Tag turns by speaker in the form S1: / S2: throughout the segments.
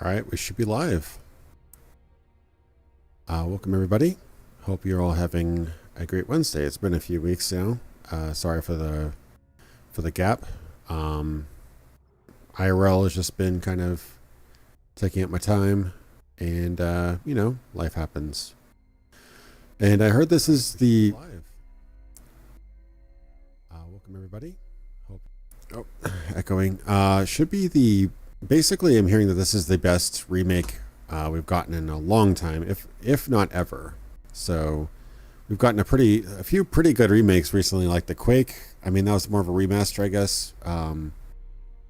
S1: All right, we should be live. Welcome everybody. Hope you're all having a great Wednesday. It's been a few weeks now. Sorry for the gap. IRL has just been kind of taking up my time, and you know, life happens. And I heard this is the live. Welcome everybody. Hope echoing. Should be the basically. I'm hearing that this is the best remake we've gotten in a long time, if not ever. So we've gotten a few pretty good remakes recently, like the Quake. I mean, that was more of a remaster, I guess. A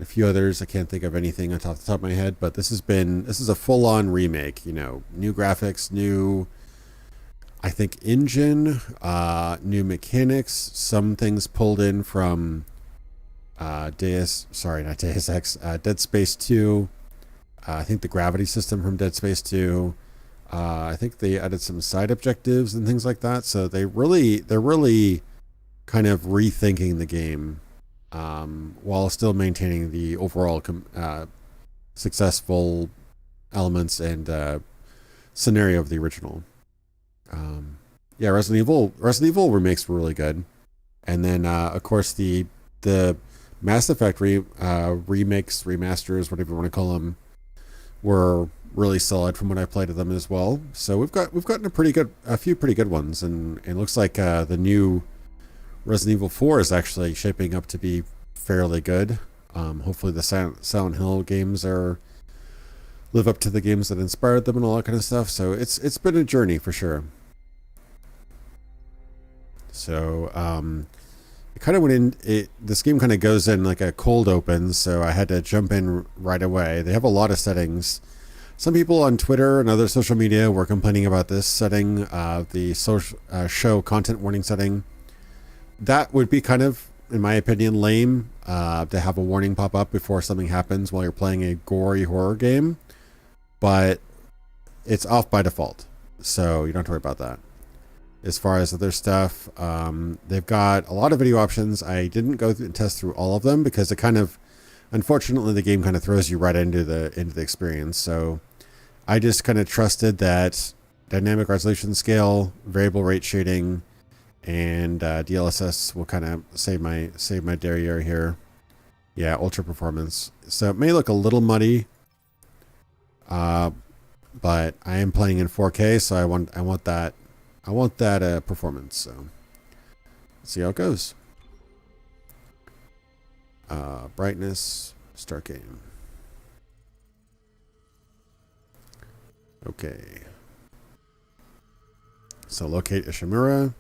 S1: few others, I can't think of anything off the top of my head, but this is a full-on remake. You know, new graphics, new, I think, engine, new mechanics, some things pulled in from Dead Space 2. I think the gravity system from Dead Space 2. I think they added some side objectives and things like that. So they're really kind of rethinking the game, while still maintaining the overall successful elements and scenario of the original. Yeah, Resident Evil remakes were really good, and then of course the Mass Effect remakes, remasters, whatever you want to call them, were really solid from what I played of them as well. So we've gotten a few pretty good ones, and it looks like the new Resident Evil 4 is actually shaping up to be fairly good. Hopefully the Silent Hill games live up to the games that inspired them and all that kind of stuff. So it's been a journey for sure. So it kind of went in. This game kind of goes in like a cold open, so I had to jump in right away. They have a lot of settings. Some people on Twitter and other social media were complaining about this setting, the show content warning setting. That would be kind of, in my opinion, lame to have a warning pop up before something happens while you're playing a gory horror game. But it's off by default, so you don't have to worry about that. As far as other stuff, they've got a lot of video options. I didn't go through and test through all of them because it kind of, unfortunately, the game kind of throws you right into the experience. So I just kind of trusted that dynamic resolution scale, variable rate shading, and DLSS will kind of save my derriere here. Yeah, ultra performance. So it may look a little muddy, but I am playing in 4K, so I want that performance. So let's see how it goes. Brightness, start game. Okay. So locate Ishimura.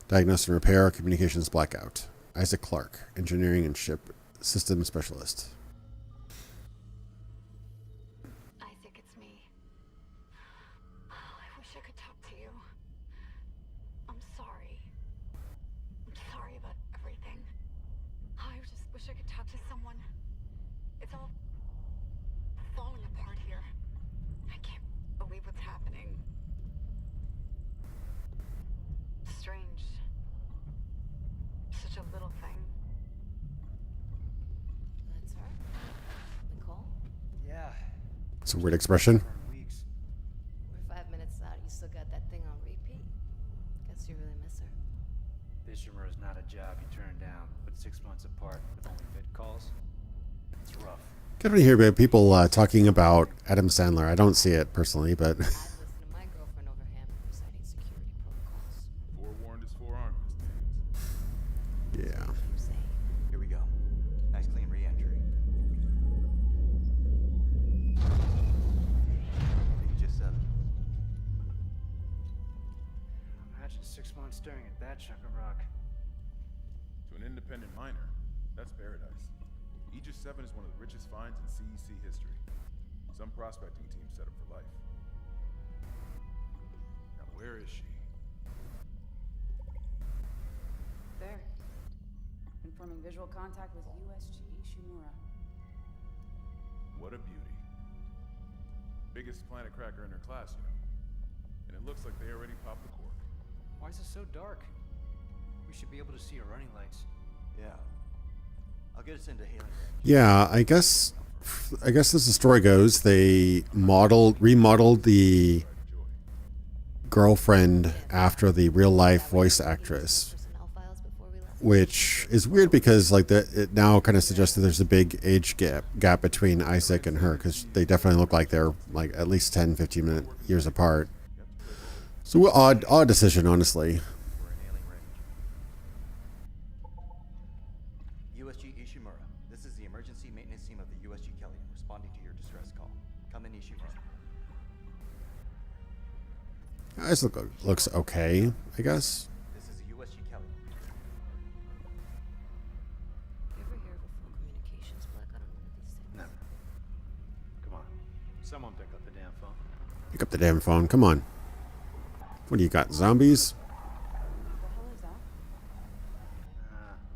S1: Diagnose and repair communications blackout. Isaac Clarke, engineering and ship system specialist.
S2: Isaac, it's me. I wish I could talk to you. I'm sorry. I'm sorry about everything. I just wish I could talk to someone. It's all falling apart here. I can't believe what's happening. Strange. Such a little thing.
S3: That's her? Nicole?
S4: Yeah.
S1: It's a weird expression.
S4: Weeks.
S3: We're 5 minutes out. You still got that thing on repeat? Guess you really miss her.
S4: Ishimura is not a job you turn down, but 6 months apart with only vid calls. It's rough.
S1: Get to hear about people talking about Adam Sandler. I don't see it personally, but
S3: I'd listen to my girlfriend over him reciting security protocols.
S5: Forewarned is forearmed, Mr. Haynes.
S1: yeah.
S3: What you saying?
S6: Here we go. Nice clean re-entry. Just 7.
S4: Imagine 6 months staring at that chunk of rock.
S5: To an independent miner, that's paradise. Aegis 7 is one of the richest finds in CEC history. Some prospecting team set up for life. Now where is she?
S7: There. Confirming visual contact with USG Ishimura.
S5: What a beauty. Biggest planet cracker in her class, you know. And it looks like they already popped the cork.
S4: Why is it so dark? We should be able to see her running lights.
S6: Yeah. I'll get us into hailing range.
S1: Yeah, I guess I guess as the story goes, they remodeled the girlfriend after the real life voice actress,
S3: Personnel files before we left.
S1: which is weird because like it now kind of suggests that there's a big age gap between Isaac and her, because they definitely look like they're like at least 10, 15 years apart. So odd decision, honestly.
S6: We're in hailing range. USG Ishimura. This is the emergency maintenance team of the USG Kelly, responding to your distress call. Come in, Ishimura.
S1: This looks okay, I guess.
S6: This is the USG Kelly.
S3: You ever hear of a full communications blackout on one of these things?
S4: Never. Come on. Someone pick up the damn phone.
S1: Pick up the damn phone. Come on. What do you got? Zombies?
S7: What the hell is that?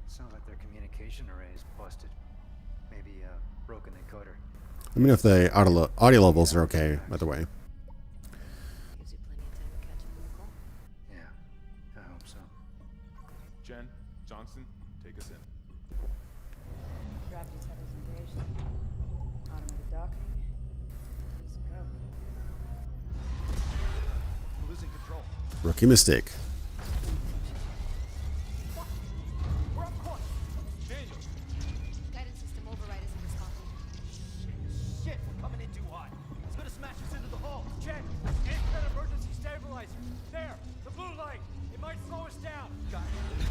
S4: Sounds like their communication array is busted. Maybe a broken encoder.
S1: Let me know if the audio levels are okay, by the way.
S3: Gives you plenty of time to catch up on the call.
S4: Yeah, I hope so.
S5: Jen, Johnson, take us in.
S7: Gravity tethers engaged. Automated docking. Easy go.
S6: We're losing control.
S1: Rookie mistake.
S3: Guidance system override isn't responding.
S6: Shit, we're coming in too hot. It's gonna smash us into the hull.
S8: Check! Instant emergency stabilizer! There! The blue light! It might slow us down!
S5: Got it.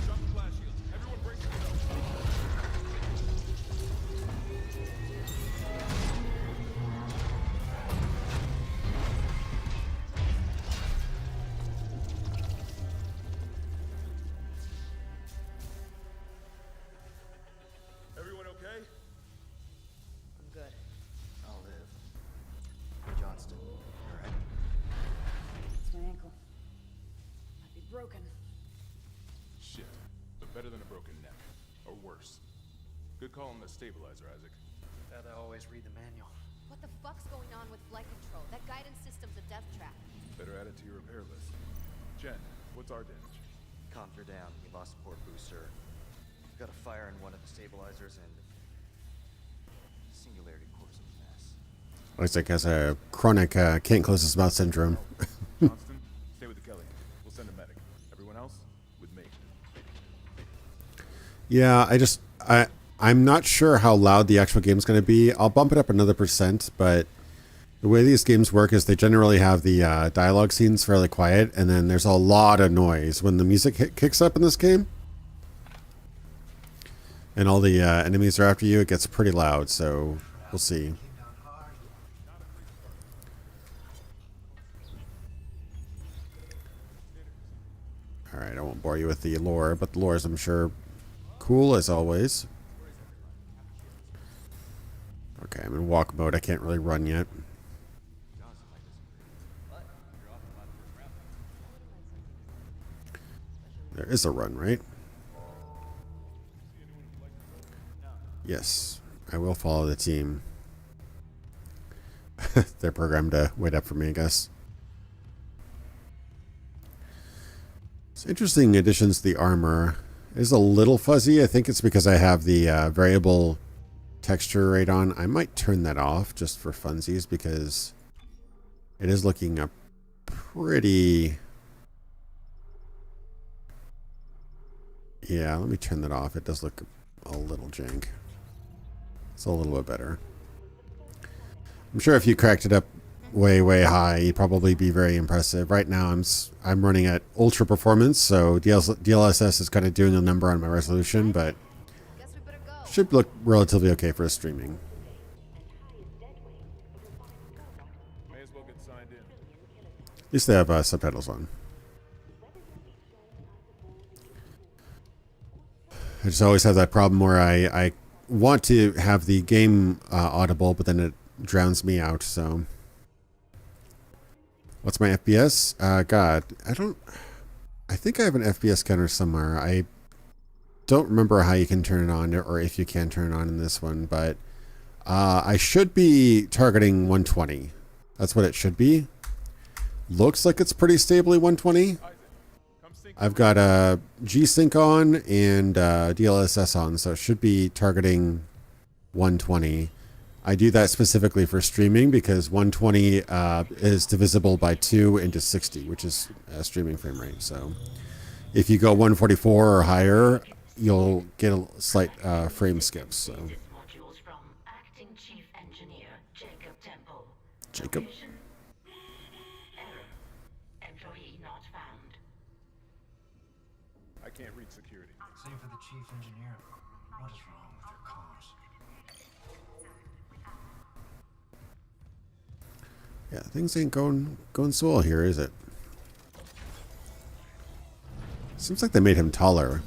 S5: Jump the flash shield. Everyone brace yourselves. Everyone okay?
S3: I'm good.
S6: I'll live. Hey, Johnston. All right.
S7: It's my ankle. Might be broken.
S5: Shit. But better than a broken neck. Or worse. Good call on the stabilizer, Isaac.
S4: Gotta always read the manual.
S3: What the fuck's going on with flight control? That guidance system's a death trap.
S5: Better add it to your repair list. Jen, what's our damage?
S6: Comms are down. We lost the port booster. Got a fire in one of the stabilizers and singularity core's a mess.
S1: Isaac has a chronic can't close his mouth syndrome.
S5: Johnston, stay with the Kelly. We'll send a medic. Everyone else, with me.
S1: Yeah, I'm not sure how loud the actual game is going to be. I'll bump it up another %, but the way these games work is they generally have the dialogue scenes fairly quiet, and then there's a lot of noise when the music kicks up in this game. And all the enemies are after you, it gets pretty loud, so we'll see. Alright, I won't bore you with the lore, but the lore is, I'm sure, cool as always. Okay, I'm in walk mode. I can't really run yet. There is a run, right? Yes, I will follow the team. They're programmed to wait up for me, I guess. It's interesting additions to the armor. It is a little fuzzy. I think it's because I have the variable texture rate on. I might turn that off just for funsies because it is looking a pretty... Yeah, let me turn that off. It does look a little jank. It's a little bit better. I'm sure if you cracked it up way, way high, you'd probably be very impressive. Right now, I'm running at ultra performance, so DLSS is kind of doing a number on my resolution, but
S3: Guess we better go.
S1: should look relatively okay for streaming.
S5: May as well get signed in.
S1: At least they have subtitles on. I just always have that problem where I want to have the game audible, but then it drowns me out, so... What's my FPS? God, I think I have an FPS counter somewhere. I don't remember how you can turn it on, or if you can turn it on in this one, but I should be targeting 120. That's what it should be. Looks like it's pretty stably 120. I've got a G-Sync on and DLSS on, so it should be targeting 120. I do that specifically for streaming because 120 is divisible by 2 into 60, which is a streaming frame rate. So if you go 144 or higher, you'll get a slight frame skips. So
S9: Modules from Acting Chief Engineer Jacob Temple.
S1: Jacob.
S9: Location? Error. Employee not found.
S5: I can't reach security.
S4: Same for the chief engineer. What is wrong with your comms?
S1: Yeah, things ain't going so well here, is it? Seems like they made him taller.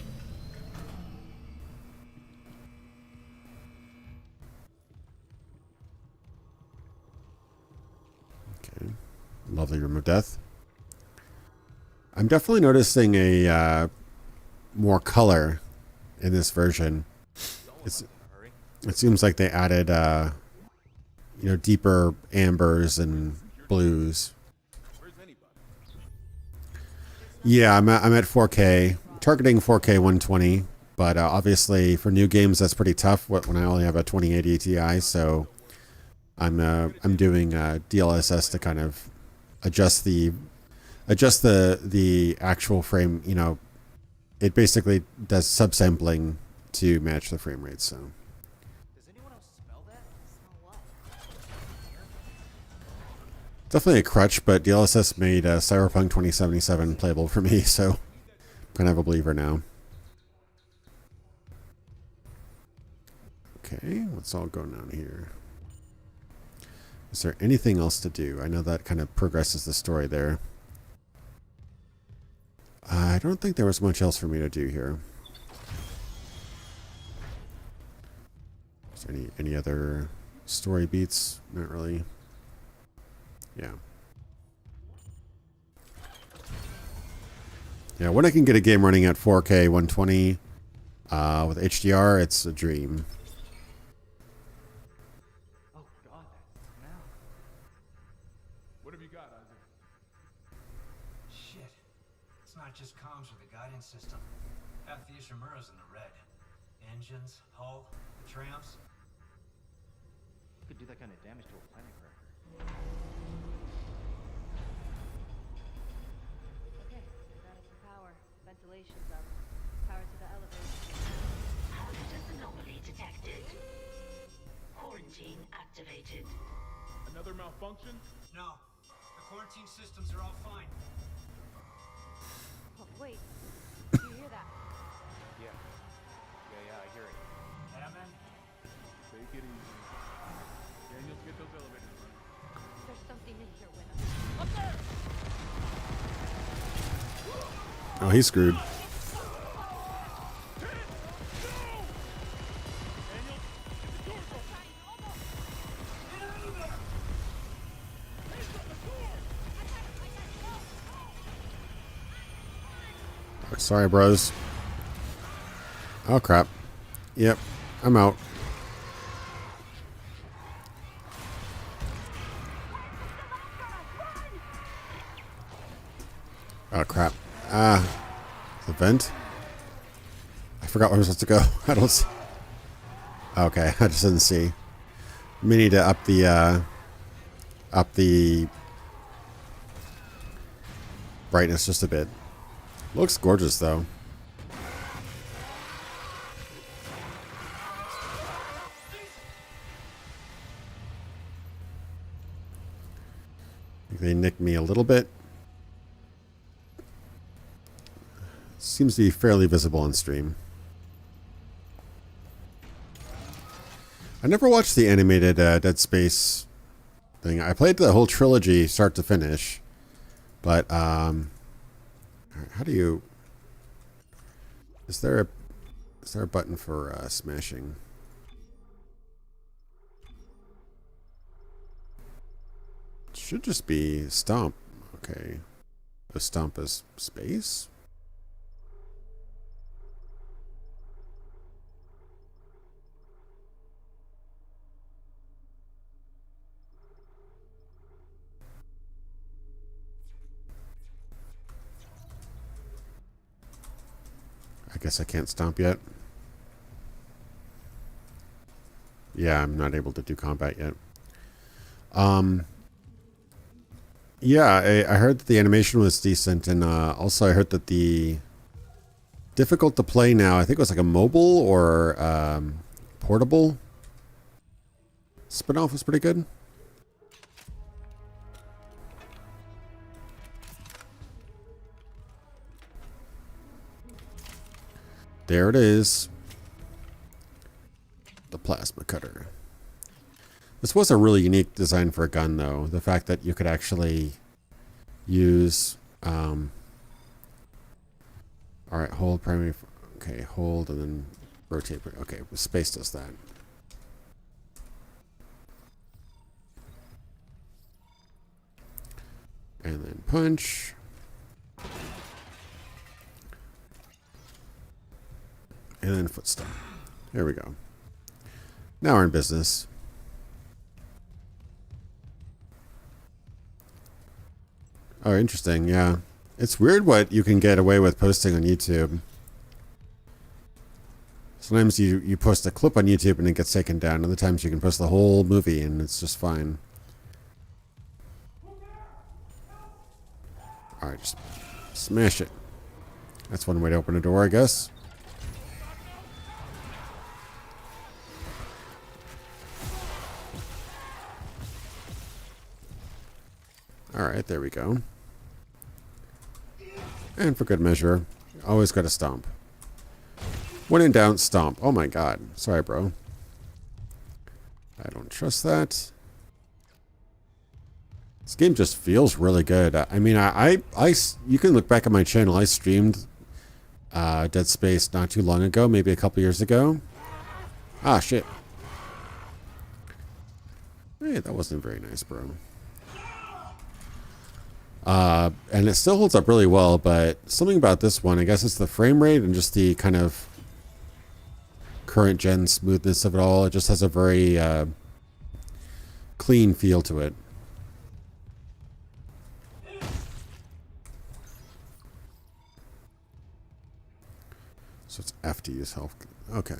S1: Okay, lovely room of death. I'm definitely noticing a more color in this version. It seems like they added deeper ambers and blues. Yeah, I'm at 4K, targeting 4K 120, but obviously for new games that's pretty tough when I only have a 2080 Ti. So I'm doing DLSS to kind of adjust the actual frame. You know, it basically does subsampling to match the frame rate. So.
S6: Does anyone else smell that?
S3: Smell what?
S1: Definitely a crutch, but DLSS made Cyberpunk 2077 playable for me, so I'm kind of a believer now. Okay, let's all go down here. Is there anything else to do? I know that kind of progresses the story there. I don't think there was much else for me to do here. Is there any other story beats? Not really. Yeah. Yeah, when I can get a game running at 4K 120 with HDR, it's a dream.
S6: Oh God, that smell.
S5: What have you got, Isaac?
S4: Shit. It's not just comms or the guidance system. Half the Ishimura's in the red. Engines, hull, the trams.
S6: Could do that kind of damage to a planet cracker.
S3: Okay, we're out of power. Ventilation's up. Power to the elevator.
S9: Hazardous anomaly detected. Quarantine activated.
S5: Another malfunction?
S4: No. The quarantine systems are all fine.
S3: Oh, wait. Do you hear that?
S6: Yeah, I hear it.
S4: Hammond?
S5: Take it easy. Daniels, get those elevators running.
S3: There's something in here with us. Up there!
S1: Oh, he's screwed. Sorry, bros. Oh, crap. Yep, I'm out. Oh, crap. The vent? I forgot where I was supposed to go. I don't see. Okay, I just didn't see. We need to up the brightness just a bit. Looks gorgeous, though. They nicked me a little bit. Seems to be fairly visible on stream. I never watched the animated Dead Space thing. I played the whole trilogy start to finish, but how do you? Is there a button for smashing? It should just be stomp. Okay, a stomp is space. I guess I can't stomp yet. Yeah, I'm not able to do combat yet. Yeah, I heard that the animation was decent, and also I heard that the difficult to play now, I think it was like a mobile or portable spinoff was pretty good. There it is. The plasma cutter. This was a really unique design for a gun, though. The fact that you could actually use... all right, hold primary... Okay, hold and then rotate. Okay, space does that. And then punch. And then foot stomp. There we go. Now we're in business. Oh, interesting. Yeah. It's weird what you can get away with posting on YouTube. Sometimes you post a clip on YouTube and it gets taken down. Other times you can post the whole movie and it's just fine. Alright, just smash it. That's one way to open a door, I guess. Alright, there we go. And for good measure, always got to stomp. When in doubt, stomp. Oh my god. Sorry, bro. I don't trust that. This game just feels really good. I mean, you can look back at my channel. I streamed Dead Space not too long ago, maybe a couple years ago. Ah, shit. Hey, that wasn't very nice, bro. And it still holds up really well, but something about this one, I guess it's the frame rate and just the kind of current gen smoothness of it all. It just has a very clean feel to it. So it's F to use health. Okay.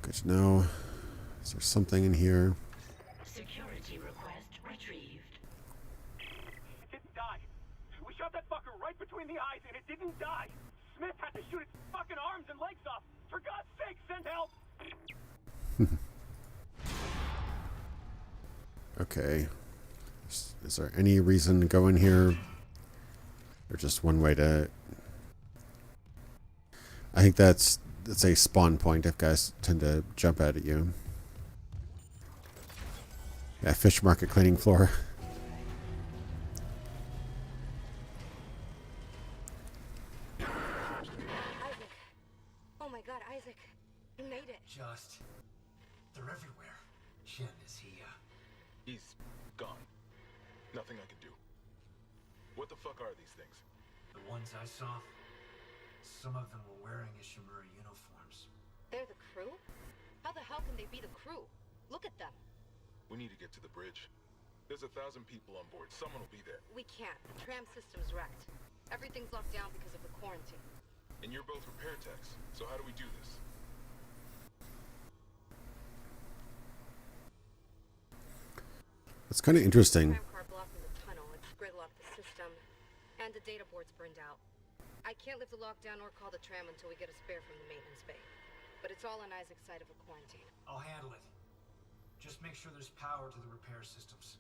S1: Good to know. Is there something in here?
S9: Security request retrieved.
S8: It didn't die. We shot that fucker right between the eyes and it didn't die. Smith had to shoot its fucking arms and legs off. For God's sake, send help!
S1: Okay. Is there any reason to go in here? Or just one way to... I think that's a spawn point if guys tend to jump out at you. Yeah, fish market cleaning floor.
S2: Isaac. Oh my god, Isaac. You made it.
S4: They're everywhere. Shin, is he,
S5: He's gone. Nothing I can do. What the fuck are these things?
S4: the ones I saw? Some of them were wearing Ishimura uniforms.
S3: They're the crew? How the hell can they be the crew? Look at them.
S5: We need to get to the bridge. There's 1,000 people on board. Someone will be there.
S3: We can't. The tram system's wrecked. Everything's locked down because of the quarantine.
S5: And you're both repair techs. So how do we do this?
S1: It's kind of interesting.
S3: Tram car blocking the tunnel. It's gridlocked the system. And the data board's burned out. I can't lift the lockdown or call the tram until we get a spare from the maintenance bay. But it's all on Isaac's side of a quarantine.
S4: I'll handle it. Just make sure there's power to the repair systems.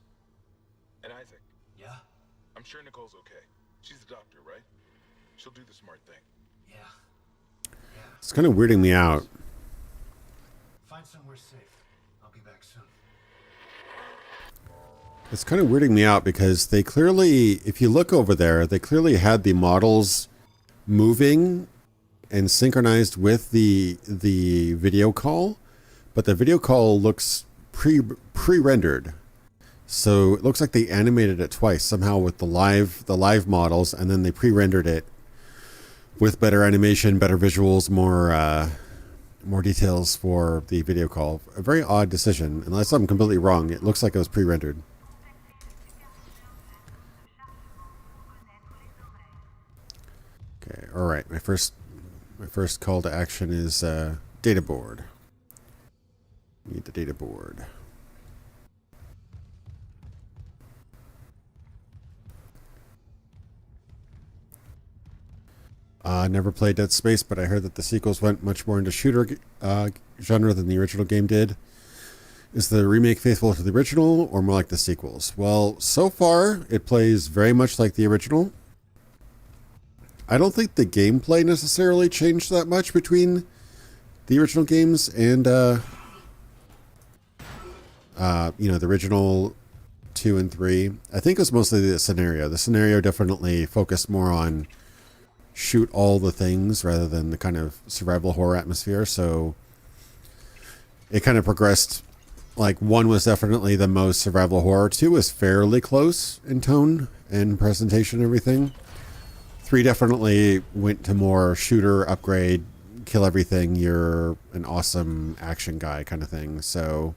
S5: And Isaac,
S4: Yeah?
S5: I'm sure Nicole's okay. She's a doctor, right? She'll do the smart thing.
S4: Yeah.
S1: It's kind of weirding me out.
S4: Find somewhere safe. I'll be back soon.
S1: It's kind of weirding me out because they clearly, if you look over there, they clearly had the models moving and synchronized with the video call, but the video call looks pre-rendered. So it looks like they animated it twice somehow with the live models, and then they pre-rendered it with better animation, better visuals, more details for the video call. A very odd decision. Unless I'm completely wrong, it looks like it was pre-rendered. Okay, all right. My first call to action is data board. Need the data board. Never played Dead Space, but I heard that the sequels went much more into shooter genre than the original game did. Is the remake faithful to the original or more like the sequels? Well, so far it plays very much like the original. I don't think the gameplay necessarily changed that much between the original games and the original 2 and 3. I think it was mostly the scenario. The scenario definitely focused more on shoot all the things rather than the kind of survival horror atmosphere. So it kind of progressed. Like 1 was definitely the most survival horror. 2 was fairly close in tone and presentation and everything. 3 definitely went to more shooter, upgrade, kill everything, you're an awesome action guy kind of thing. So,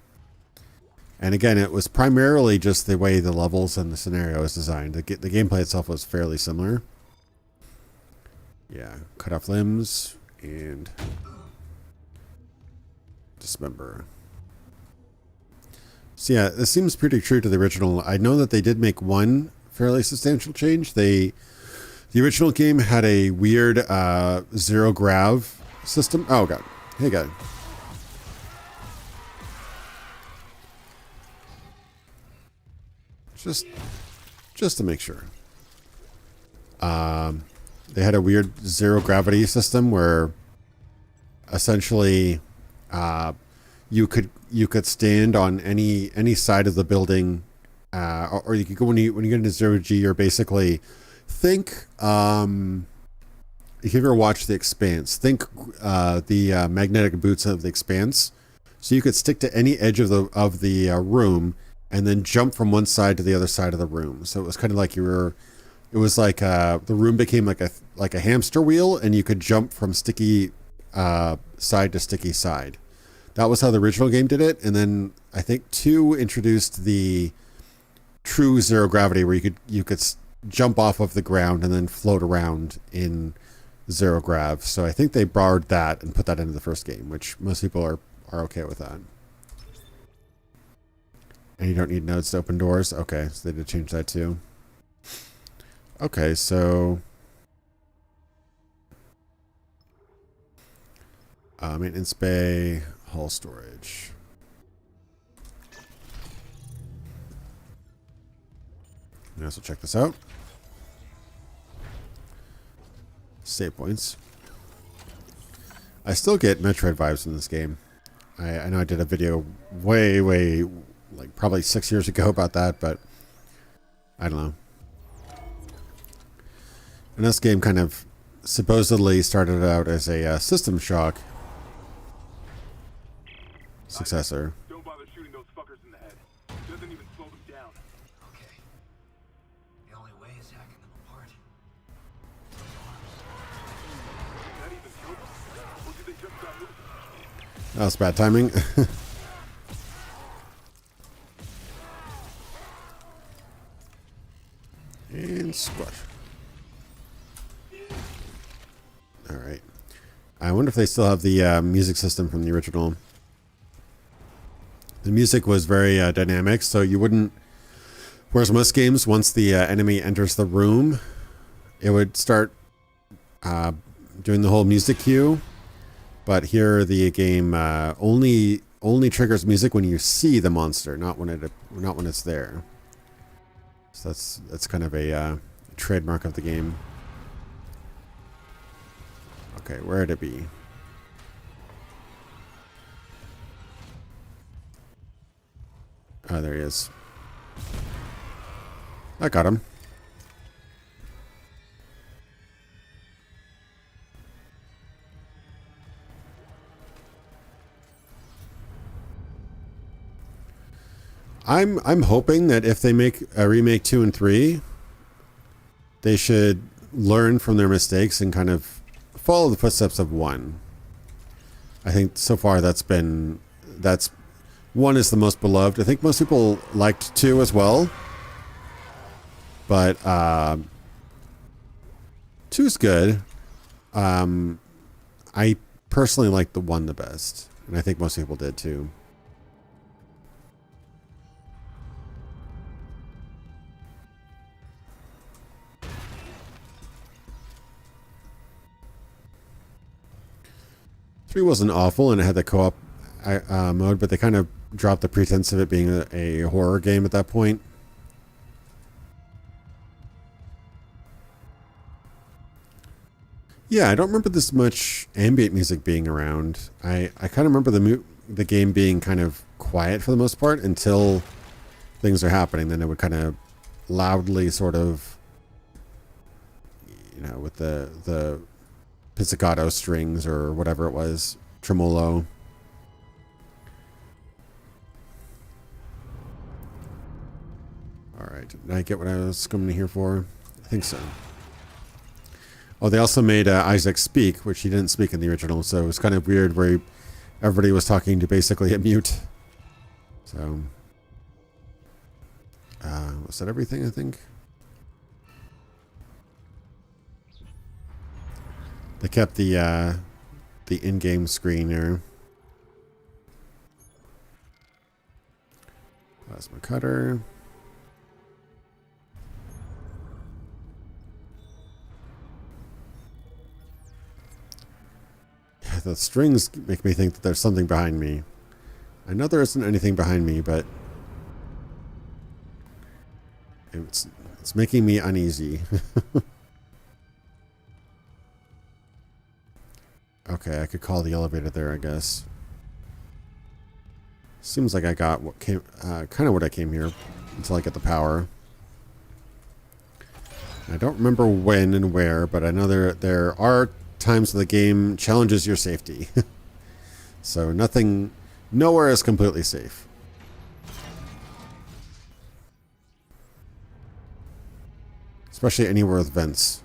S1: and again, it was primarily just the way the levels and the scenario is designed. The gameplay itself was fairly similar. Yeah, cut off limbs and dismember. So yeah, this seems pretty true to the original. I know that they did make one fairly substantial change. The original game had a weird zero grav system. Oh god. Hey god. Just to make sure. They had a weird zero gravity system where essentially you could stand on any side of the building, or you could go when you get into zero G. You're basically think. If you ever watched The Expanse, think the magnetic boots of The Expanse. So you could stick to any edge of the room and then jump from one side to the other side of the room. So it was kind of like it was like the room became like a hamster wheel, and you could jump from sticky side to sticky side. That was how the original game did it. And then I think 2 introduced the true zero gravity, where you could jump off of the ground and then float around in zero grav. So I think they borrowed that and put that into the first game, which most people are okay with that. And you don't need nodes to open doors. Okay, so they did change that too. Okay, so maintenance bay, hull storage. Let me also check this out. Save points. I still get Metroid vibes in this game. I know I did a video way, like probably 6 years ago about that, but I don't know. And this game kind of supposedly started out as a System Shock successor.
S8: Don't bother shooting those fuckers in the head. Doesn't even slow them down.
S4: Okay. The only way is hacking them apart.
S8: That even killed them? Or did they just stop moving?
S1: That was bad timing. And squash. Alright. I wonder if they still have the music system from the original. The music was very dynamic, so you wouldn't... Whereas most games, once the enemy enters the room, it would start doing the whole music cue. But here, the game only triggers music when you see the monster, not when it's there. So that's kind of a trademark of the game. Okay, where'd it be? Oh, there he is. I got him. I'm hoping that if they make a remake 2 and 3, they should learn from their mistakes and kind of follow the footsteps of 1. I think so far that's 1 is the most beloved. I think most people liked 2 as well, but 2's good. I personally like the 1 the best, and I think most people did too. 3 wasn't awful, and it had the co-op mode, but they kind of dropped the pretense of it being a horror game at that point. Yeah, I don't remember this much ambient music being around. I kind of remember the game being kind of quiet for the most part until things are happening. Then it would kind of loudly sort of, you know, with the pizzicato strings or whatever it was, tremolo. All right, did I get what I was coming here for? I think so. Oh, they also made Isaac speak, which he didn't speak in the original, so it was kind of weird where everybody was talking to basically a mute. So, was that everything, I think? They kept the in-game screen there. Plasma cutter. The strings make me think that there's something behind me. I know there isn't anything behind me, but it's making me uneasy. Okay, I could call the elevator there, I guess. Seems like I got what came, kind of what I came here until I get the power. I don't remember when and where, but I know there are times when the game challenges your safety. So nowhere is completely safe. Especially anywhere with vents.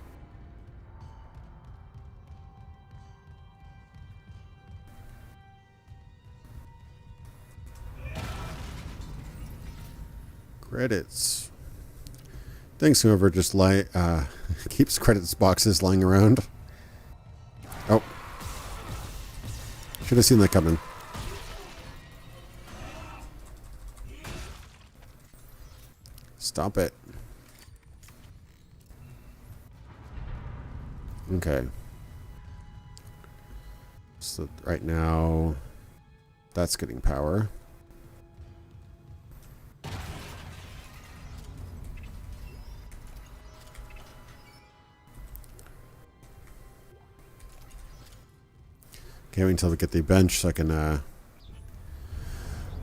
S1: Credits. Thanks whoever just keeps credits boxes lying around. Oh. Should have seen that coming. Stop it. Okay. So right now, that's getting power. Okay, wait until we get the bench so I can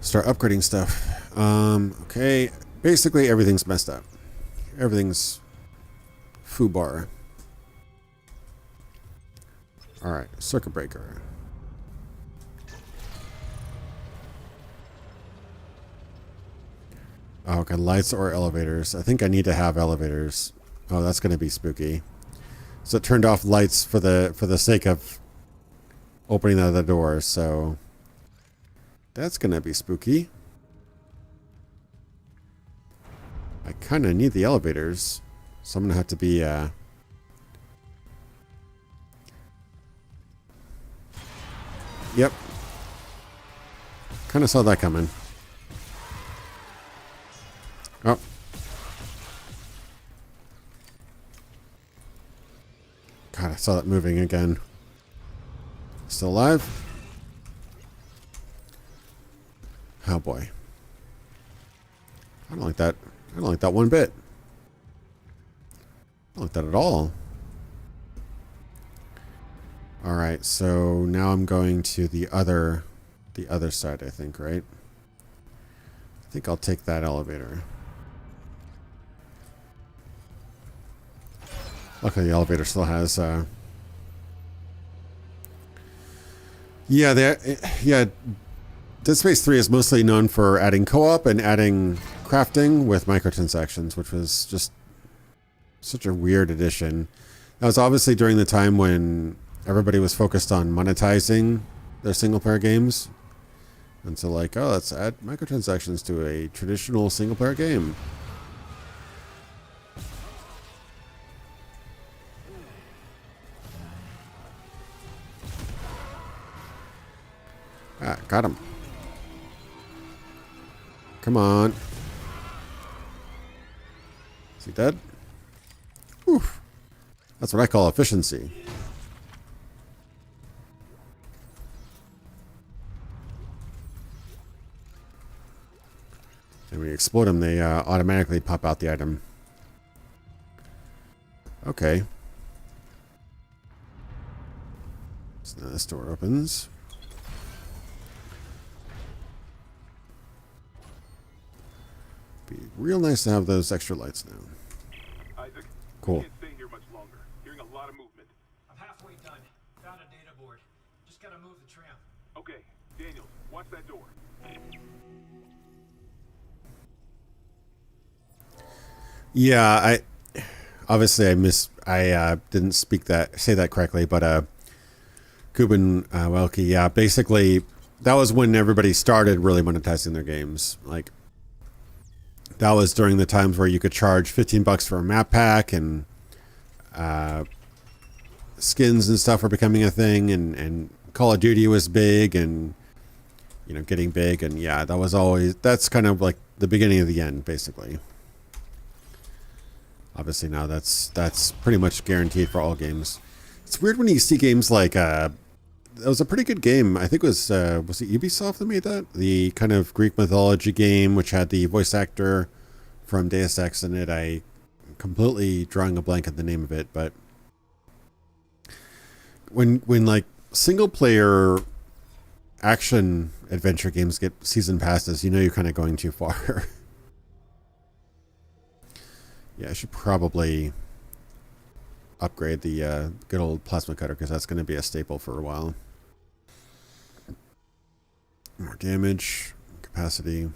S1: start upgrading stuff. Okay, basically everything's messed up. Everything's foobar. Alright, circuit breaker. Oh, okay, lights or elevators. I think I need to have elevators. Oh, that's going to be spooky. So it turned off lights for the sake of opening the other door, so that's gonna be spooky. I kind of need the elevators, so I'm gonna have to be yep, kind of saw that coming. Oh, God, I saw that moving again. Still alive? Oh boy. I don't like that. I don't like that one bit. I don't like that at all. Alright, so now I'm going to the other side, I think, right? I think I'll take that elevator. Luckily the elevator still has yeah, Dead Space 3 is mostly known for adding co-op and adding crafting with microtransactions, which was just such a weird addition. That was obviously during the time when everybody was focused on monetizing their single-player games. And so like, oh, let's add microtransactions to a traditional single-player game. Ah, got him. Come on. Is he dead? Oof. That's what I call efficiency. And when you explode them, they automatically pop out the item. Okay. So now this door opens. Be real nice to have those extra lights now.
S8: Isaac,
S1: Cool.
S8: we can't stay here much longer. Hearing a lot of movement.
S4: I'm halfway done. Found a data board. Just gotta move the tram.
S8: Okay, Daniels, watch that door.
S1: Yeah, I didn't say that correctly, but Kuben Welke, yeah, basically that was when everybody started really monetizing their games. Like that was during the times where you could charge $15 for a map pack, and skins and stuff were becoming a thing, and Call of Duty was big, and getting big, and yeah, that's kind of like the beginning of the end, basically. Obviously now that's pretty much guaranteed for all games. It's weird when you see games like that was a pretty good game. I think it was it Ubisoft that made that? The kind of Greek mythology game which had the voice actor from Deus Ex in it. I completely drawing a blank at the name of it, but when like single player action adventure games get season passes, you're kind of going too far. Yeah, I should probably upgrade the good old plasma cutter, because that's going to be a staple for a while. More damage, capacity.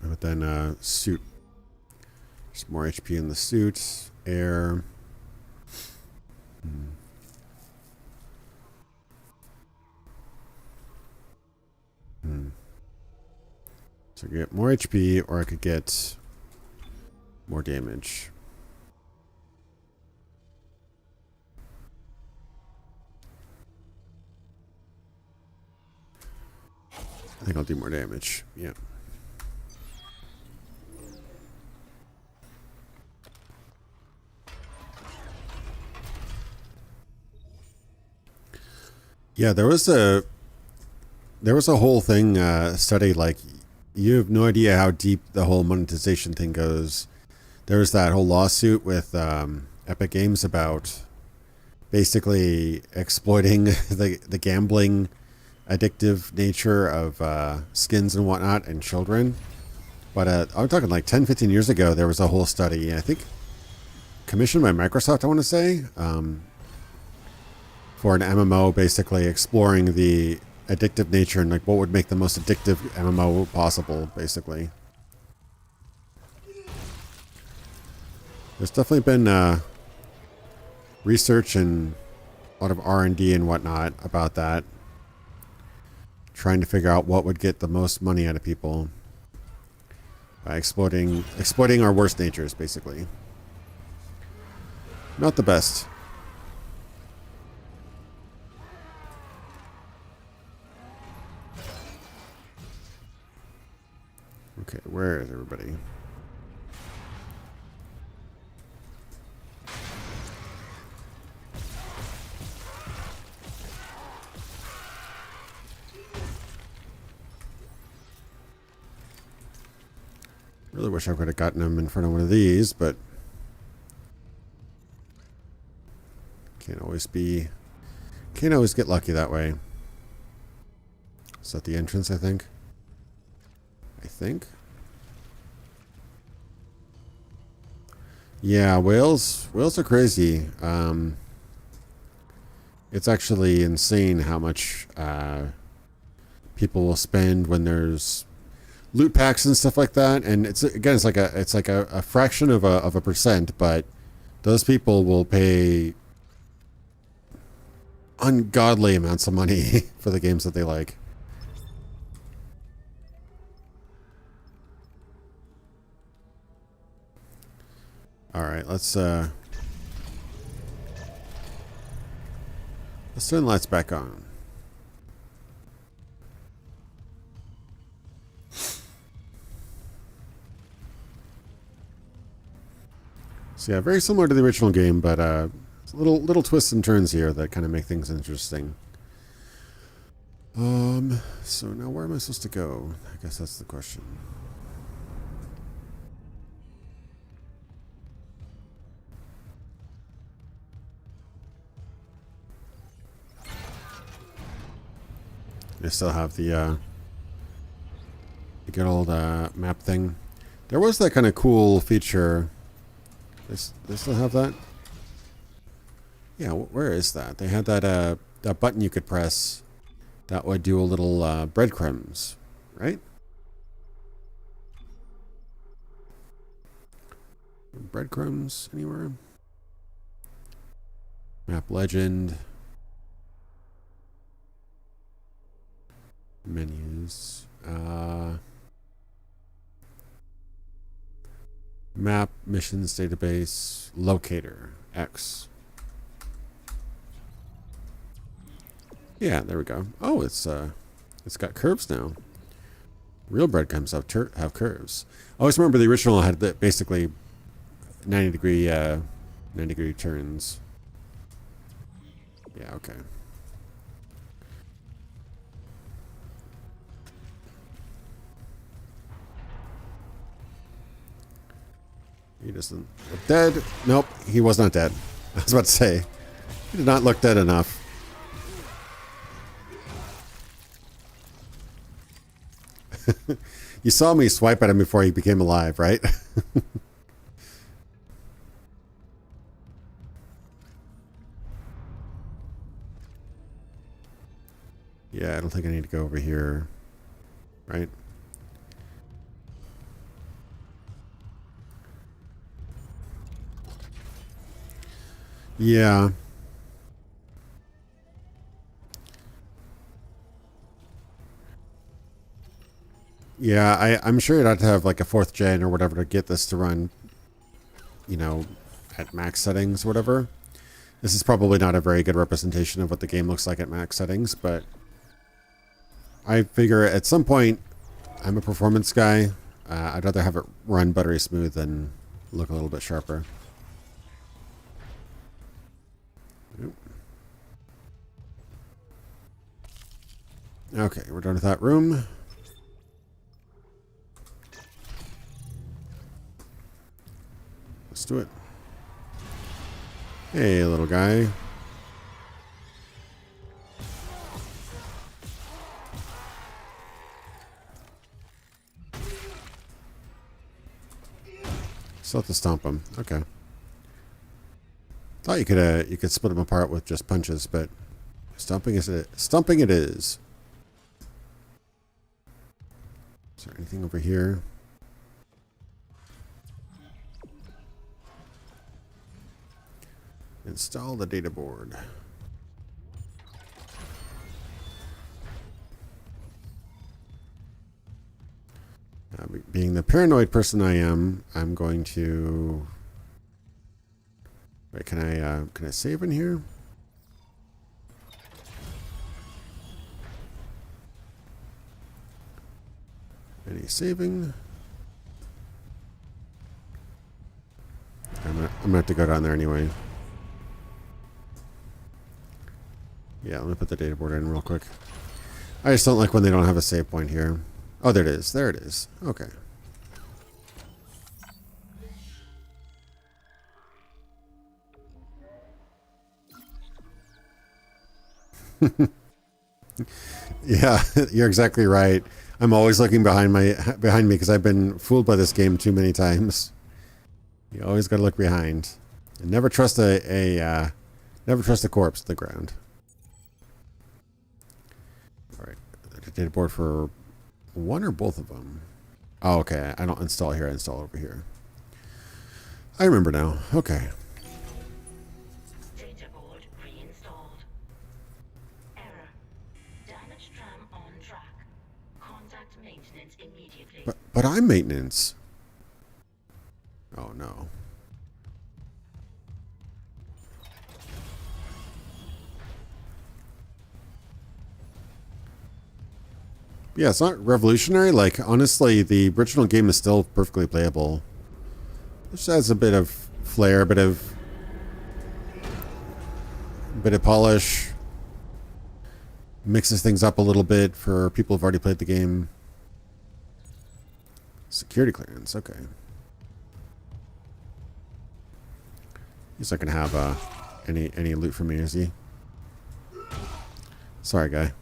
S1: But then suit. Just more HP in the suit. Air. So I could get more HP, or I could get more damage. I think I'll do more damage. Yeah. Yeah, there was a whole thing study, like you have no idea how deep the whole monetization thing goes. There was that whole lawsuit with Epic Games about basically exploiting the gambling addictive nature of skins and whatnot and children. But I'm talking like 10, 15 years ago, there was a whole study, I think commissioned by Microsoft, I want to say, for an MMO, basically exploring the addictive nature and like what would make the most addictive MMO possible, basically. There's definitely been research and a lot of R&D and whatnot about that, trying to figure out what would get the most money out of people by exploiting our worst natures, basically. Not the best. Okay, where is everybody? Really wish I could have gotten him in front of one of these, but can't always get lucky that way. Is that the entrance, I think? Yeah, whales are crazy. It's actually insane how much people will spend when there's loot packs and stuff like that. And it's like a fraction of a percent, but those people will pay ungodly amounts of money for the games that they like. All right, let's turn the lights back on. So yeah, very similar to the original game, but little twists and turns here that kind of make things interesting. So now where am I supposed to go? I guess that's the question. They still have the good old map thing. There was that kind of cool feature. They still have that? Yeah, where is that? They had that that button you could press that would do a little breadcrumbs, right? Breadcrumbs anywhere? Map legend. Menus. Map, missions, database, locator, X. Yeah, there we go. Oh, it's got curves now. Real breadcrumbs have curves. I always remember the original had basically 90 degree turns. Yeah, okay. He doesn't look dead. Nope, he was not dead. I was about to say, he did not look dead enough. You saw me swipe at him before he became alive, right? Yeah, I don't think I need to go over here, right? Yeah. Yeah, I'm sure you'd have to have like a 4th gen or whatever to get this to run, you know, at max settings or whatever. This is probably not a very good representation of what the game looks like at max settings, but I figure at some point I'm a performance guy. I'd rather have it run buttery smooth than look a little bit sharper. Okay, we're done with that room. Let's do it. Hey, little guy. Still have to stomp him. Okay. Thought you could split him apart with just punches, but stomping it is. Is there anything over here? Install the data board. Being the paranoid person I am, I'm going to. Wait, can I save in here? Any saving? I'm gonna have to go down there anyway. Yeah, let me put the data board in real quick. I just don't like when they don't have a save point here. Oh, there it is. There it is. Okay. Yeah, you're exactly right. I'm always looking behind me because I've been fooled by this game too many times. You always got to look behind, and never trust a corpse to the ground. All right, data board for one or both of them. Oh, okay. I don't install here. I install over here. I remember now. Okay.
S9: Data board reinstalled. Error. Damaged tram on track. Contact maintenance immediately.
S1: But I'm maintenance. Oh no. Yeah, it's not revolutionary. Like, honestly, the original game is still perfectly playable. It just adds a bit of flair, a bit of bit of polish. Mixes things up a little bit for people who've already played the game. Security clearance, okay. He's not gonna have any loot for me, is he? Sorry, guy.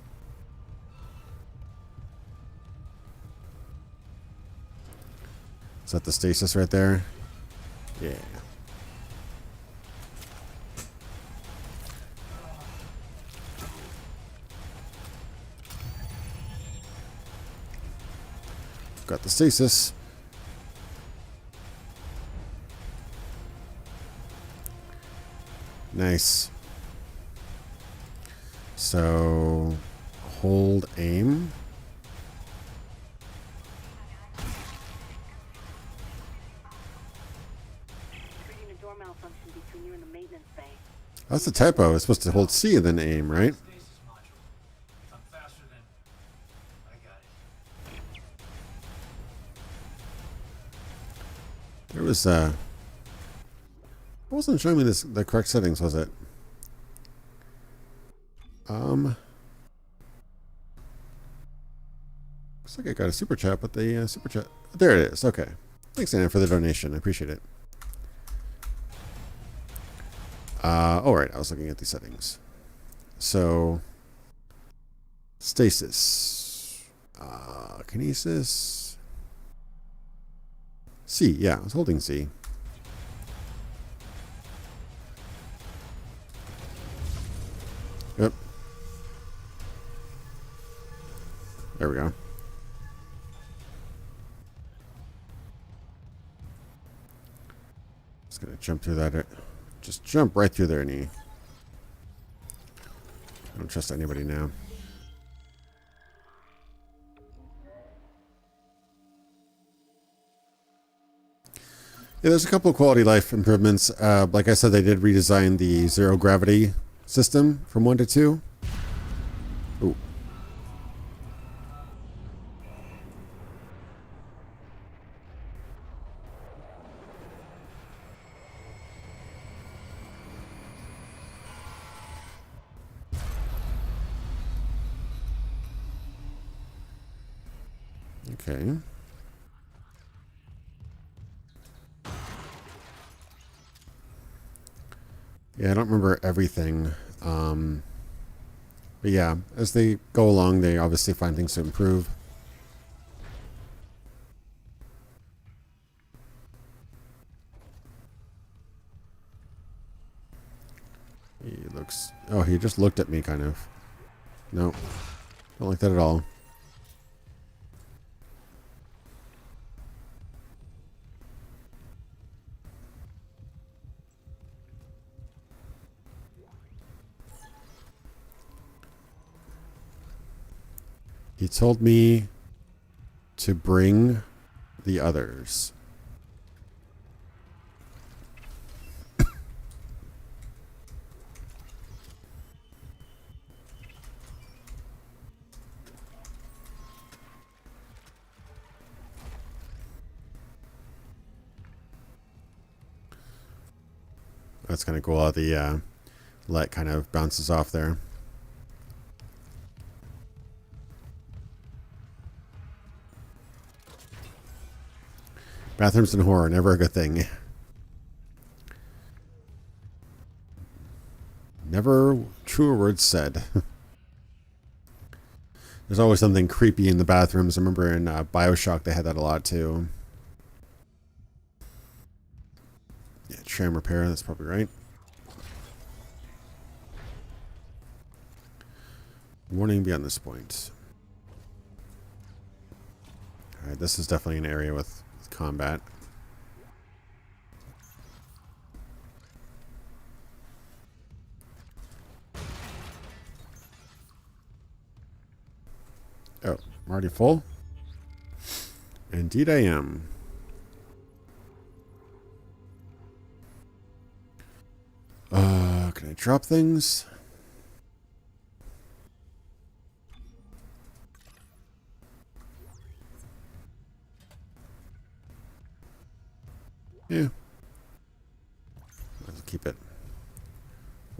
S1: Is that the stasis right there? Yeah. Got the stasis. Nice. So, hold aim.
S10: Reading a door malfunction between you and the maintenance bay.
S1: That's a typo. It's supposed to hold C and then aim, right?
S4: Stasis module. I'm faster than... I got it.
S1: There was it wasn't showing me the correct settings, was it? Looks like I got a super chat, but the super chat, there it is. Okay, thanks Anna for the donation. I appreciate it. All right, I was looking at the settings. So stasis, kinesis, C. Yeah, I was holding C. Yep. There we go. Just gonna jump through that. Just jump right through there, knee. I don't trust anybody now. Yeah, there's a couple of quality life improvements. Like I said, they did redesign the zero gravity system from 1 to 2. Ooh. Okay. Yeah, I don't remember everything. But yeah, as they go along, they obviously find things to improve. He looks... Oh, he just looked at me, kind of. No, don't like that at all. He told me to bring the others. That's kind of cool how the light kind of bounces off there. Bathrooms in horror, never a good thing. Never truer words said. There's always something creepy in the bathrooms. I remember in BioShock they had that a lot too. Yeah, tram repair, that's probably right. Warning beyond this point. Alright, this is definitely an area with combat. Oh, I'm already full? Indeed I am. Can I drop things? Yeah. Let's keep it.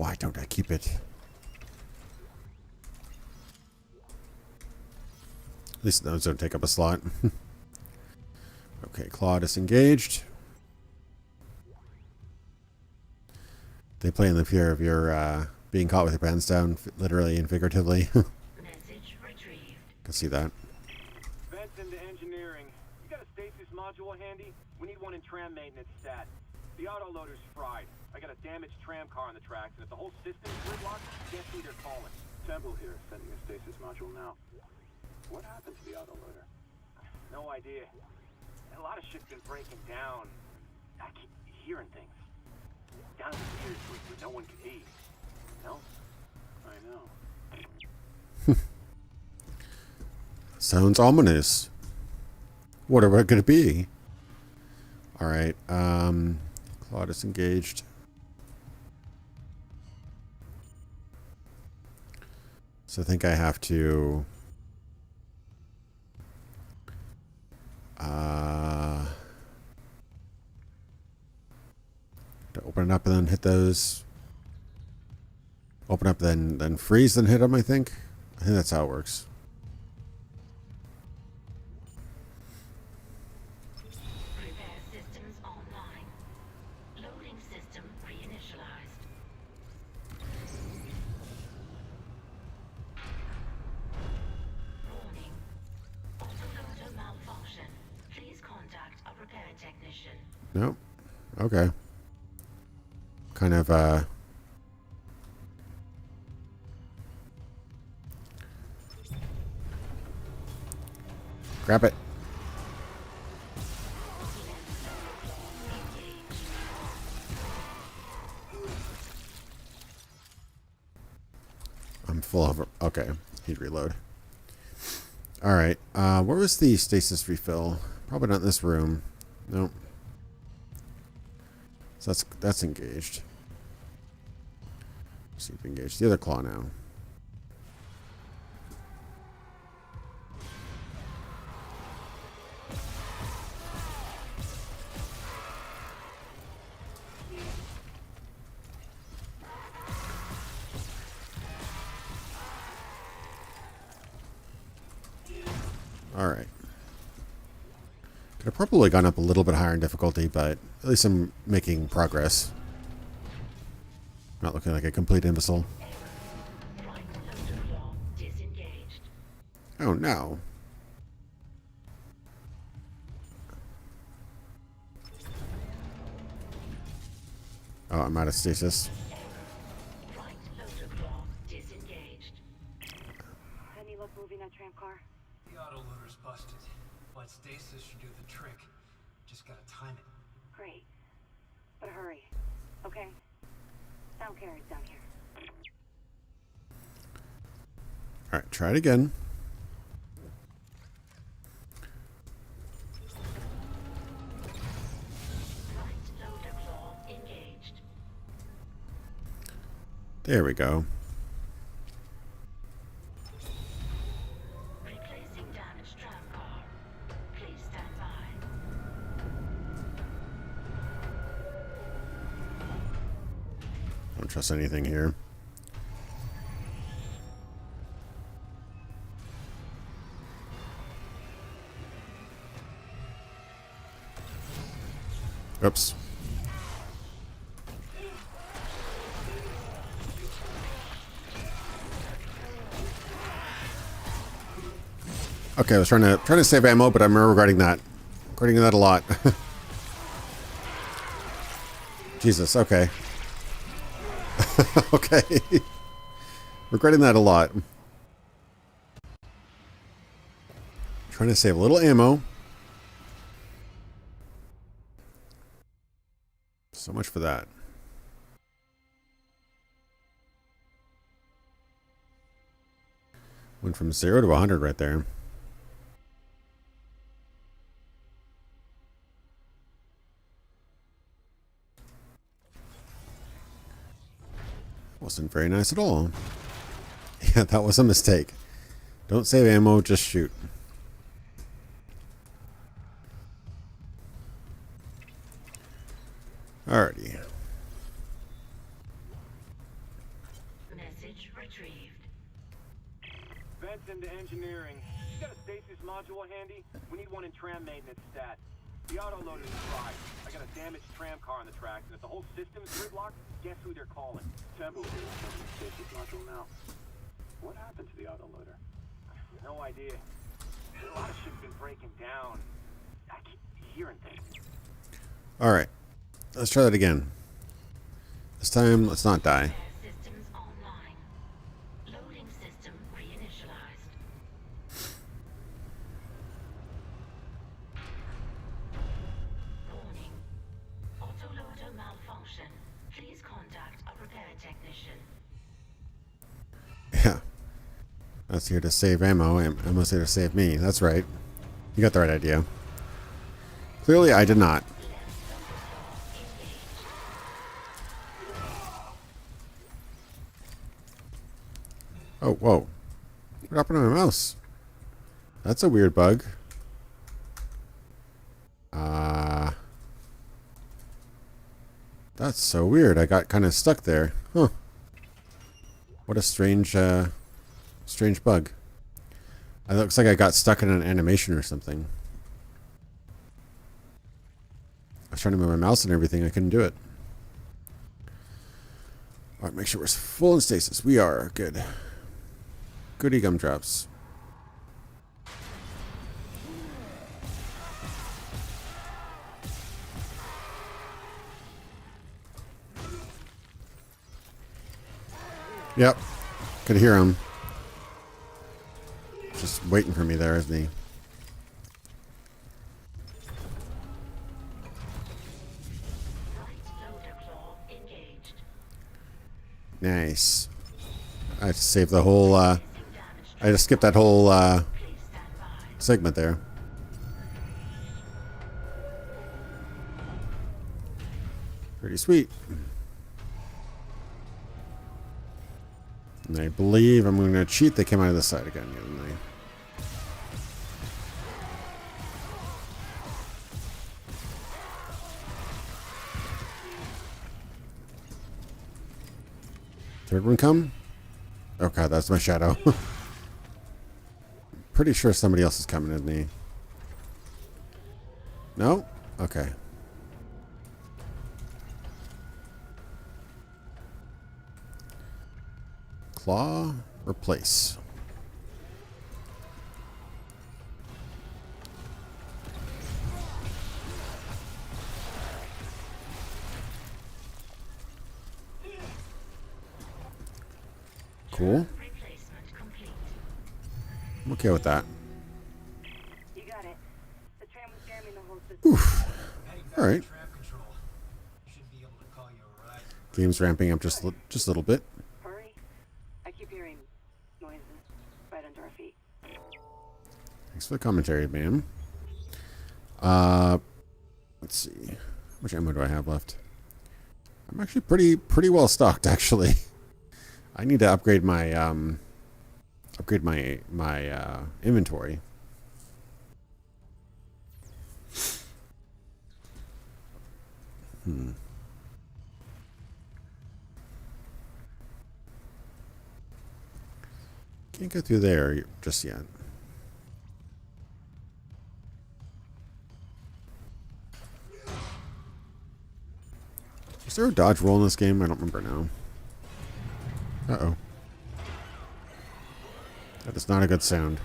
S1: Why don't I keep it? At least those don't take up a slot. Okay, claw disengaged. They play in the fear of your being caught with your pants down, literally and figuratively.
S9: Message retrieved.
S1: Can see that.
S8: Vents into engineering. You got a stasis module handy? We need one in tram maintenance stat. The autoloader's fried. I got a damaged tram car on the tracks, and if the whole system's gridlocked, can't see they're calling. Temple here, sending a stasis module now. What happened to the autoloader? No idea. A lot of shit's been breaking down. I keep hearing things. Down in the ears where no one can hear. No? I know.
S1: Sounds ominous. What are we going to be? Alright, claw disengaged. So I think I have to... to open it up and then hit those. Open up, then freeze, then hit them, I think. I think that's how it works.
S9: Repair systems online. Loading system reinitialized. Warning. Autoloader malfunction. Please contact a repair technician.
S1: Nope. Okay. Kind of, grab it. I'm full of... Okay. He'd reload. Alright. Where was the stasis refill? Probably not in this room. Nope. So that's engaged. See if we engage the other claw now. Alright. Could have probably gone up a little bit higher in difficulty, but at least I'm making progress. Not looking like a complete imbecile. Oh no. Oh, I'm out of stasis.
S10: Any luck moving that tram car?
S4: The autoloader's busted, but stasis should do the trick. Just gotta time it.
S10: Great. But hurry. Okay? Sound carries down here.
S1: Alright, try it again. There we go.
S9: Replacing damaged tram car. Please stand by.
S1: Don't trust anything here. Oops. Okay, I was trying to save ammo, but I'm regretting that. Regretting that a lot. Jesus, okay. Okay. Regretting that a lot. Trying to save a little ammo. So much for that. Went from 0 to 100 right there. Wasn't very nice at all. Yeah, that was a mistake. Don't save ammo, just shoot. Alrighty.
S8: into engineering. You got a stasis module handy? We need one in tram maintenance stat. The autoloader's fried. I got a damaged tram car on the tracks, and if the whole system's gridlocked, guess who they're calling?
S11: Temple is the stasis module now. What happened to the autoloader?
S8: No idea. A lot of shit's been breaking down. I keep hearing things.
S1: All right, let's try that again. This time, let's not die.
S9: Systems online. Loading system reinitialized. Warning. Autoloader malfunction. Please contact a repair technician.
S1: Yeah. That's here to save ammo. Ammo's here to save me. That's right. You got the right idea. Clearly, I did not. Oh, whoa. What happened to my mouse? That's a weird bug. That's so weird. I got kind of stuck there. Huh. What a strange bug. It looks like I got stuck in an animation or something. I was trying to move my mouse and everything. I couldn't do it. Alright, make sure we're full in stasis. We are. Good. Goody gumdrops. Yep. Could hear him. Just waiting for me there, isn't he? Nice. I just saved the whole, I just skipped that whole, segment there. Pretty sweet. And I believe I'm going to cheat. They came out of the side again, didn't they? Third one come? Oh god, that's my shadow. Pretty sure somebody else is coming, isn't he? No? Okay. Claw, replace. Cool. I'm okay with that.
S10: You got it. The tram was jamming the whole system.
S1: Oof. All right.
S4: Tram control. Should be able to call you a ride.
S1: Game's ramping up just a little bit.
S10: Hurry. I keep hearing noises right under our feet.
S1: Thanks for the commentary, ma'am. Let's see. How much ammo do I have left? I'm actually pretty well stocked, actually. I need to upgrade my inventory. Can't go through there just yet. Is there a dodge roll in this game? I don't remember now. Uh-oh. That is not a good sound.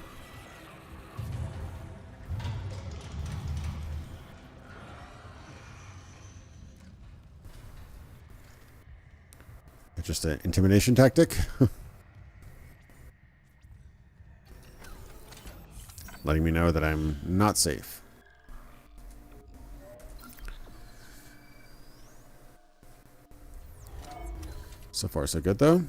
S1: It's just an intimidation tactic. Letting me know that I'm not safe. So far, so good, though.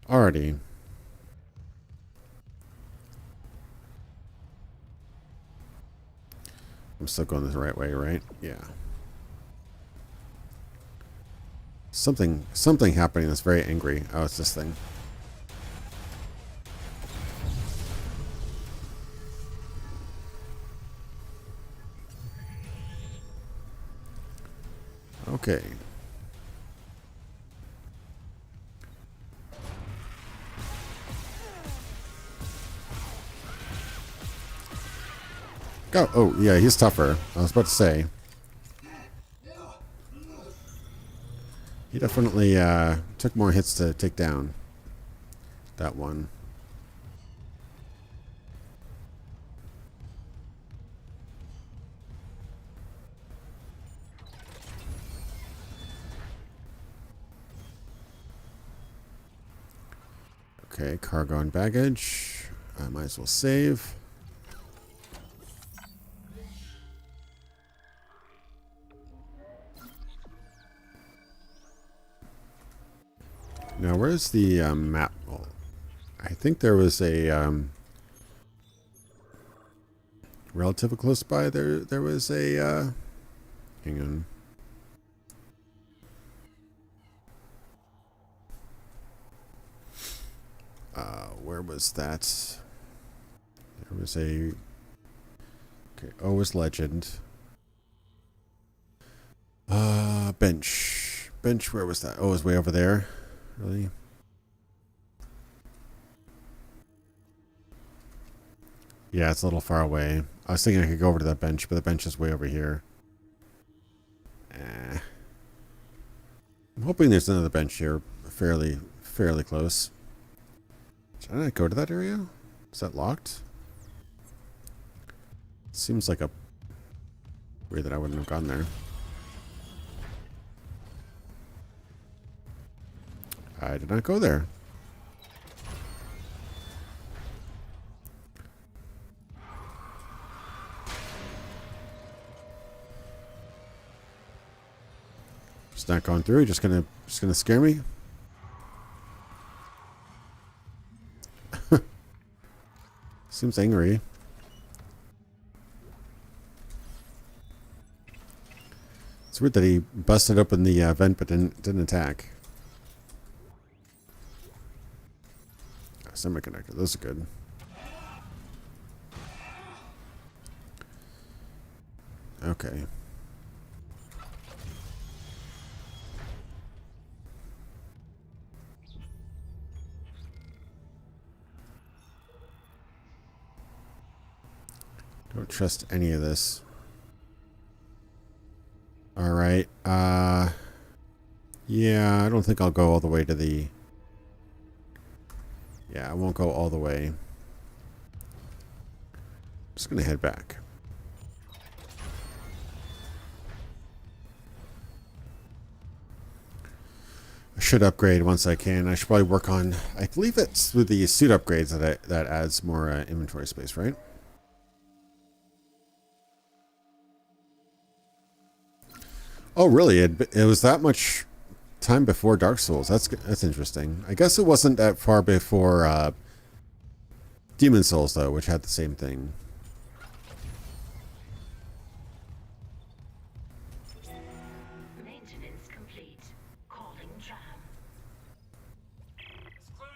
S1: Alrighty. I'm still going the right way, right? Yeah. Something happening that's very angry. Oh, it's this thing. Okay. Go. Oh, yeah, he's tougher. I was about to say. He definitely took more hits to take down that one. Okay, cargo and baggage. I might as well save. Now, where's the map? Well, I think there was a relatively close by. There was a. Hang on. Where was that? There was a. Okay, O is legend. Bench. Bench. Where was that? Oh, it was way over there. Really? Yeah, it's a little far away. I was thinking I could go over to that bench, but the bench is way over here. I'm hoping there's another bench here, fairly close. Should I go to that area? Is that locked? Seems like a weird that I wouldn't have gone there. I did not go there. Just not going through. Just gonna scare me. Seems angry. It's weird that he busted open the vent but didn't attack. Semiconductor, those are good. Okay. Don't trust any of this. All right. Yeah, I don't think I'll go all the way to the... Yeah, I won't go all the way. Just gonna head back. I should upgrade once I can. I should probably work on... I believe it's with the suit upgrades that adds more inventory space, right? Oh, really? It was that much time before Dark Souls. That's interesting. I guess it wasn't that far before Demon Souls, though, which had the same thing.
S9: Maintenance complete. Calling tram.
S4: It's clear.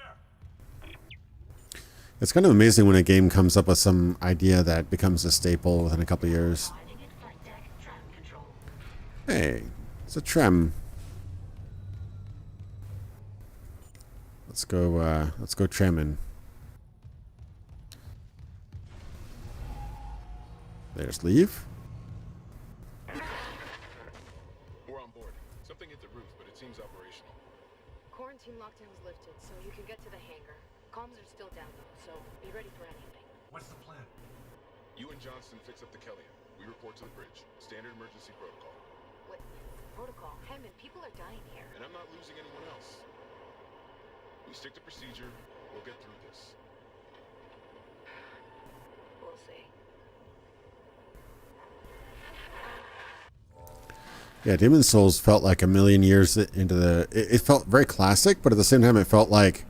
S1: It's kind of amazing when a game comes up with some idea that becomes a staple within a couple of years.
S9: Arriving at flight deck. Tram control.
S1: Hey, it's a tram. Let's go tramming. There's leave.
S5: We're on board. Something hit the roof, but it seems operational.
S3: Quarantine lockdown's lifted, so you can get to the hangar. Comms are still down though, so be ready for anything.
S4: What's the plan?
S5: You and Johnston fix up the Kellion. We report to the bridge. Standard emergency protocol.
S3: What protocol? Hammond, people are dying here.
S5: And I'm not losing anyone else. We stick to procedure. We'll get through this.
S3: We'll see.
S1: Yeah, Demon Souls felt like a million years into the... It felt very classic, but at the same time it felt like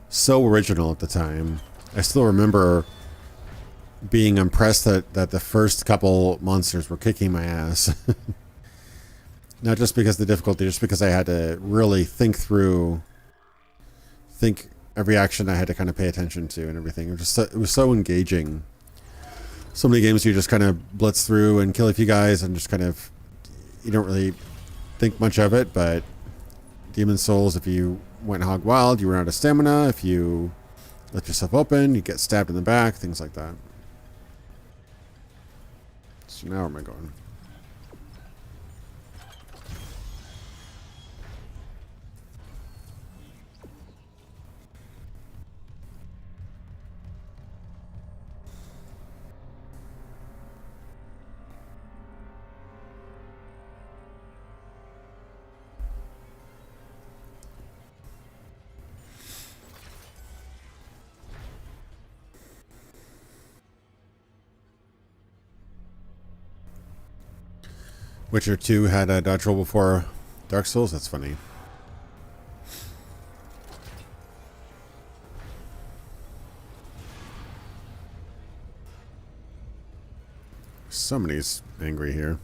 S1: so original at the time. I still remember being impressed that the first couple monsters were kicking my ass. Not just because of the difficulty, just because I had to really think every action I had to kind of pay attention to and everything. It was so engaging. So many games you just kind of blitz through and kill a few guys and just kind of... You don't really think much of it, but Demon Souls, if you went hog wild, you run out of stamina. If you let yourself open, you get stabbed in the back, things like that. So now where am I going? Witcher 2 had a dodge roll before Dark Souls? That's funny. Somebody's angry here.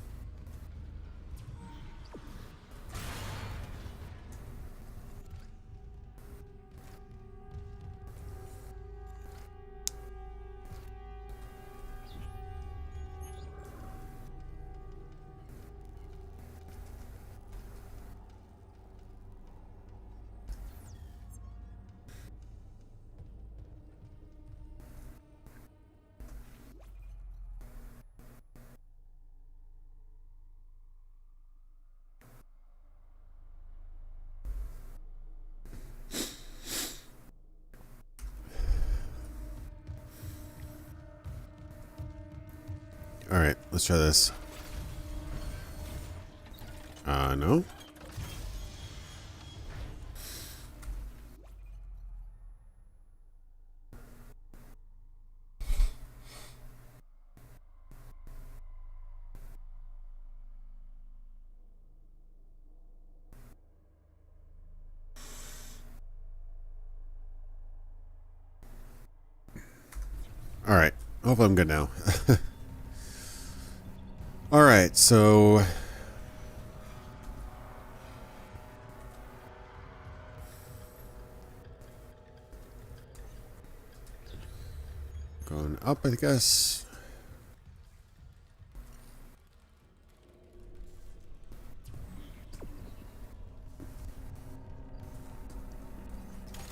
S1: Alright, let's try this. No? Alright, hopefully I'm good now. Alright, so going up, I guess.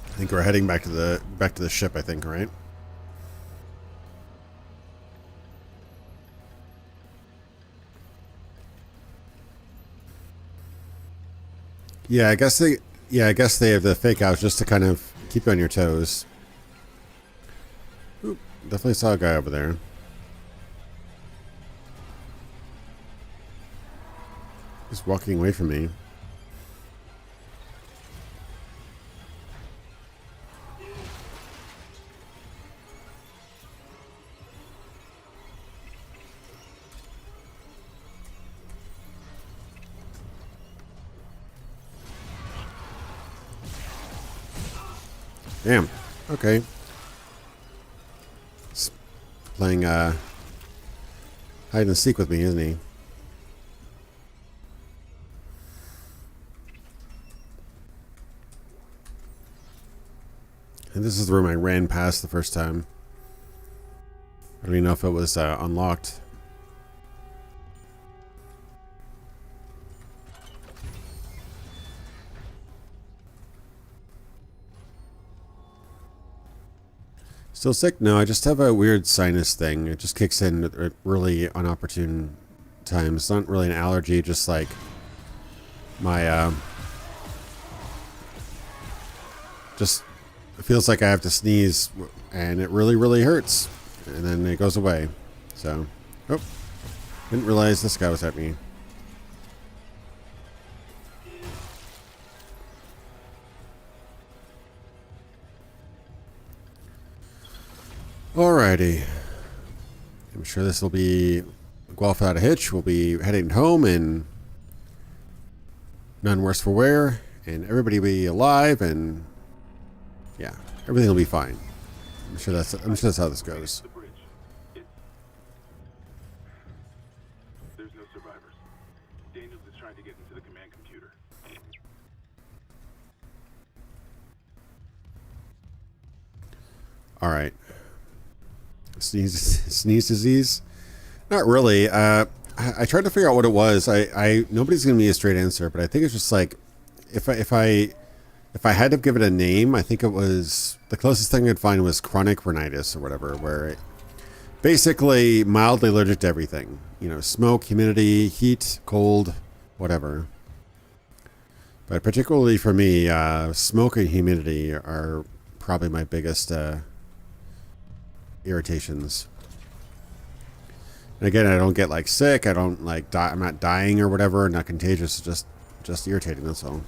S1: I think we're heading back to the ship, I think, right? Yeah, I guess they have the fake outs just to kind of keep you on your toes. Oop, definitely saw a guy over there. He's walking away from me. Damn. Okay. He's playing hide and seek with me, isn't he? And this is the room I ran past the first time. I don't even know if it was unlocked. Still sick? No, I just have a weird sinus thing. It just kicks in at really unopportune times. It's not really an allergy, just like my just it feels like I have to sneeze and it really, really hurts. And then it goes away. So, oh, didn't realize this guy was at me. Alrighty. I'm sure this will be go off without a hitch. We'll be heading home and none worse for wear. And everybody will be alive and yeah, everything will be fine. I'm sure that's how this goes.
S5: There's no survivors. Daniels is trying to get into the command computer.
S1: Alright. Sneeze disease? Not really. I tried to figure out what it was. I nobody's giving me a straight answer, but I think it's just like if I had to give it a name, I think it was the closest thing I'd find was chronic rhinitis or whatever, where it basically mildly allergic to everything. You know, smoke, humidity, heat, cold, whatever. But particularly for me, smoke and humidity are probably my biggest irritations. And again, I don't get like sick. I don't like die. I'm not dying or whatever. Not contagious. It's just irritating. That's all.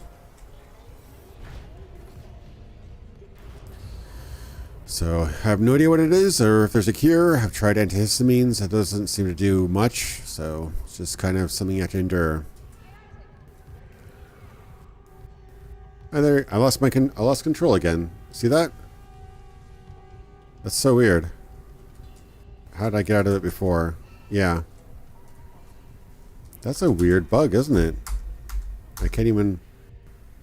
S1: So I have no idea what it is or if there's a cure. I've tried antihistamines. That doesn't seem to do much. So it's just kind of something you have to endure. Oh, there, I lost control again. See that? That's so weird. How did I get out of it before? Yeah. That's a weird bug, isn't it? I can't even...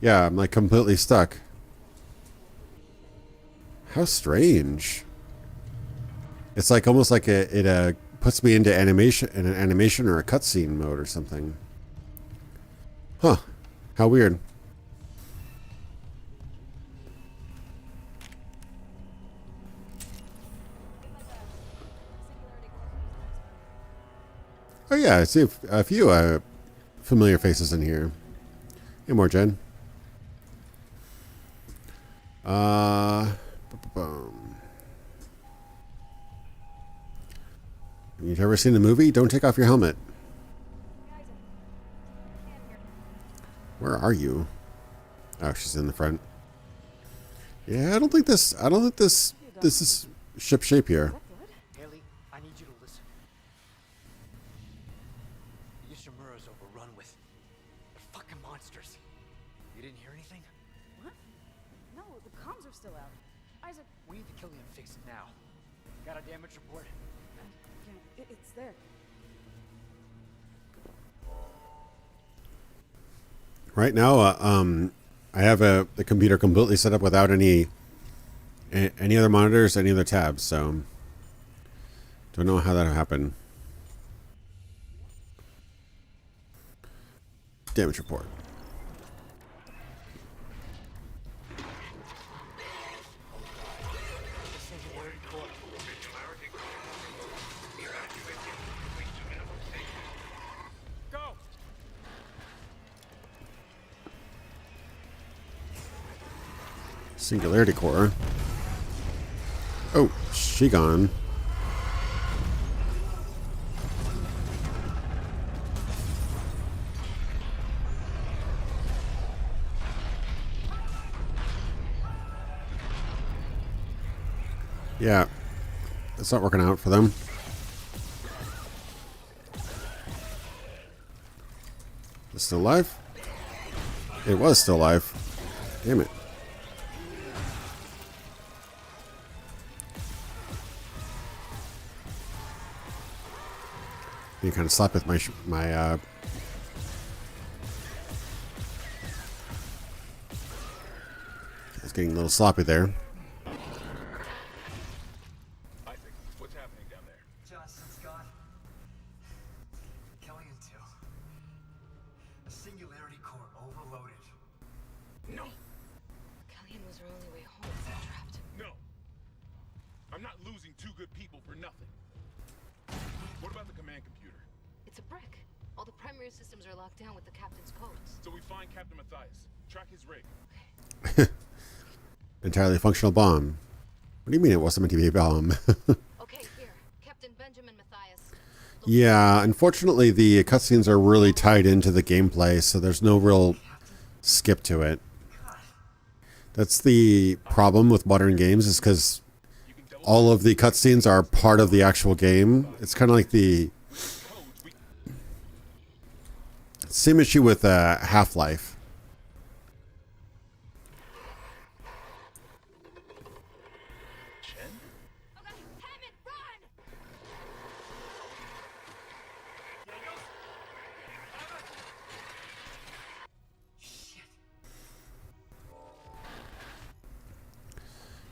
S1: Yeah, I'm like completely stuck. How strange. It's like almost like it puts me into an animation or a cutscene mode or something. Huh. How weird. Oh yeah, I see a few familiar faces in here. Hey, more Jen. You've ever seen the movie? Don't take off your helmet. Where are you? Oh, she's in the front. Yeah, I don't think this is ship shape here.
S6: Haley, I need you to listen. Ishimura's overrun with fucking monsters. You didn't hear anything?
S7: What? No, the comms are still out. Isaac...
S6: We need the Killian fixed now. Got a damage report?
S7: Yeah, it's there.
S1: Right now, I have the computer completely set up without any other monitors, any other tabs, so don't know how that happened. Damage report. Singularity core. Oh, she gone. Yeah, it's not working out for them. It's still alive? It was still alive. Damn it. You kind of slap with my it's getting a little sloppy there.
S5: Isaac, what's happening down there?
S4: Johnson's gone. Killian too. The singularity core overloaded.
S5: No,
S3: Killian was our only way home. We're trapped.
S5: no. I'm not losing two good people for nothing. What about the command computer?
S3: It's a brick. All the primary systems are locked down with the captain's codes.
S5: So we find Captain Matthias. Track his rig.
S1: Entirely functional bomb. What do you mean it wasn't meant to be a bomb?
S3: Okay, here. Captain Benjamin Matthias.
S1: Yeah, unfortunately the cutscenes are really tied into the gameplay, so there's no real skip to it. That's the problem with modern games, is because all of the cutscenes are part of the actual game. It's kind of like the same issue with Half-Life.
S3: Okay, Hammond, run!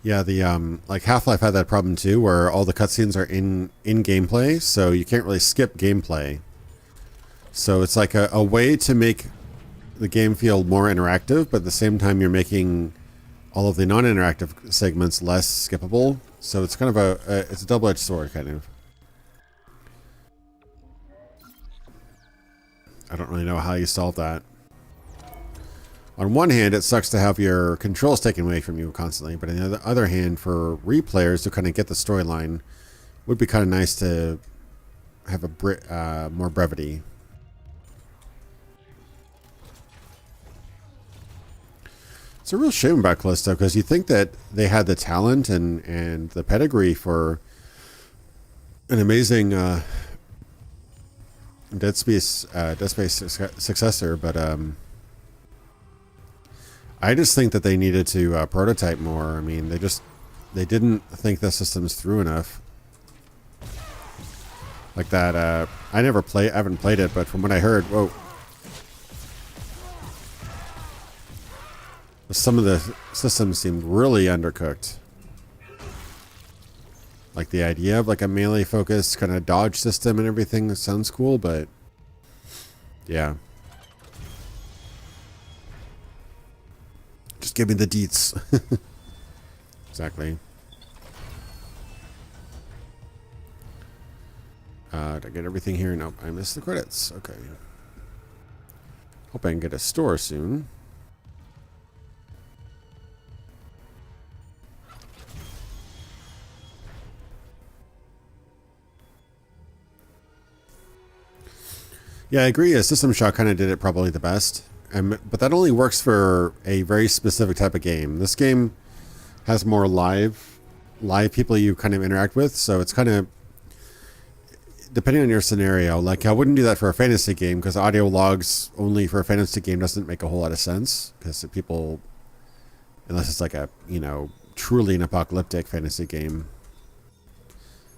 S1: Yeah, the like Half-Life had that problem too, where all the cutscenes are in gameplay, so you can't really skip gameplay. So it's like a way to make the game feel more interactive, but at the same time you're making all of the non-interactive segments less skippable. So it's kind of it's a double-edged sword, kind of. I don't really know how you solve that. On one hand, it sucks to have your controls taken away from you constantly, but on the other hand, for replayers to kind of get the storyline, would be kind of nice to have a more brevity. It's a real shame about Callisto, because you think that they had the talent and the pedigree for an amazing Dead Space successor, but I just think that they needed to prototype more. I mean, they didn't think the system's through enough. Like that, I haven't played it, but from what I heard, whoa. Some of the systems seemed really undercooked. Like the idea of like a melee focused kind of dodge system and everything sounds cool, but yeah. Just give me the deets. Exactly. Did I get everything here? Nope, I missed the credits. Okay. Hope I can get a store soon. Yeah, I agree. A System Shock kind of did it probably the best. But that only works for a very specific type of game. This game has more live people you kind of interact with, so it's kind of depending on your scenario. Like, I wouldn't do that for a fantasy game, because audio logs only for a fantasy game doesn't make a whole lot of sense, because people, unless it's like a, you know, truly an apocalyptic fantasy game,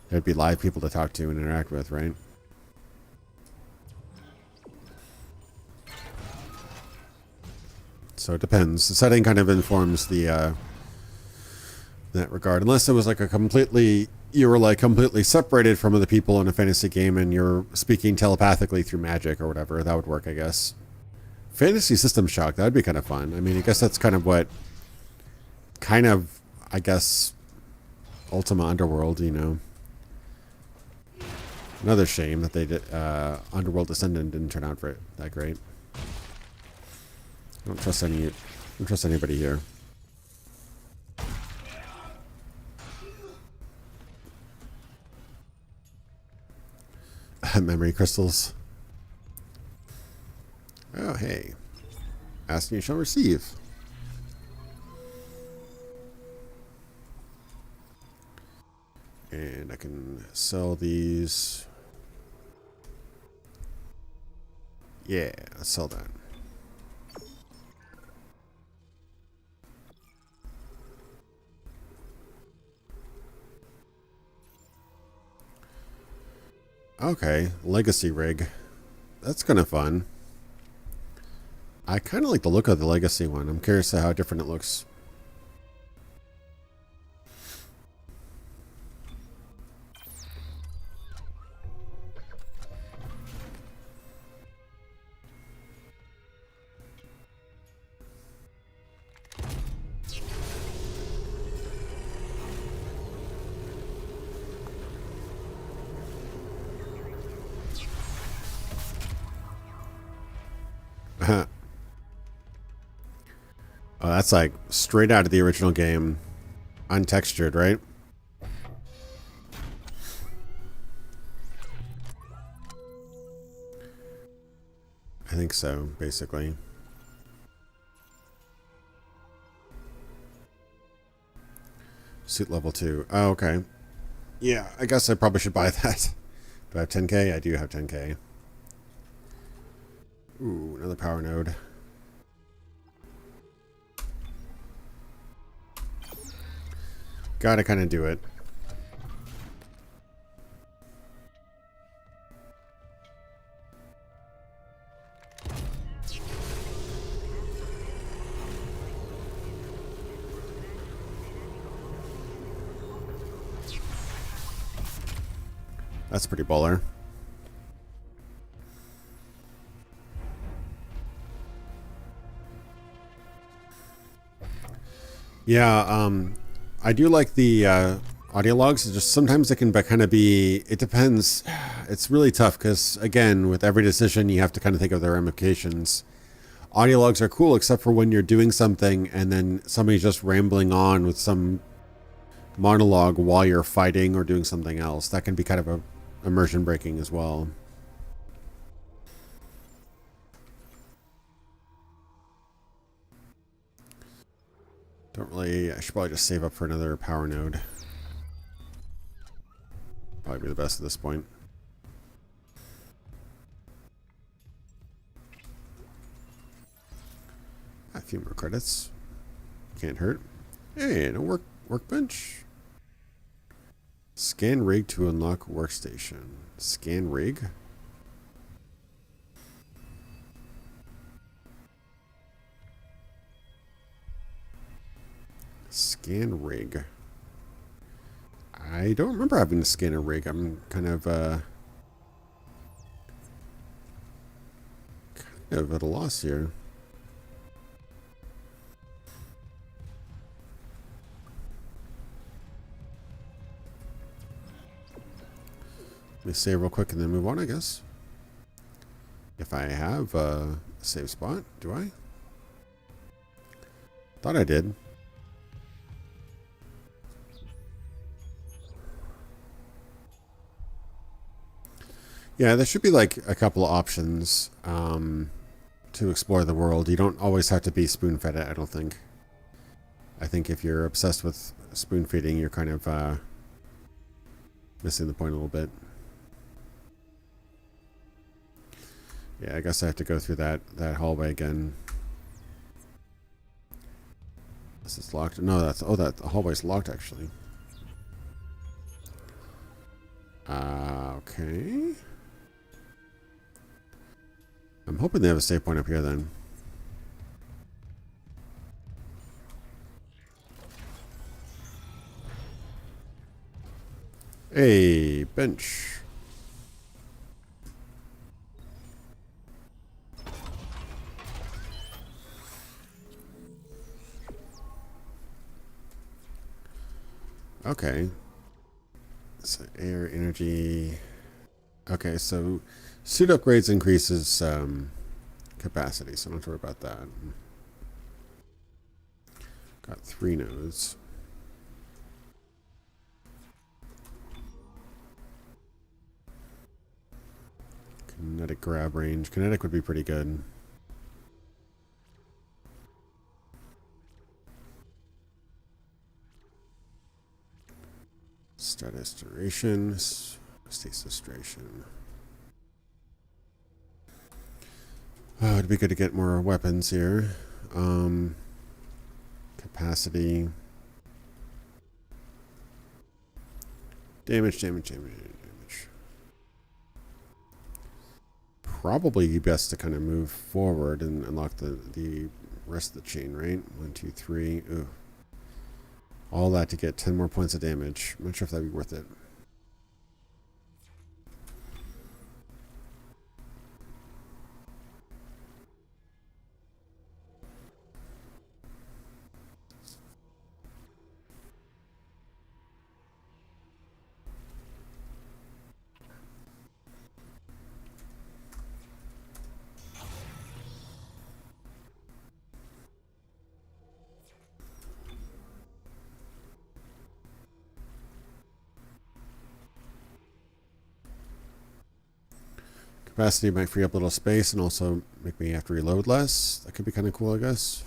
S1: there'd be live people to talk to and interact with, right? So it depends. The setting kind of informs the that regard. Unless it was like you were like completely separated from other people in a fantasy game and you're speaking telepathically through magic or whatever. That would work, I guess. Fantasy System Shock, that would be kind of fun. I mean, I guess that's kind of I guess, Ultima Underworld, you know. Another shame that they did, Underworld Descendant didn't turn out that great. I don't trust anybody here. Memory crystals. Oh, hey. Ask and you shall receive. And I can sell these. Yeah, let's sell that. Okay, Legacy Rig. That's kind of fun. I kind of like the look of the Legacy one. I'm curious to how different it looks. Oh, that's like straight out of the original game. Untextured, right? I think so, basically. Suit level 2. Oh, okay. Yeah, I guess I probably should buy that. Do I have 10k? I do have 10k. Ooh, another power node. Gotta kind of do it. That's pretty baller. Yeah, I do like the audio logs. It's just sometimes it can kind of be, it depends. It's really tough because, again, with every decision, you have to kind of think of the ramifications. Audio logs are cool, except for when you're doing something and then somebody's just rambling on with some monologue while you're fighting or doing something else. That can be kind of a immersion breaking as well. I should probably just save up for another power node. Probably be the best at this point. A few more credits. Can't hurt. Hey, no workbench. Scan rig to unlock workstation. Scan rig. Scan rig. I don't remember having to scan a rig. I'm kind of at a loss here. Let me save real quick and then move on, I guess. If I have a save spot, do I? Thought I did. Yeah, there should be like a couple of options to explore the world. You don't always have to be spoon-fed, I don't think. I think if you're obsessed with spoon-feeding, you're kind of missing the point a little bit. Yeah, I guess I have to go through that hallway again. This is locked. No, that hallway's locked actually. Okay. I'm hoping they have a save point up here then. Hey, bench. Okay. So air, energy. Okay, so suit upgrades increases capacity, so don't have to worry about that. Got 3 nodes. Kinetic grab range. Kinetic would be pretty good. Status duration, stasis duration. Oh, it'd be good to get more weapons here. Capacity. Damage. Probably best to kind of move forward and unlock the rest of the chain, right? 1, 2, 3. Ooh. All that to get 10 more points of damage. I'm not sure if that'd be worth it. Capacity might free up a little space and also make me have to reload less. That could be kind of cool, I guess.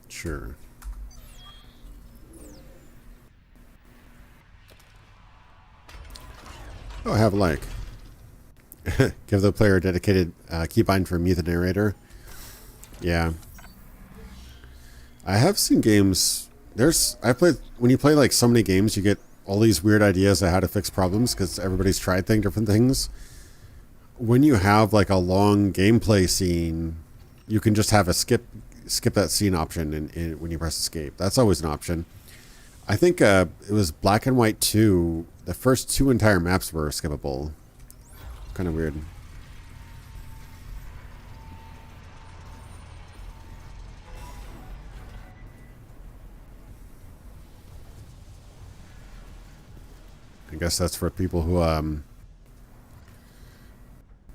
S1: Sure. Oh, I have like. Give the player a dedicated keybind for mute the narrator. Yeah. I have seen games. When you play like so many games, you get all these weird ideas of how to fix problems because everybody's tried different things. When you have like a long gameplay scene, you can just have a skip that scene option when you press escape. That's always an option. I think it was Black and White 2. The first 2 entire maps were skippable. Kind of weird. I guess that's for people who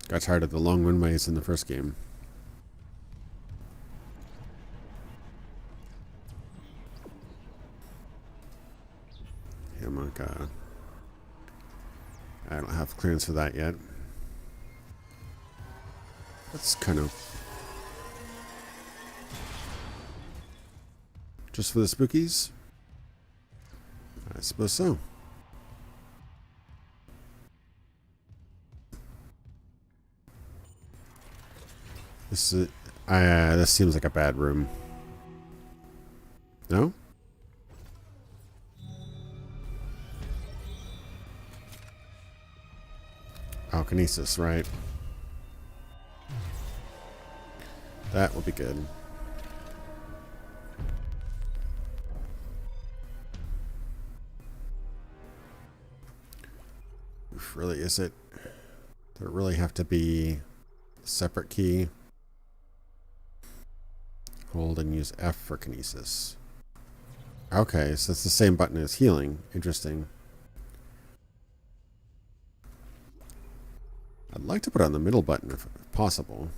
S1: got tired of the long runways in the first game. Yeah, I don't have clearance for that yet. That's kind of just for the spookies. I suppose so. This seems like a bad room. No? Oh, kinesis, right. That will be good. Oof, really, is it? Does it really have to be a separate key? Hold and use F for kinesis. Okay, so it's the same button as healing. Interesting. I'd like to put it on the middle button if possible.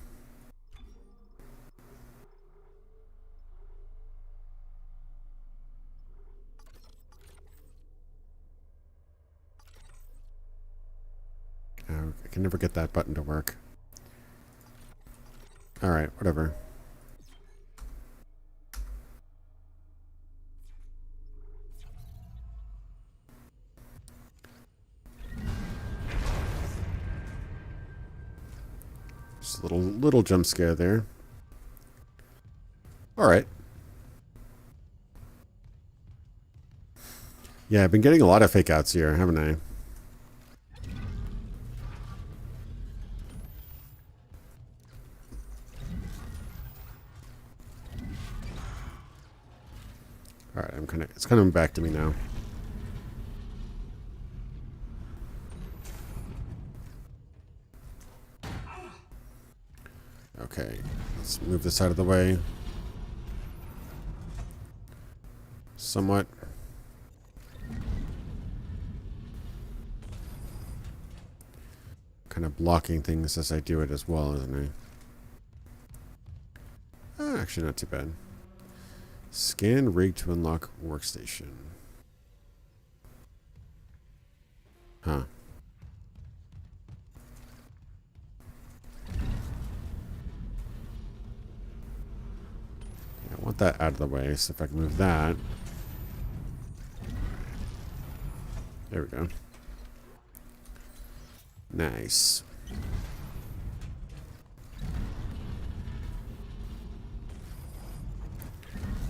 S1: I can never get that button to work. Alright, whatever. Just a little jump scare there. Alright. Yeah, I've been getting a lot of fake outs here, haven't I? Alright, it's coming back to me now. Okay, let's move this out of the way. Somewhat. Kind of blocking things as I do it as well, isn't I? Actually, not too bad. Scan rig to unlock workstation. Huh. I want that out of the way, so if I can move that. There we go. Nice.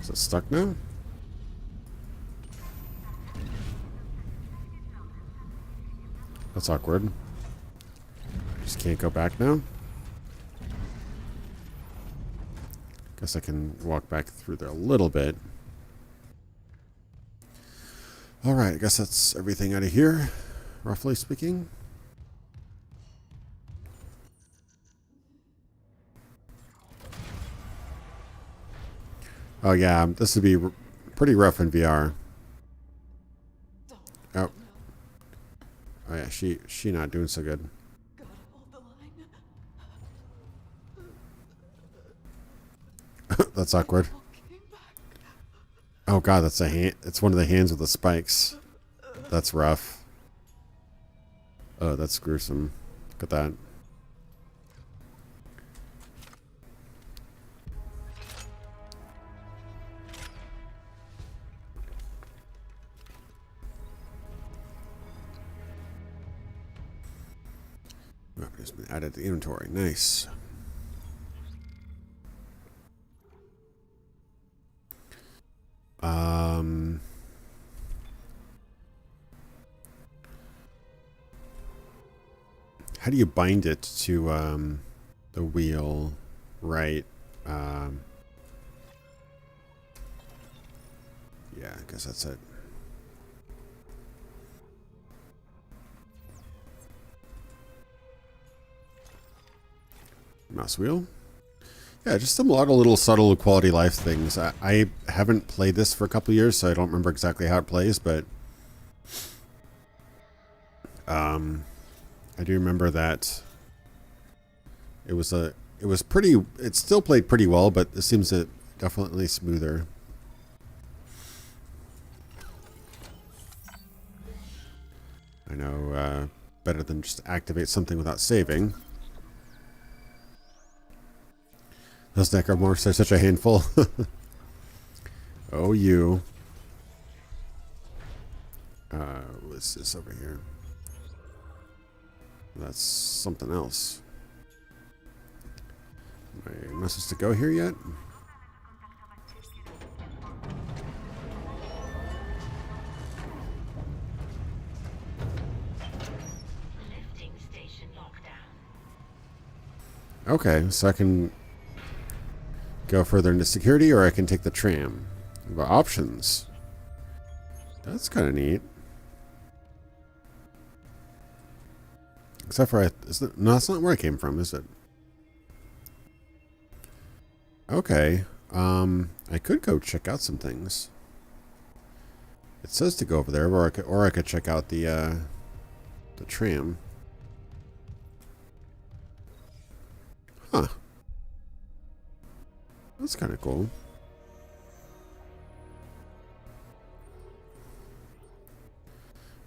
S1: Is it stuck now? That's awkward. Just can't go back now. Guess I can walk back through there a little bit. Alright, I guess that's everything out of here, roughly speaking. Oh yeah, this would be pretty rough in VR. Oh. Oh yeah, she not doing so good. That's awkward. Oh god, that's a hand. It's one of the hands with the spikes. That's rough. Oh, that's gruesome. Look at that. Weapon has been added to the inventory. Nice. How do you bind it to the wheel? Right. Yeah, I guess that's it. Mouse wheel. Yeah, just a lot of little subtle quality life things. I haven't played this for a couple of years, so I don't remember exactly how it plays, but I do remember that it still played pretty well, but it seems to definitely smoother. I know, better than just activate something without saving. Those necromorphs are such a handful. Oh, you. What's this over here? That's something else. Am I supposed to go here yet?
S9: Lifting station lockdown.
S1: Okay, so I can go further into security, or I can take the tram. We've got options. That's kind of neat. Except for, no, that's not where I came from, is it? Okay. I could go check out some things. It says to go over there, or I could check out the tram. Huh. That's kind of cool.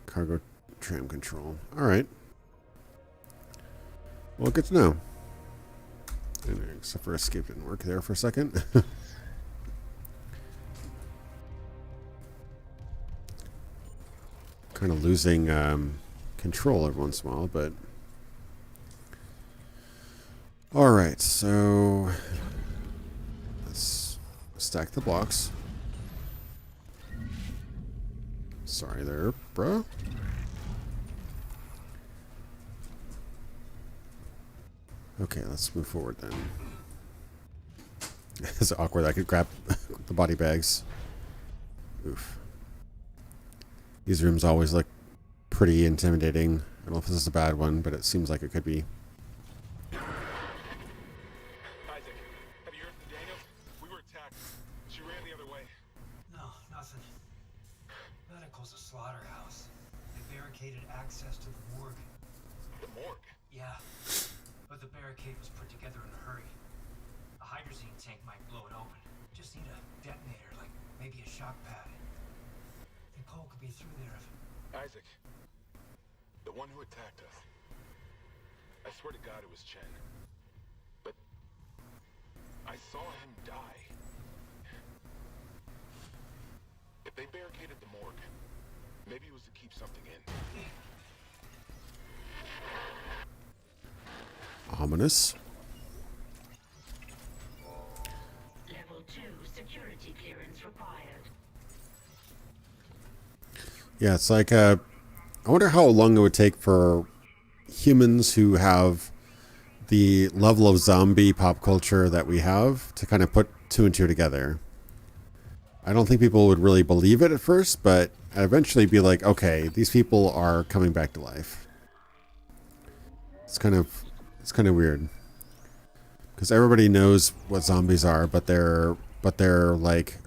S1: Cargo tram control. All right. Well, good to know. Except for escape didn't work there for a second. Kind of losing control every once in a while, but all right. So let's stack the blocks. Sorry there, bro. Okay, let's move forward then. It's awkward. I could grab the body bags. Oof. These rooms always look pretty intimidating. I don't know if this is a bad one, but it seems like it could be.
S5: Isaac, have you heard from Daniels? We were attacked. She ran the other way.
S4: No, nothing. Medical's a slaughterhouse. They barricaded access to the morgue.
S5: The morgue?
S4: Yeah. But the barricade was put together in a hurry. A hydrazine tank might blow it open. Just need a detonator, like maybe a shock pad. Think Cole could be through there if...
S5: Isaac, the one who attacked us. I swear to God it was Chen. But I saw him die. If they barricaded the morgue, maybe it was to keep something in.
S1: Ominous.
S9: Level 2 security clearance required.
S1: Yeah, it's like I wonder how long it would take for humans who have the level of zombie pop culture that we have to kind of put two and two together. I don't think people would really believe it at first, but eventually be like, okay, these people are coming back to life. It's kind of weird because everybody knows what zombies are, but they're like,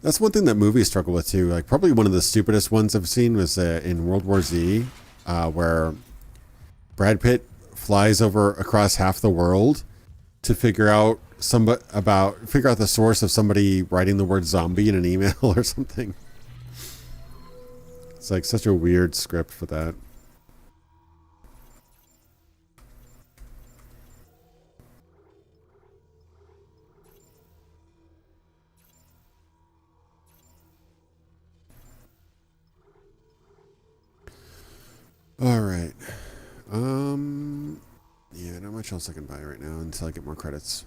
S1: that's one thing that movies struggle with too. Like probably one of the stupidest ones I've seen was in World War Z, where Brad Pitt flies across half the world to figure out the source of somebody writing the word zombie in an email or something. It's like such a weird script for that. All right. Yeah, not much else I can buy right now until I get more credits.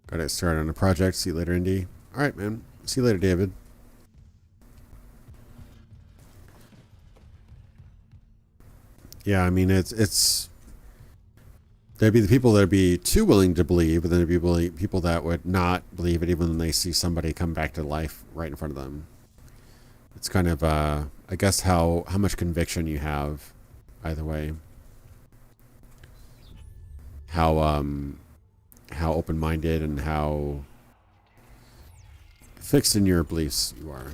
S1: Got to start on a project. See you later, Indy. All right, man. See you later, David. Yeah, I mean, it's there'd be the people that'd be too willing to believe, but then there'd be people that would not believe it even when they see somebody come back to life right in front of them. It's kind of, I guess, how much conviction you have, either way. How open-minded and how fixed in your beliefs you are.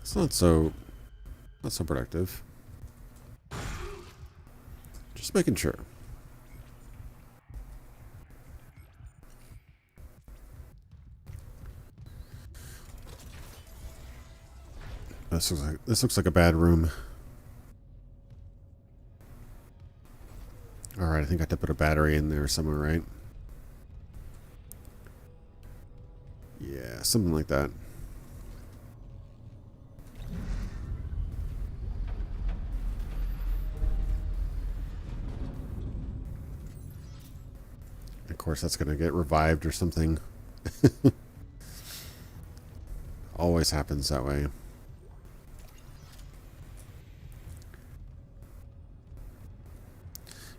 S1: It's not so productive. Just making sure. This looks like a bad room. All right, I think I have to put a battery in there somewhere, right? Yeah, something like that. Of course, that's going to get revived or something. Always happens that way.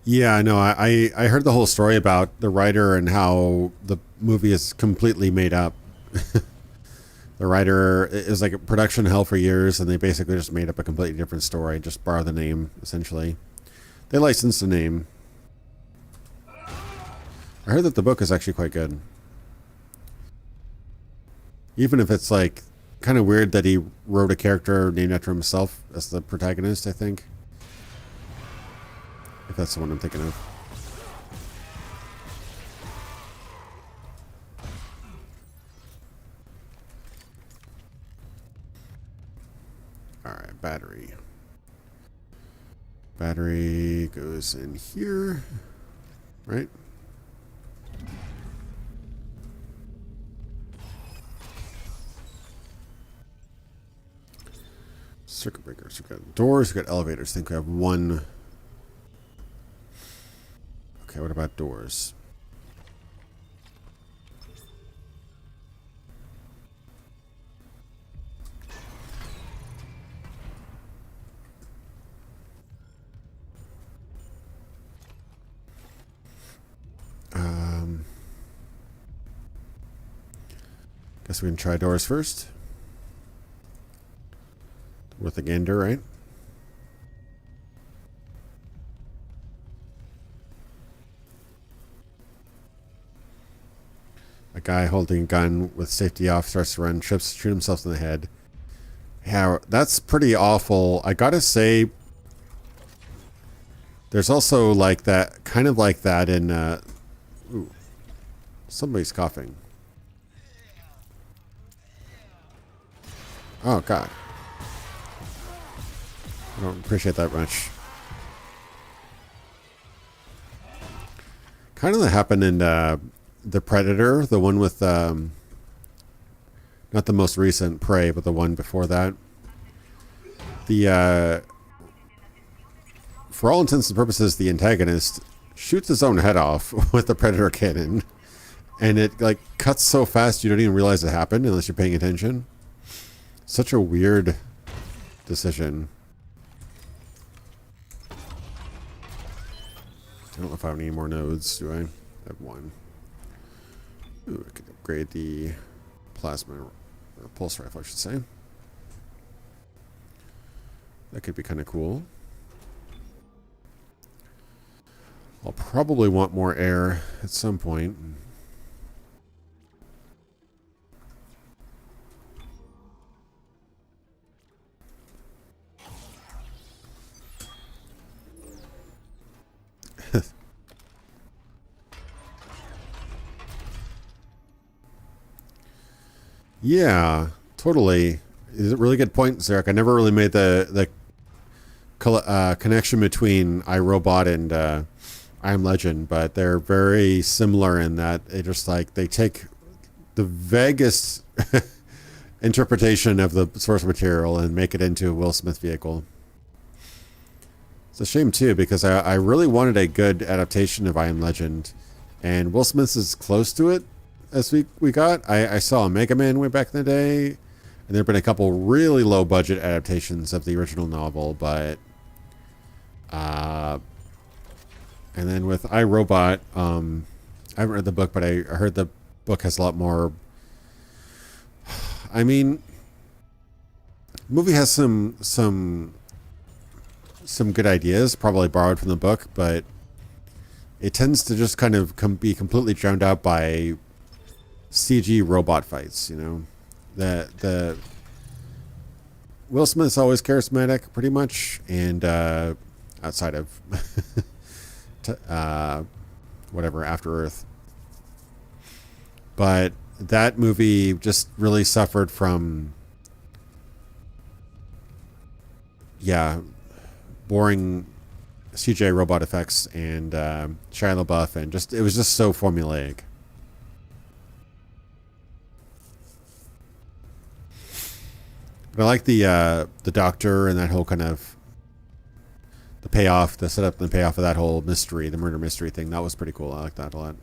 S1: Yeah, I know. I heard the whole story about the writer and how the movie is completely made up. The writer is like a production hell for years, and they basically just made up a completely different story, just borrow the name, essentially. They licensed the name. I heard that the book is actually quite good. Even if it's like kind of weird that he wrote a character named after himself as the protagonist, I think. If that's the one I'm thinking of. Alright, battery. Battery goes in here. Right? Circuit breakers. We've got doors, we've got elevators. I think we have one. Okay, what about doors? Guess we can try doors first. Worth a gander, right? A guy holding a gun with safety off starts to run, trips, shoot himself in the head. Yeah, that's pretty awful. I gotta say, there's also like that, kind of like that in, ooh, somebody's coughing. Oh, God. I don't appreciate that much. Kind of that happened in The Predator, the one with, not the most recent Prey, but the one before that. The, for all intents and purposes, the antagonist shoots his own head off with the Predator cannon. And it, like, cuts so fast you don't even realize it happened unless you're paying attention. Such a weird decision. I don't know if I have any more nodes, do I? I have one. Ooh, I could upgrade the plasma, or pulse rifle, I should say. That could be kind of cool. I'll probably want more air at some point. Yeah, totally. Is it really good point, Zarek? I never really made the connection between iRobot and I Am Legend, but they're very similar in that they just like they take the vaguest interpretation of the source material and make it into a Will Smith vehicle. It's a shame too because I really wanted a good adaptation of I Am Legend, and Will Smith is close to it as we got. I saw a Mega Man way back in the day. And there have been a couple really low budget adaptations of the original novel, but and then with iRobot, I haven't read the book, but I heard the book has a lot more. I mean, the movie has some good ideas, probably borrowed from the book, but it tends to just kind of be completely drowned out by CG robot fights. You know, the Will Smith's always charismatic, pretty much, and outside of whatever After Earth, but that movie just really suffered from boring CGI robot effects and Shia LaBeouf, and it was just so formulaic. But I like the doctor and that whole kind of the payoff, the setup and the payoff of that whole mystery, the murder mystery thing. That was pretty cool. I like that a lot.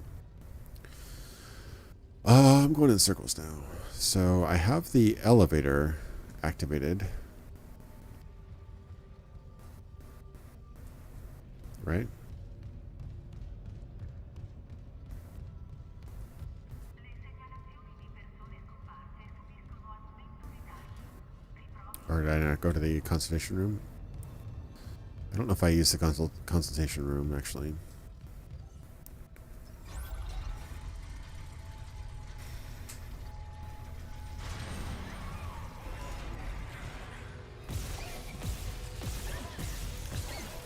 S1: I'm going in circles now. So I have the elevator activated. Right? Or did I not go to the consultation room? I don't know if I used the consultation room, actually.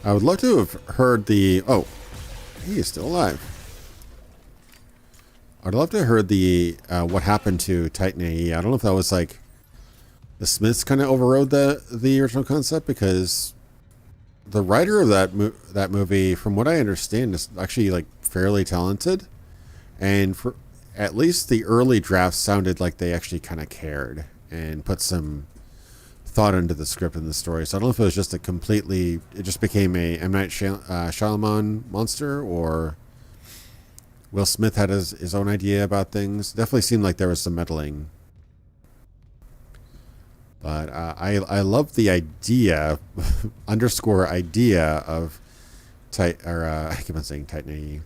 S1: I would love to have heard the... Oh, he is still alive. I'd love to have heard the what happened to Titan AE. I don't know if that was like the Smiths kind of overrode the original concept, because the writer of that movie, from what I understand, is actually like fairly talented, and for at least the early drafts sounded like they actually kind of cared and put some thought into the script and the story. So I don't know if it was just it just became a M. Night Shyamalan monster, or Will Smith had his own idea about things. Definitely seemed like there was some meddling. But I love the idea, underscore idea of I keep on saying Titan AE.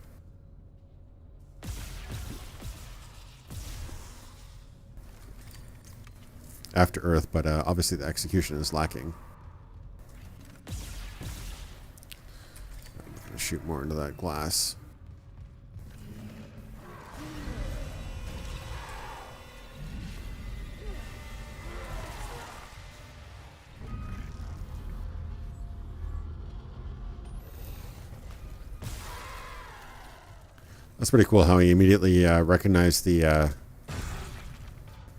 S1: After Earth, but obviously the execution is lacking. I'm going to shoot more into that glass. That's pretty cool how he immediately recognized the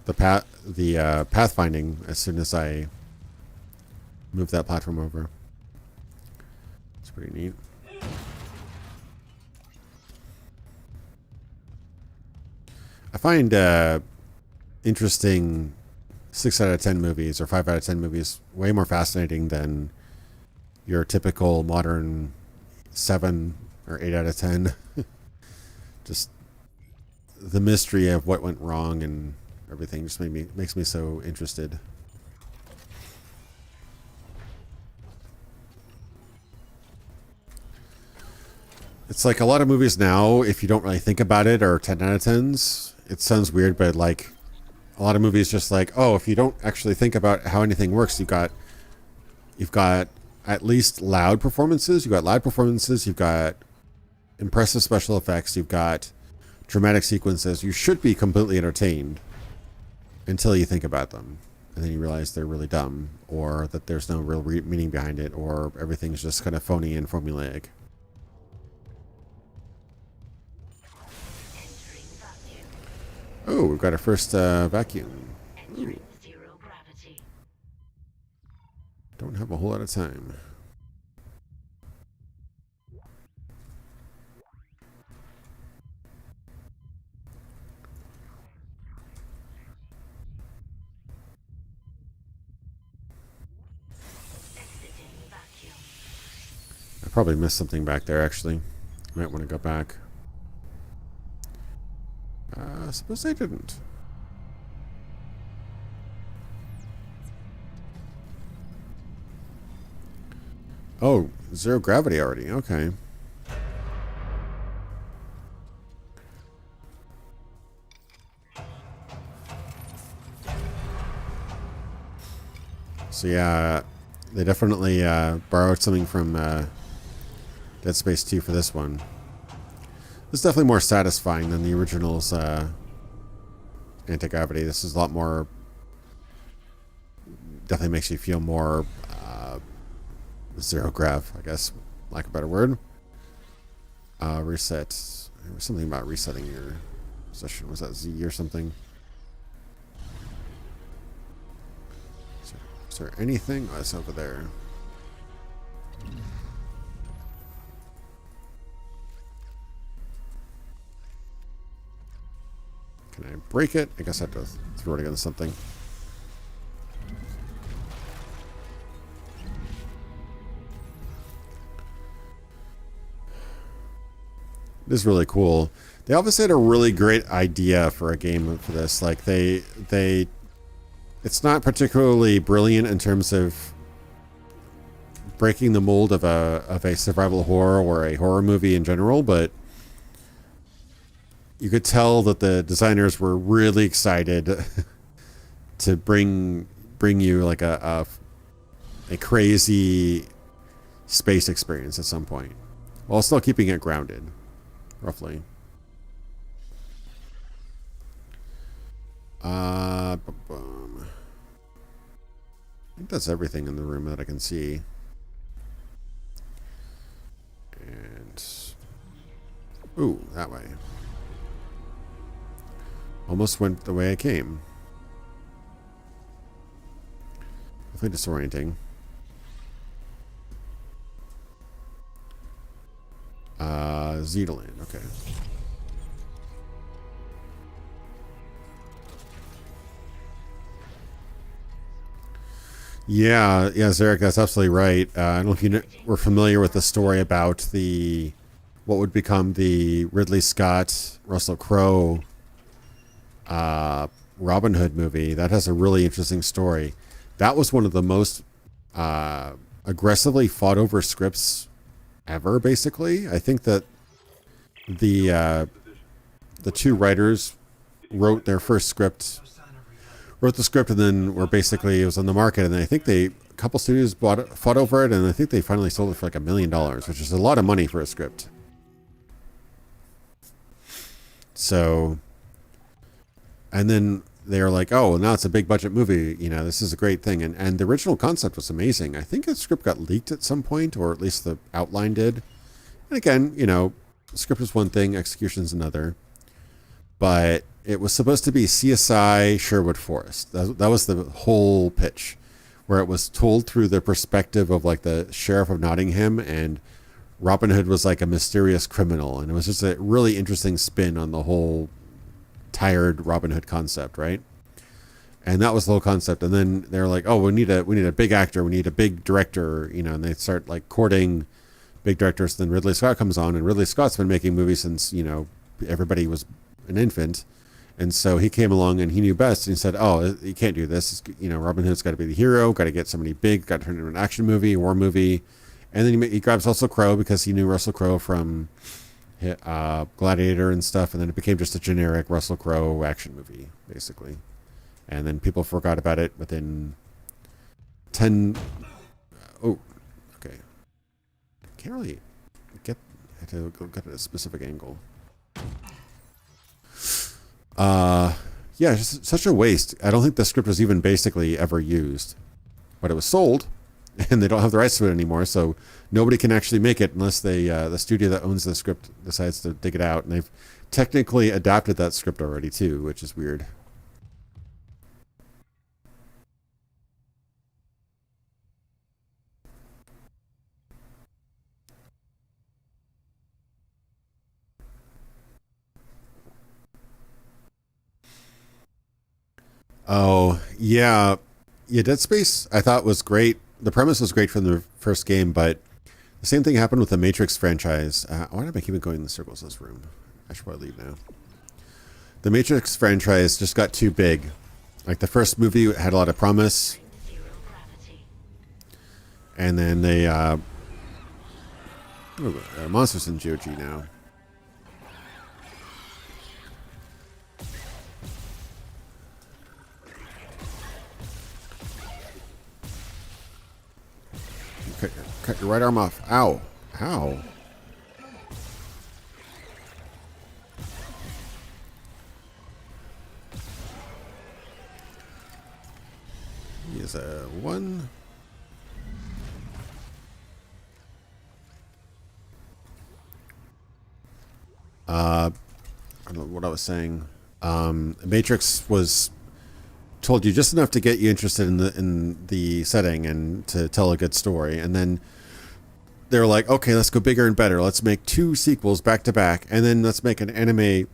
S1: pathfinding as soon as I moved that platform over. It's pretty neat. I find interesting 6 out of 10 movies or 5 out of 10 movies way more fascinating than your typical modern 7 or 8 out of 10. Just the mystery of what went wrong and everything just makes me so interested. It's like a lot of movies now, if you don't really think about it, are 10 out of 10s. It sounds weird, but like a lot of movies just like, oh, if you don't actually think about how anything works, you've got at least loud performances. You've got impressive special effects. You've got dramatic sequences. You should be completely entertained until you think about them. And then you realize they're really dumb, or that there's no real meaning behind it, or everything's just kind of phony and formulaic. Oh, we've got our first vacuum. Ooh. Don't have a whole lot of time. I probably missed something back there, actually. Might want to go back. Suppose I didn't. Oh, zero gravity already. Okay. So yeah, they definitely borrowed something from Dead Space 2 for this one. This is definitely more satisfying than the original's anti-gravity. This is a lot more... Definitely makes you feel more zero grav, I guess, lack of a better word. Reset. There was something about resetting your position. Was that Z or something? Is there anything? Oh, it's over there. Can I break it? I guess I have to throw it against something. This is really cool. They obviously had a really great idea for a game for this. Like it's not particularly brilliant in terms of breaking the mold of a survival horror or a horror movie in general, but you could tell that the designers were really excited to bring you like a crazy space experience at some point, while still keeping it grounded, roughly. I think that's everything in the room that I can see. And ooh, that way. Almost went the way I came. Definitely disorienting. Zealand, okay. Yeah, Zarek, that's absolutely right. I don't know if you were familiar with the story about what would become the Ridley Scott, Russell Crowe Robin Hood movie. That has a really interesting story. That was one of the most aggressively fought over scripts ever, basically. I think that the two writers wrote the script and then it was on the market, and I think a couple studios fought over it, and I think they finally sold it for like $1 million, which is a lot of money for a script. So, and then they were like, oh, now it's a big budget movie, this is a great thing. And the original concept was amazing. I think the script got leaked at some point, or at least the outline did. And again, script is one thing, execution is another. But it was supposed to be CSI Sherwood Forest. That was the whole pitch, where it was told through the perspective of like the sheriff of Nottingham, and Robin Hood was like a mysterious criminal. And it was just a really interesting spin on the whole tired Robin Hood concept, right? And that was the whole concept. And then they're like, oh, we need a big actor, we need a big director, and they start like courting big directors. Then Ridley Scott comes on, and Ridley Scott's been making movies since everybody was an infant. And so he came along and he knew best, and he said, oh, you can't do this. Robin Hood's got to be the hero, got to get somebody big, got to turn it into an action movie, a war movie. And then he grabs Russell Crowe because he knew Russell Crowe from Gladiator and stuff, and then it became just a generic Russell Crowe action movie, basically. And then people forgot about it within 10... Oh, okay. Can't really get... I have to go get at a specific angle. Yeah, just such a waste. I don't think the script was even basically ever used. But it was sold, and they don't have the rights to it anymore, so nobody can actually make it unless the studio that owns the script decides to dig it out. And they've technically adapted that script already too, which is weird. Oh, yeah. Yeah, Dead Space I thought was great. The premise was great from the first game, but the same thing happened with the Matrix franchise. Why am I keep going in the circles in this room? I should probably leave now. The Matrix franchise just got too big. Like, the first movie had a lot of promise. And then they Monsters in GOG now. Cut your right arm off. Ow. Ow. He is a 1. I don't know what I was saying. Matrix was told you just enough to get you interested in the setting and to tell a good story, and then they were like, okay, let's go bigger and better. Let's make 2 sequels back to back, and then let's make an anime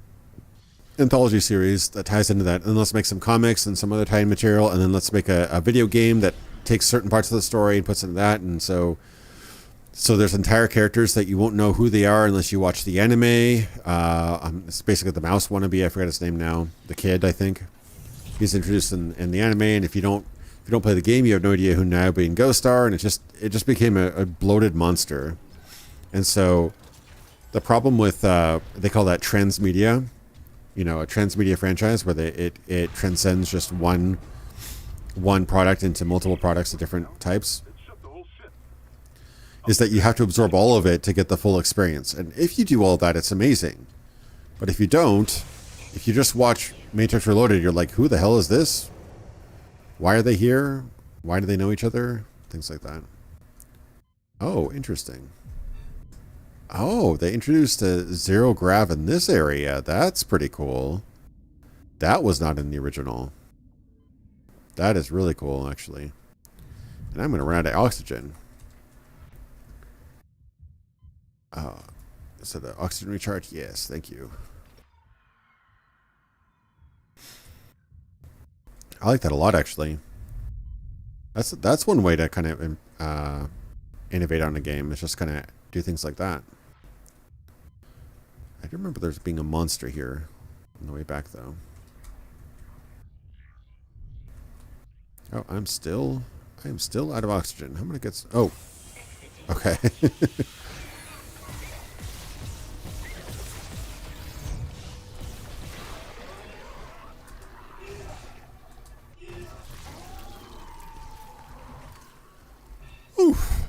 S1: anthology series that ties into that, and let's make some comics and some other tie-in material, and then let's make a video game that takes certain parts of the story and puts into that. And so there's entire characters that you won't know who they are unless you watch the anime. It's basically the mouse wannabe. I forget his name now. The kid, I think. He's introduced in the anime, and if you don't play the game, you have no idea who Niobe and Ghost are, and it just became a bloated monster. And so the problem with they call that transmedia, a transmedia franchise where it transcends just one product into multiple products of different types, is that you have to absorb all of it to get the full experience. And if you do all that, it's amazing. But if you don't, if you just watch Matrix Reloaded, you're like, who the hell is this? Why are they here? Why do they know each other? Things like that. Oh, interesting. Oh, they introduced a zero grav in this area. That's pretty cool. That was not in the original. That is really cool, actually. And I'm going to run out of oxygen. So the oxygen recharge? Yes, thank you. I like that a lot, actually. That's one way to kind of innovate on a game. It's just kind of do things like that. I do remember there's being a monster here on the way back, though. Oh, I am still out of oxygen. How many gets? Oh, okay.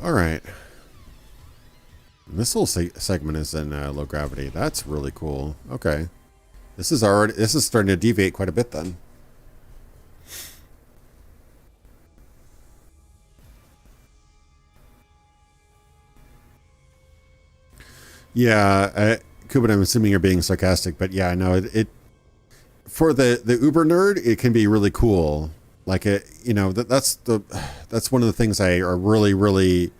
S1: All right. This whole segment is in low gravity. That's really cool. Okay. This is starting to deviate quite a bit then. Yeah, Kuban, I'm assuming you're being sarcastic, but yeah, no, it for the uber nerd, it can be really cool. Like that's one of the things I really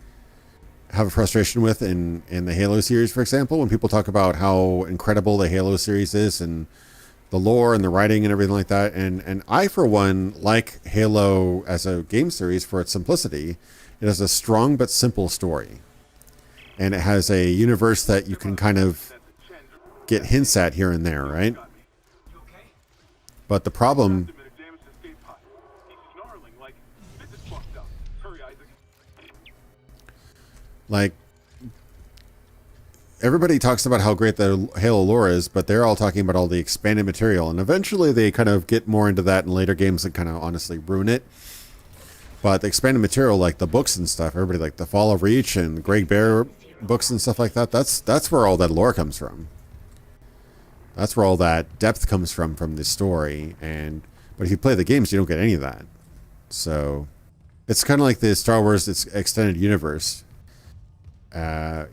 S1: have a frustration with in the Halo series, for example, when people talk about how incredible the Halo series is and the lore and the writing and everything like that. And I, for one, like Halo as a game series for its simplicity. It has a strong but simple story. And it has a universe that you can kind of get hints at here and there, right? But the problem... Like, everybody talks about how great the Halo lore is, but they're all talking about all the expanded material. And eventually they kind of get more into that in later games that kind of honestly ruin it. But the expanded material, like the books and stuff, everybody like the Fall of Reach and Greg Bear books and stuff like that, that's where all that lore comes from. That's where all that depth comes from the story. But if you play the games, you don't get any of that. So it's kind of like the Star Wars extended universe.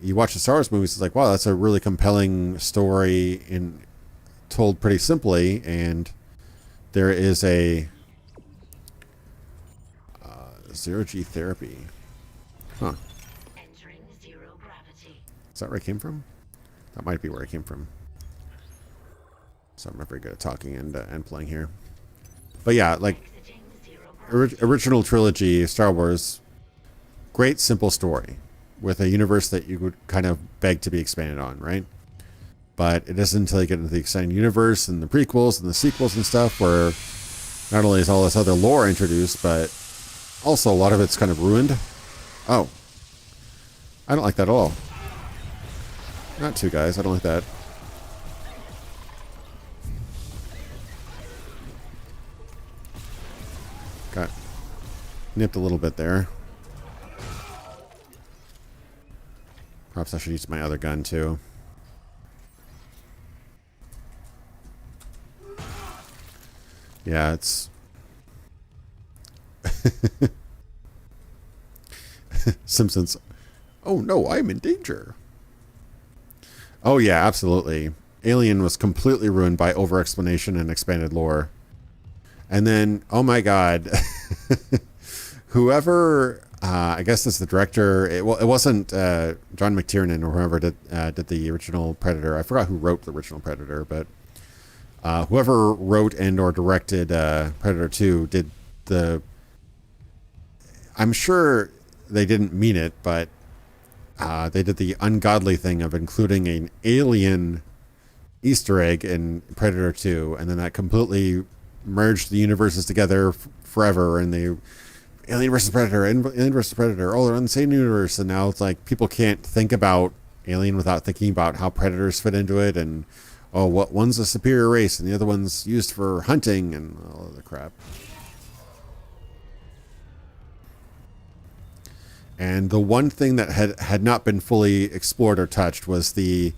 S1: You watch the Star Wars movies, it's like, wow, that's a really compelling story told pretty simply, and there is a zero-G therapy. Huh. Is that where it came from? That might be where it came from. So I'm not very good at talking and playing here. But yeah, like original trilogy, Star Wars, great simple story with a universe that you would kind of beg to be expanded on, right? But it isn't until you get into the extended universe and the prequels and the sequels and stuff where not only is all this other lore introduced, but also a lot of it's kind of ruined. Oh. I don't like that at all. Not two guys. I don't like that. Got nipped a little bit there. Perhaps I should use my other gun too. Yeah, it's... Simpsons. Oh no, I'm in danger. Oh yeah, absolutely. Alien was completely ruined by over-explanation and expanded lore. And then, oh my god, whoever, I guess it's the director, it wasn't John McTiernan or whoever did the original Predator. I forgot who wrote the original Predator, but whoever wrote and or directed Predator 2 did the... I'm sure they didn't mean it, but they did the ungodly thing of including an alien Easter egg in Predator 2, and then that completely merged the universes together forever, and the Alien versus Predator, Alien versus Predator, oh, they're in the same universe, and now it's like people can't think about Alien without thinking about how Predators fit into it, and oh, what one's a superior race and the other one's used for hunting and all the crap. And the one thing that had not been fully explored or touched was the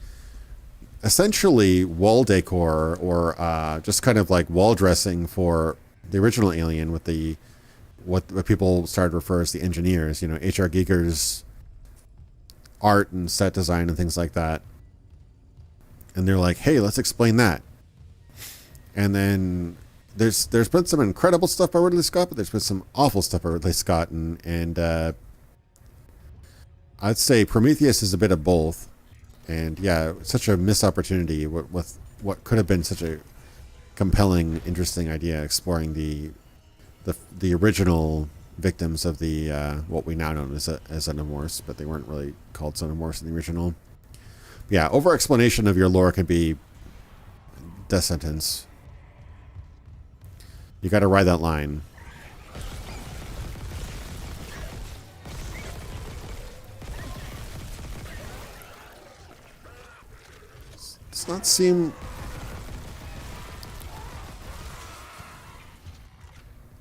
S1: essentially wall decor, or just kind of like wall dressing for the original Alien with the what people started to refer as the engineers, you know, H.R. Giger's art and set design and things like that. And they're like, hey, let's explain that. And then there's been some incredible stuff by Ridley Scott, but there's been some awful stuff by Ridley Scott, and I'd say Prometheus is a bit of both. And yeah, such a missed opportunity with what could have been such a compelling, interesting idea, exploring the original victims of the what we now know as xenomorphs, but they weren't really called xenomorphs in the original. Yeah, over explanation of your lore could be death sentence. You got to ride that line. Does not seem...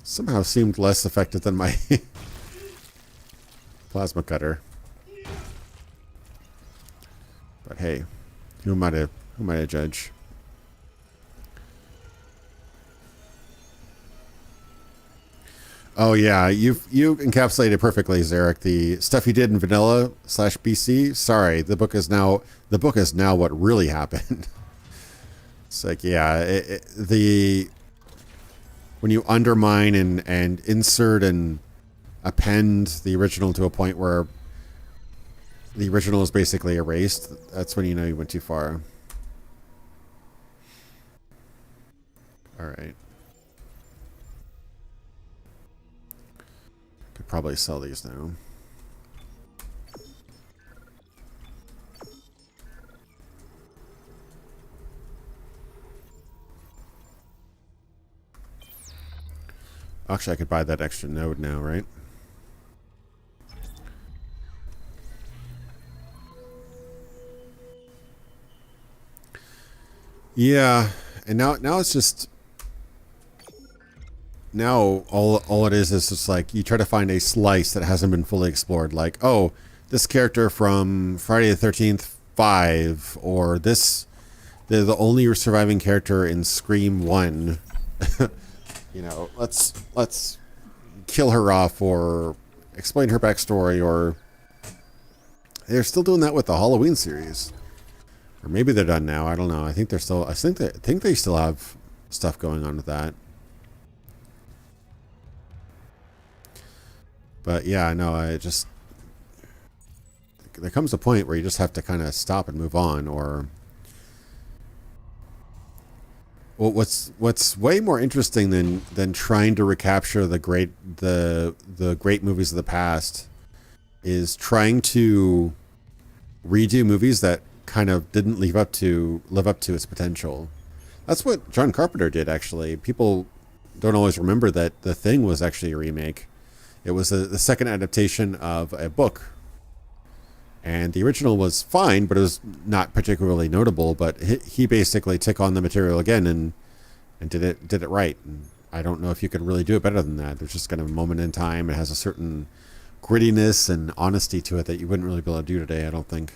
S1: somehow seemed less effective than my plasma cutter. But hey, who am I to judge? Oh yeah, you encapsulated perfectly, Zarek. The stuff you did in vanilla /BC. Sorry, the book is now what really happened. It's like, yeah, when you undermine and insert and append the original to a point where the original is basically erased, that's when you know you went too far. All right. Could probably sell these now. Actually, I could buy that extra node now, right? Yeah, and now it's just... now all it is just like you try to find a slice that hasn't been fully explored, like, oh, this character from Friday the 13th 5, or this, they're the only surviving character in Scream 1. You know, let's kill her off or explain her backstory, or they're still doing that with the Halloween series, or maybe they're done now. I don't know. I think they're still. I think they still have stuff going on with that. But yeah, no, I just, there comes a point where you just have to kind of stop and move on, or well, what's way more interesting than trying to recapture the great movies of the past is trying to redo movies that kind of didn't live up to its potential. That's what John Carpenter did, actually. People don't always remember that The Thing was actually a remake. It was the second adaptation of a book And the original was fine, but it was not particularly notable. But he basically took on the material again and did it right. And I don't know if you could really do it better than that. There's just kind of a moment in time. It has a certain grittiness and honesty to it that you wouldn't really be able to do today, I don't think.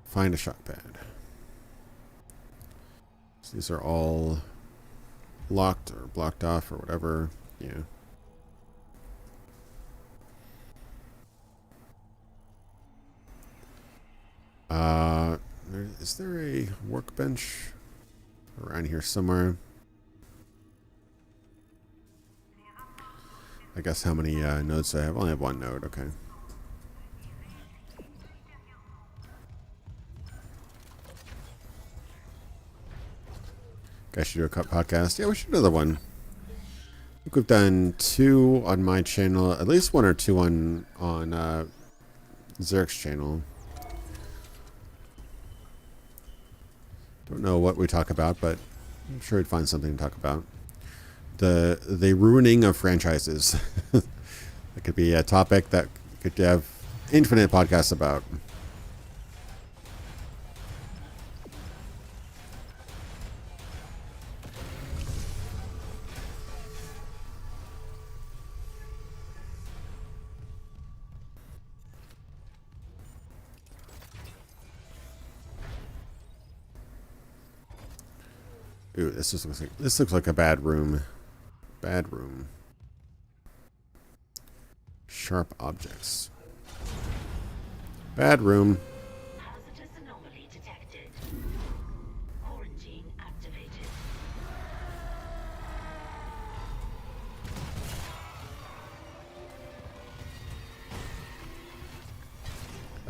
S1: Find a shock pad. So these are all locked or blocked off or whatever. Yeah. Is there a workbench around here somewhere? I guess how many nodes do I have? I only have one node. Okay. I should do a podcast. Yeah, we should do another one. I think we've done 2 on my channel, at least 1 or 2 on Zarek's channel. Don't know what we talk about, but I'm sure we'd find something to talk about. The ruining of franchises. That could be a topic that could have infinite podcasts about. Ooh, this looks like a bad room. Bad room. Sharp objects. Bad room.
S9: Hazardous anomaly detected. Quarantine activated.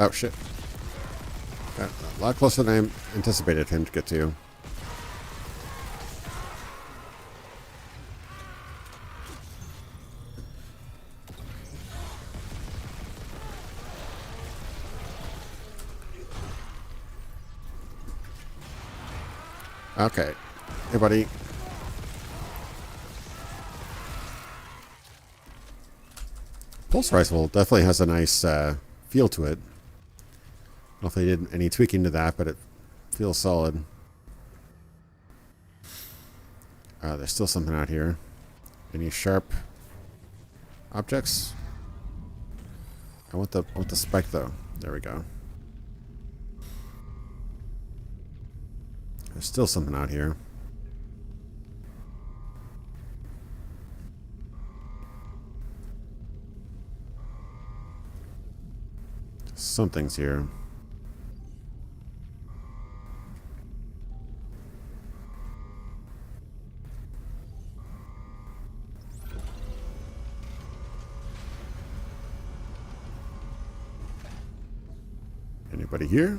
S1: Oh shit. Got a lot closer than I anticipated him to get to. Okay. Hey, buddy. Pulse Rifle definitely has a nice feel to it. I don't know if they did any tweaking to that, but it feels solid. There's still something out here. Any sharp objects? I want the spike though. There we go. There's still something out here. Something's here. Anybody here?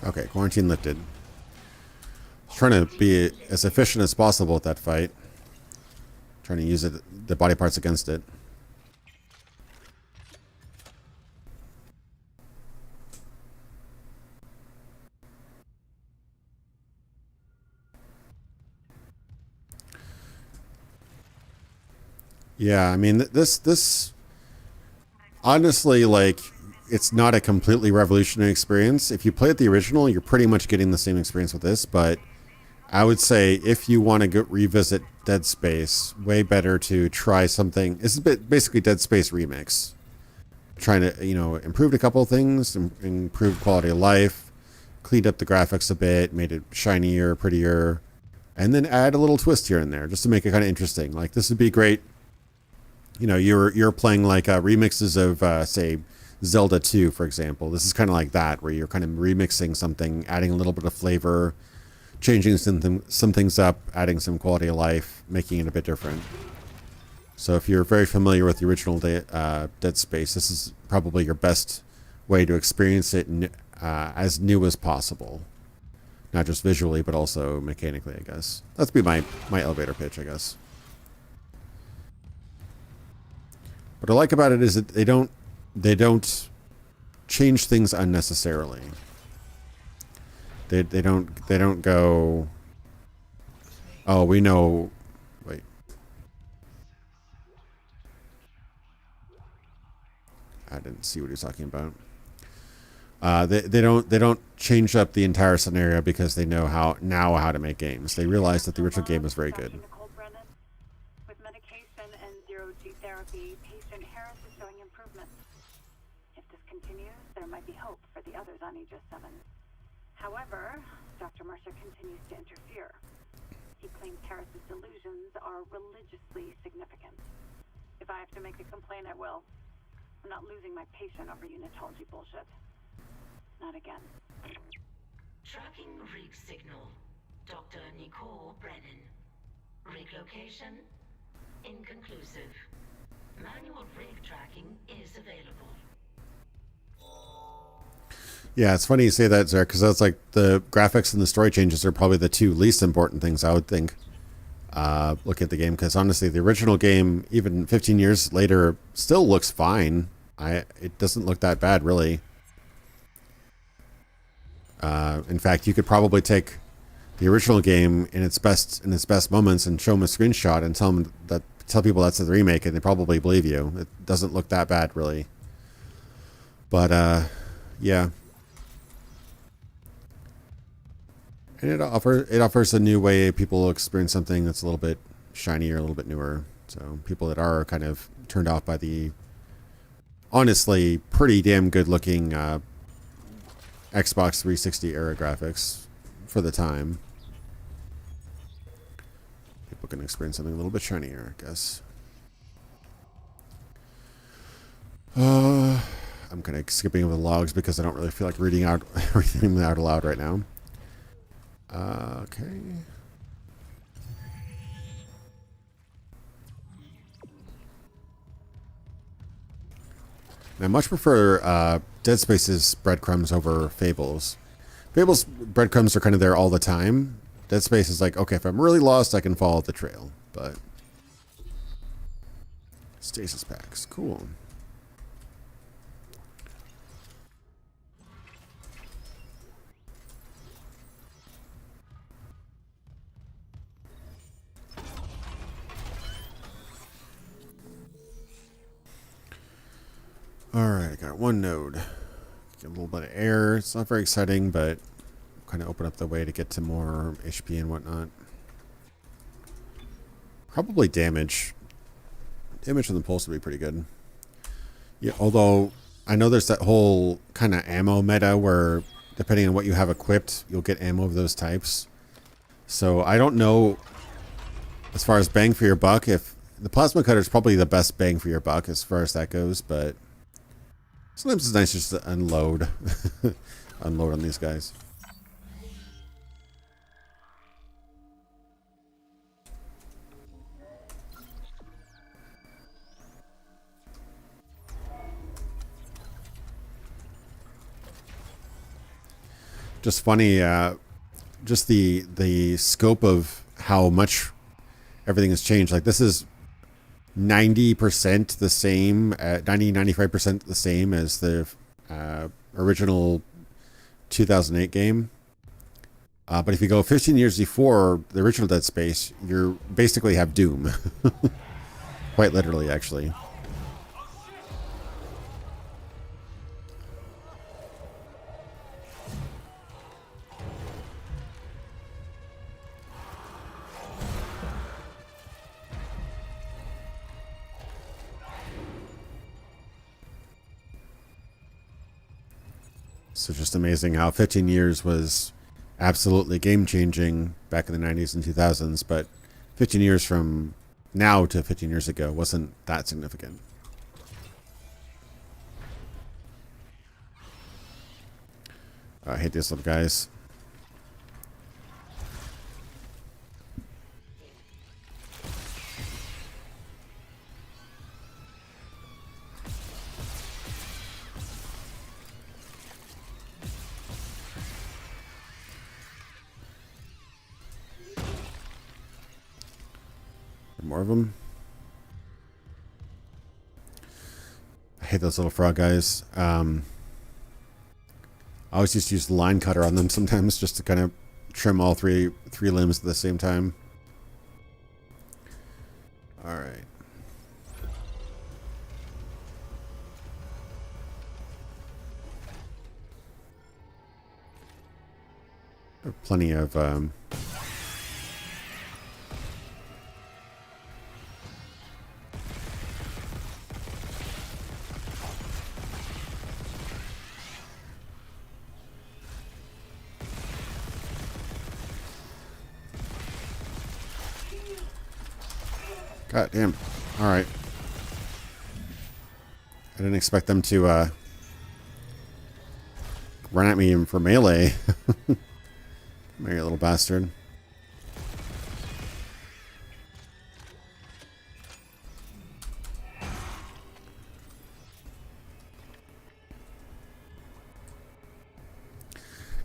S1: Okay, quarantine lifted. Trying to be as efficient as possible with that fight. Trying to use the body parts against it. Yeah, I mean, this honestly, like, it's not a completely revolutionary experience. If you play the original, you're pretty much getting the same experience with this, but I would say if you want to go revisit Dead Space, way better to try something. This is basically Dead Space remix. Trying to, improve a couple of things, improved quality of life, cleaned up the graphics a bit, made it shinier, prettier, and then add a little twist here and there just to make it kind of interesting. Like this would be great. You know, you're playing like remixes of say Zelda 2, for example. This is kind of like that, where you're kind of remixing something, adding a little bit of flavor, changing some things up, adding some quality of life, making it a bit different. So if you're very familiar with the original Dead Space, this is probably your best way to experience it as new as possible. Not just visually, but also mechanically, I guess. That'd be my elevator pitch, I guess. What I like about it is that they don't change things unnecessarily. They don't go, oh, we know, wait. I didn't see what he's talking about. They don't change up the entire scenario because they know how to make games. They realize that the original game is very good.
S10: With medication and zero-G therapy, patient Harris is showing improvement. If this continues, there might be hope for the others on Aegis 7. However, Dr. Mercer continues to interfere. He claims Harris's delusions are religiously significant. If I have to make a complaint, I will. I'm not losing my patient over unitology bullshit. Not again.
S9: Tracking rig signal. Dr. Nicole Brennan. Rig location? Inconclusive. Manual rig tracking is available.
S1: Yeah, it's funny you say that, Zarek, because that's like the graphics and the story changes are probably the two least important things I would think. Look at the game, because honestly, the original game, even 15 years later, still looks fine. It doesn't look that bad, really. In fact, you could probably take the original game in its best moments and show them a screenshot and tell people that's the remake, and they probably believe you. It doesn't look that bad, really. But yeah. And it offers a new way people will experience something that's a little bit shinier, a little bit newer. So people that are kind of turned off by the honestly pretty damn good looking Xbox 360 era graphics for the time, people can experience something a little bit shinier, I guess. I'm kind of skipping over the logs because I don't really feel like reading out everything out aloud right now. Okay. I much prefer Dead Space's breadcrumbs over Fable's. Fable's breadcrumbs are kind of there all the time. Dead Space is like, okay, if I'm really lost, I can follow the trail. But stasis packs, cool. Alright, I got one node. Get a little bit of air. It's not very exciting, but kind of open up the way to get to more HP and whatnot. Probably damage. Damage on the pulse would be pretty good. Yeah, although I know there's that whole kind of ammo meta where depending on what you have equipped, you'll get ammo of those types. So I don't know as far as bang for your buck, if the plasma cutter is probably the best bang for your buck as far as that goes, but sometimes it's nice just to unload unload on these guys. Just funny, just the scope of how much everything has changed. Like this is 90% the same, 90-95% the same as the original 2008 game. But if you go 15 years before the original Dead Space, you basically have Doom. Quite literally, actually. So just amazing how 15 years was absolutely game changing back in the 90s and 2000s, but 15 years from now to 15 years ago wasn't that significant. I hate these little guys. More of them. I hate those little frog guys. I always used to use the line cutter on them sometimes just to kind of trim all three limbs at the same time. All right. There are plenty of God damn. Alright. I didn't expect them to run at me for melee. Merry little bastard.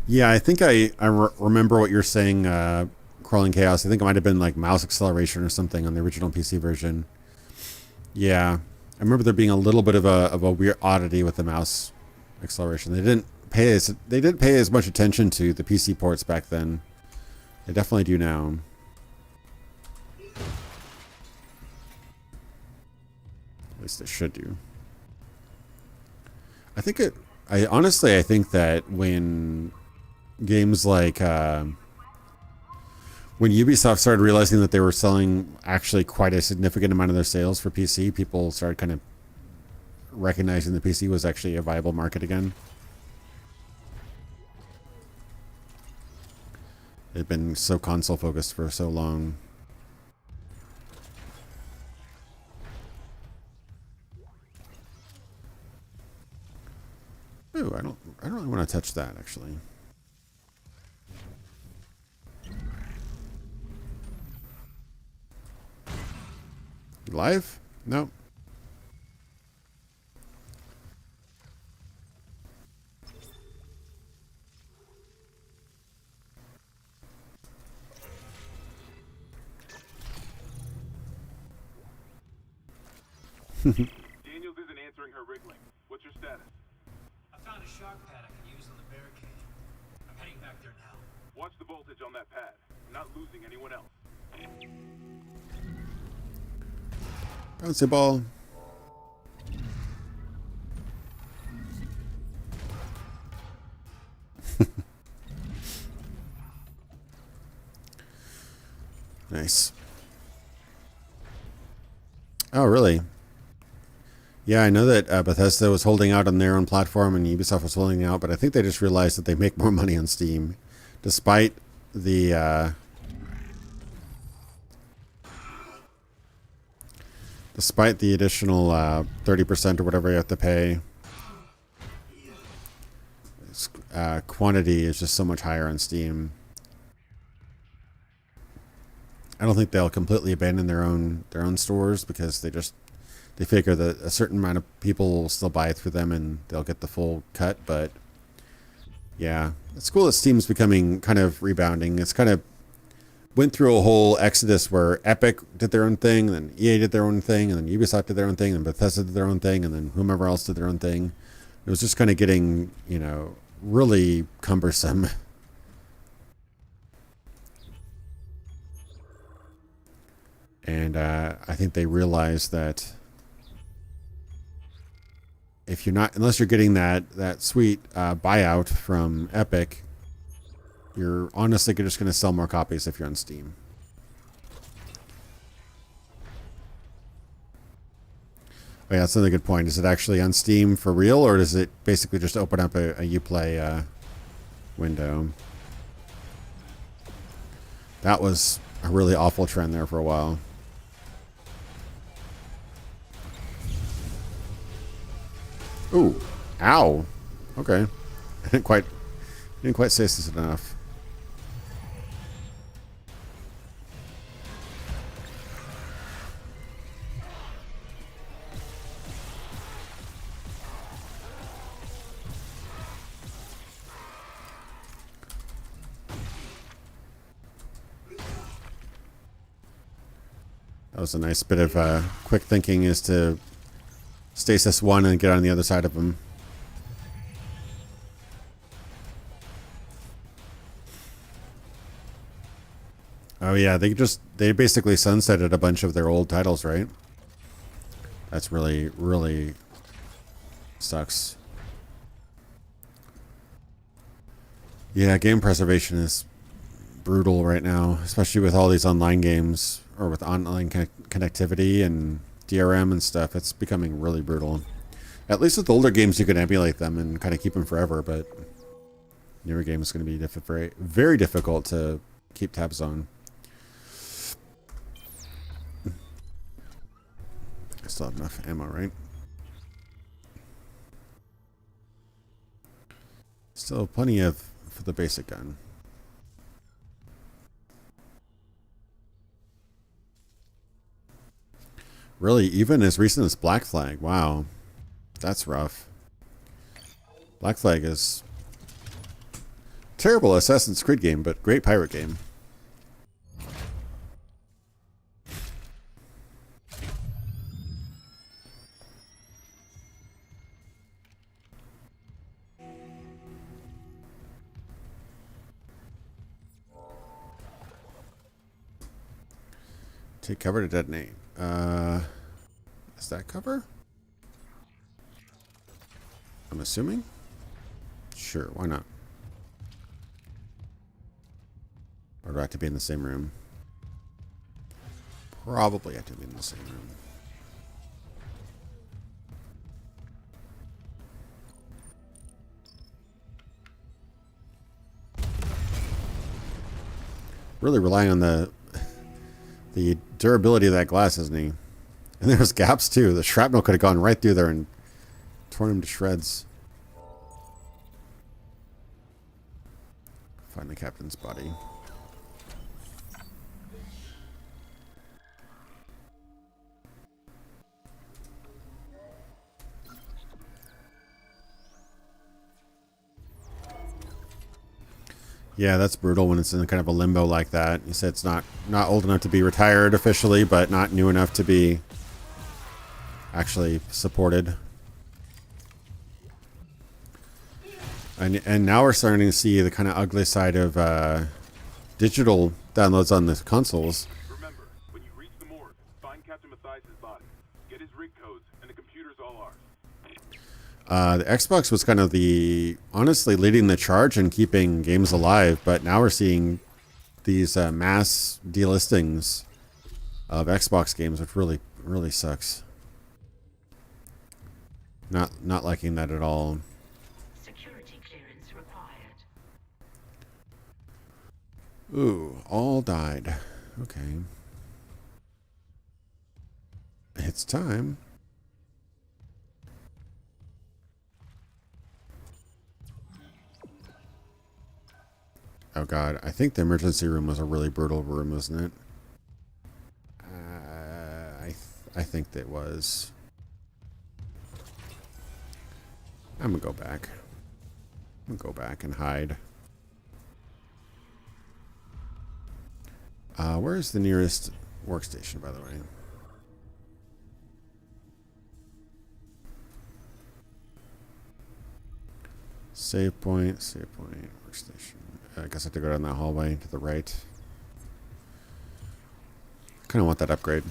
S1: Yeah, I think I remember what you're saying, Crawling Chaos. I think it might have been like mouse acceleration or something on the original PC version. Yeah, I remember there being a little bit of a weird oddity with the mouse acceleration. They didn't pay as much attention to the PC ports back then. They definitely do now. At least they should do. I think I think that when games like when Ubisoft started realizing that they were selling actually quite a significant amount of their sales for PC, people started kind of recognizing the PC was actually a viable market again. They've been so console focused for so long. Ooh, I don't really want to touch that actually. Live? Nope.
S8: Daniels isn't answering her wriggling. What's your status?
S4: I found a shock pad I can use on the barricade. I'm heading back there now.
S8: Watch the voltage on that pad. I'm not losing anyone else.
S1: Bouncy ball. Nice. Oh, really? Yeah, I know that Bethesda was holding out on their own platform and Ubisoft was holding out, but I think they just realized that they make more money on Steam, despite the additional 30% or whatever you have to pay. Quantity is just so much higher on Steam. I don't think they'll completely abandon their own stores because they figure that a certain amount of people will still buy through them and they'll get the full cut. But yeah, it's cool that Steam's becoming kind of rebounding. It's kind of went through a whole exodus where Epic did their own thing, and then EA did their own thing, and then Ubisoft did their own thing, and Bethesda did their own thing, and then whomever else did their own thing. It was just kind of getting, really cumbersome. And I think they realized that if you're not, unless you're getting that sweet buyout from Epic, you're honestly just going to sell more copies if you're on Steam. Oh yeah, that's another good point. Is it actually on Steam for real, or does it basically just open up a Uplay window? That was a really awful trend there for a while. Ooh, ow. Okay, I didn't quite say this enough. That was a nice bit of quick thinking, is to stasis one and get on the other side of him. Oh yeah, they basically sunsetted a bunch of their old titles, right? That's really sucks. Yeah, game preservation is brutal right now, especially with all these online games, or with online connectivity and DRM and stuff. It's becoming really brutal. At least with the older games, you can emulate them and kind of keep them forever, but newer games is going to be very, very difficult to keep tabs on. I still have enough ammo, right? Still plenty of for the basic gun. Really, even as recent as Black Flag. Wow. That's rough. Black Flag is terrible Assassin's Creed game, but great pirate game. Take cover to detonate. Is that cover? I'm assuming? Sure, why not? Or do I have to be in the same room? Probably have to be in the same room. Really relying on the durability of that glass, isn't he? And there's gaps too. The shrapnel could have gone right through there and torn him to shreds. Find the captain's body. Yeah, that's brutal when it's in kind of a limbo like that. You said it's not old enough to be retired officially, but not new enough to be actually supported. And now we're starting to see the kind of ugly side of digital downloads on the consoles.
S5: Remember, when you reach the morgue, find Captain Mathias' body. Get his rig codes, and the computer's all ours.
S1: The Xbox was kind of honestly leading the charge in keeping games alive, but now we're seeing these mass delistings of Xbox games, which really sucks. Not liking that at all.
S9: Security clearance required.
S1: Ooh, all died. Okay. It's time. Oh god, I think the emergency room was a really brutal room, wasn't it? I think that was. I'm gonna go back. I'm gonna go back and hide. Where's the nearest workstation, by the way? Save point, workstation. I guess I have to go down that hallway to the right. Kind of want that upgrade.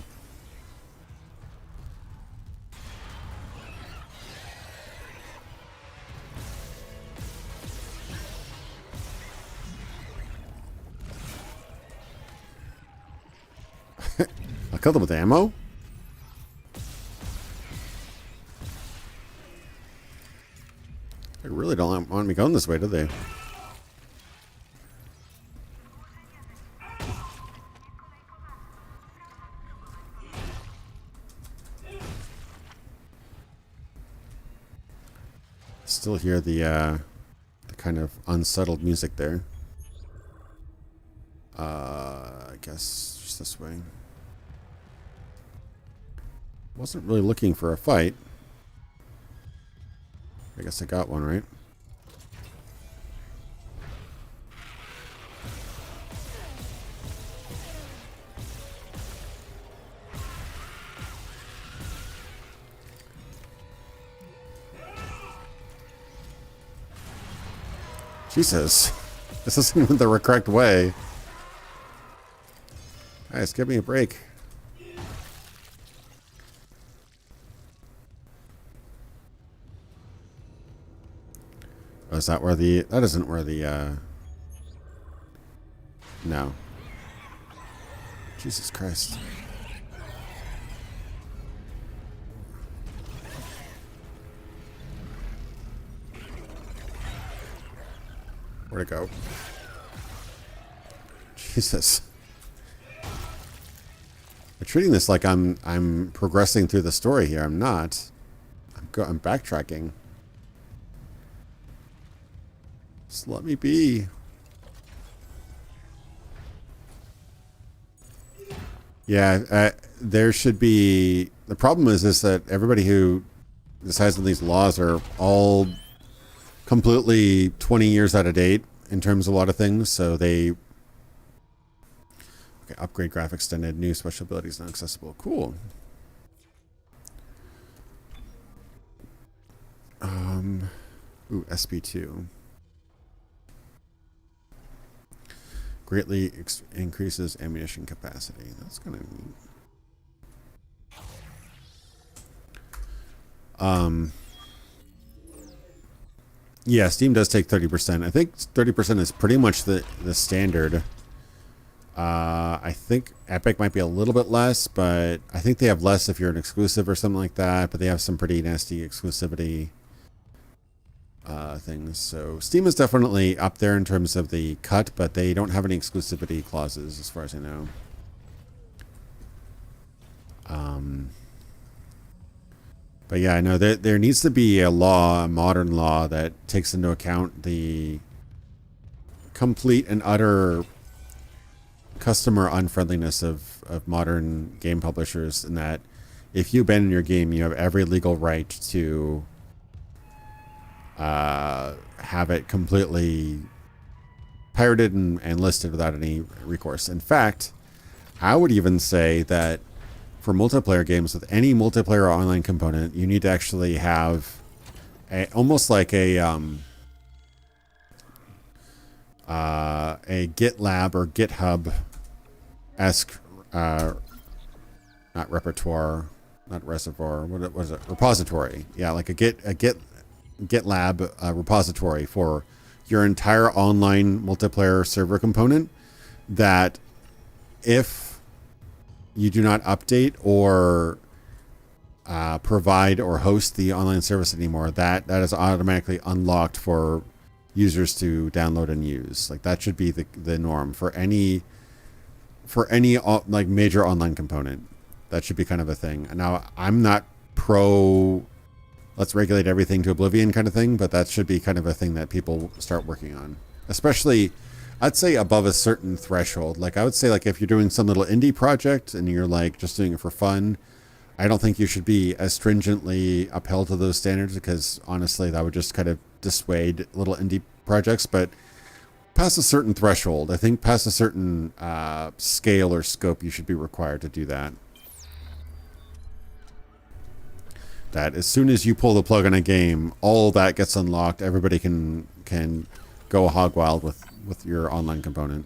S1: I killed him with ammo? They really don't want me going this way, do they? still hear the kind of unsettled music there. I guess just this way. Wasn't really looking for a fight. I guess I got one, right? Jesus. This isn't the correct way. Guys, give me a break. Oh, is that where the... That isn't where the... No. Jesus Christ. Where'd it go? Jesus. I'm treating this like I'm progressing through the story here. I'm not. I'm backtracking. Just let me be. Yeah, there should be... The problem is that everybody who decides on these laws are all completely 20 years out of date in terms of a lot of things, so they... Okay, upgrade graphics extended, new special abilities not accessible. Cool. Ooh, SP2. Greatly increases ammunition capacity. That's kind of neat. Yeah, Steam does take 30%. I think 30% is pretty much the standard. I think Epic might be a little bit less, but I think they have less if you're an exclusive or something like that, but they have some pretty nasty exclusivity things. So Steam is definitely up there in terms of the cut, but they don't have any exclusivity clauses as far as I know. But yeah, I know there needs to be a law, a modern law that takes into account the complete and utter customer unfriendliness of modern game publishers, and that if you abandon your game, you have every legal right to have it completely pirated and listed without any recourse. In fact, I would even say that for multiplayer games with any multiplayer online component, you need to actually have almost like a GitLab or GitHub-esque, not repertoire, not reservoir, what was it? Repository. Yeah, like a GitLab repository for your entire online multiplayer server component, that if you do not update or provide or host the online service anymore, that is automatically unlocked for users to download and use. Like that should be the norm for any like major online component. That should be kind of a thing. Now, I'm not pro let's regulate everything to oblivion kind of thing, but that should be kind of a thing that people start working on. Especially, I'd say above a certain threshold. Like I would say, like if you're doing some little indie project and you're like just doing it for fun, I don't think you should be as stringently upheld to those standards, because honestly, that would just kind of dissuade little indie projects. But past a certain threshold, I think past a certain scale or scope, you should be required to do that. That as soon as you pull the plug on a game, all that gets unlocked. Everybody can go hog wild with your online component.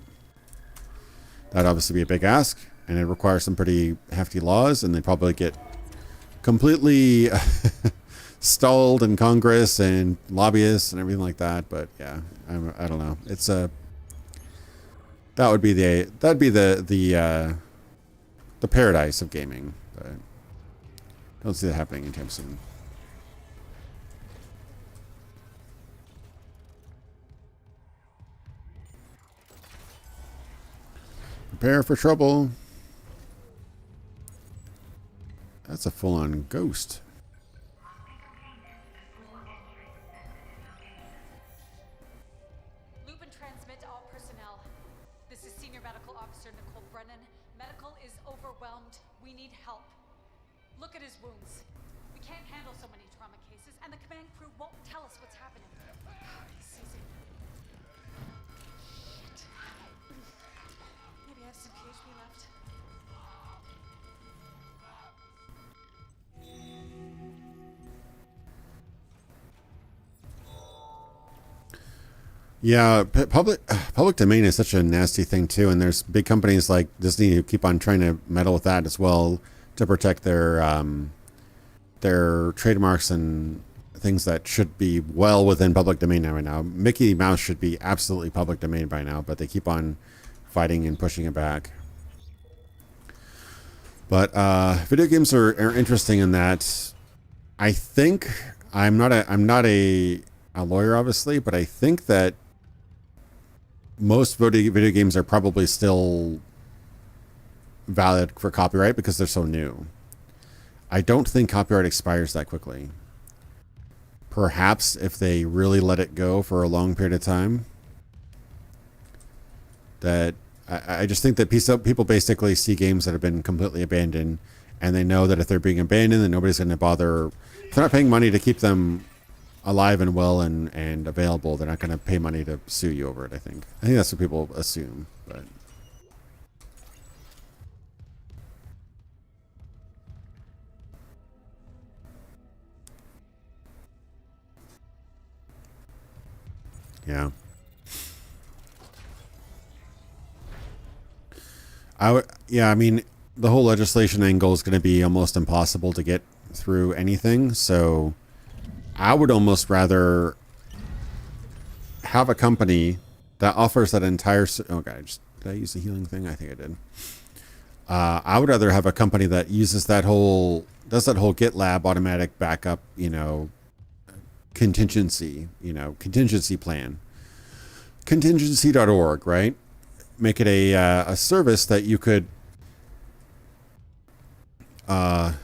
S1: That'd obviously be a big ask, and it requires some pretty hefty laws, and they probably get completely stalled in Congress and lobbyists and everything like that. But yeah, I don't know. It's that'd be the paradise of gaming, but don't see that happening anytime soon. Prepare for trouble. That's a full-on ghost.
S12: all personnel. This is Senior Medical Officer Nicole Brennan. Medical is overwhelmed. We need help. Look at his wounds. We can't handle so many trauma cases, and the command crew won't tell us what's happening. He's seizing. Shit. Maybe I have some PHP left.
S1: Yeah, public domain is such a nasty thing too, and there's big companies like Disney who keep on trying to meddle with that as well to protect their trademarks and things that should be well within public domain now. Right now, Mickey Mouse should be absolutely public domain by now, but they keep on fighting and pushing it back. But video games are interesting in that I think I'm not a lawyer, obviously, but I think that most video games are probably still valid for copyright because they're so new. I don't think copyright expires that quickly. Perhaps if they really let it go for a long period of time, that I just think that people basically see games that have been completely abandoned, and they know that if they're being abandoned, then nobody's going to bother. If they're not paying money to keep them alive and well and available, they're not going to pay money to sue you over it. I think that's what people assume, but yeah. I mean, the whole legislation angle is going to be almost impossible to get through anything, so I would almost rather have a company that offers that entire... Oh, God, did I use the healing thing? I think I did. I would rather have a company that uses does that whole GitLab automatic backup, contingency plan. Contingency.org, right? Make it a service that you could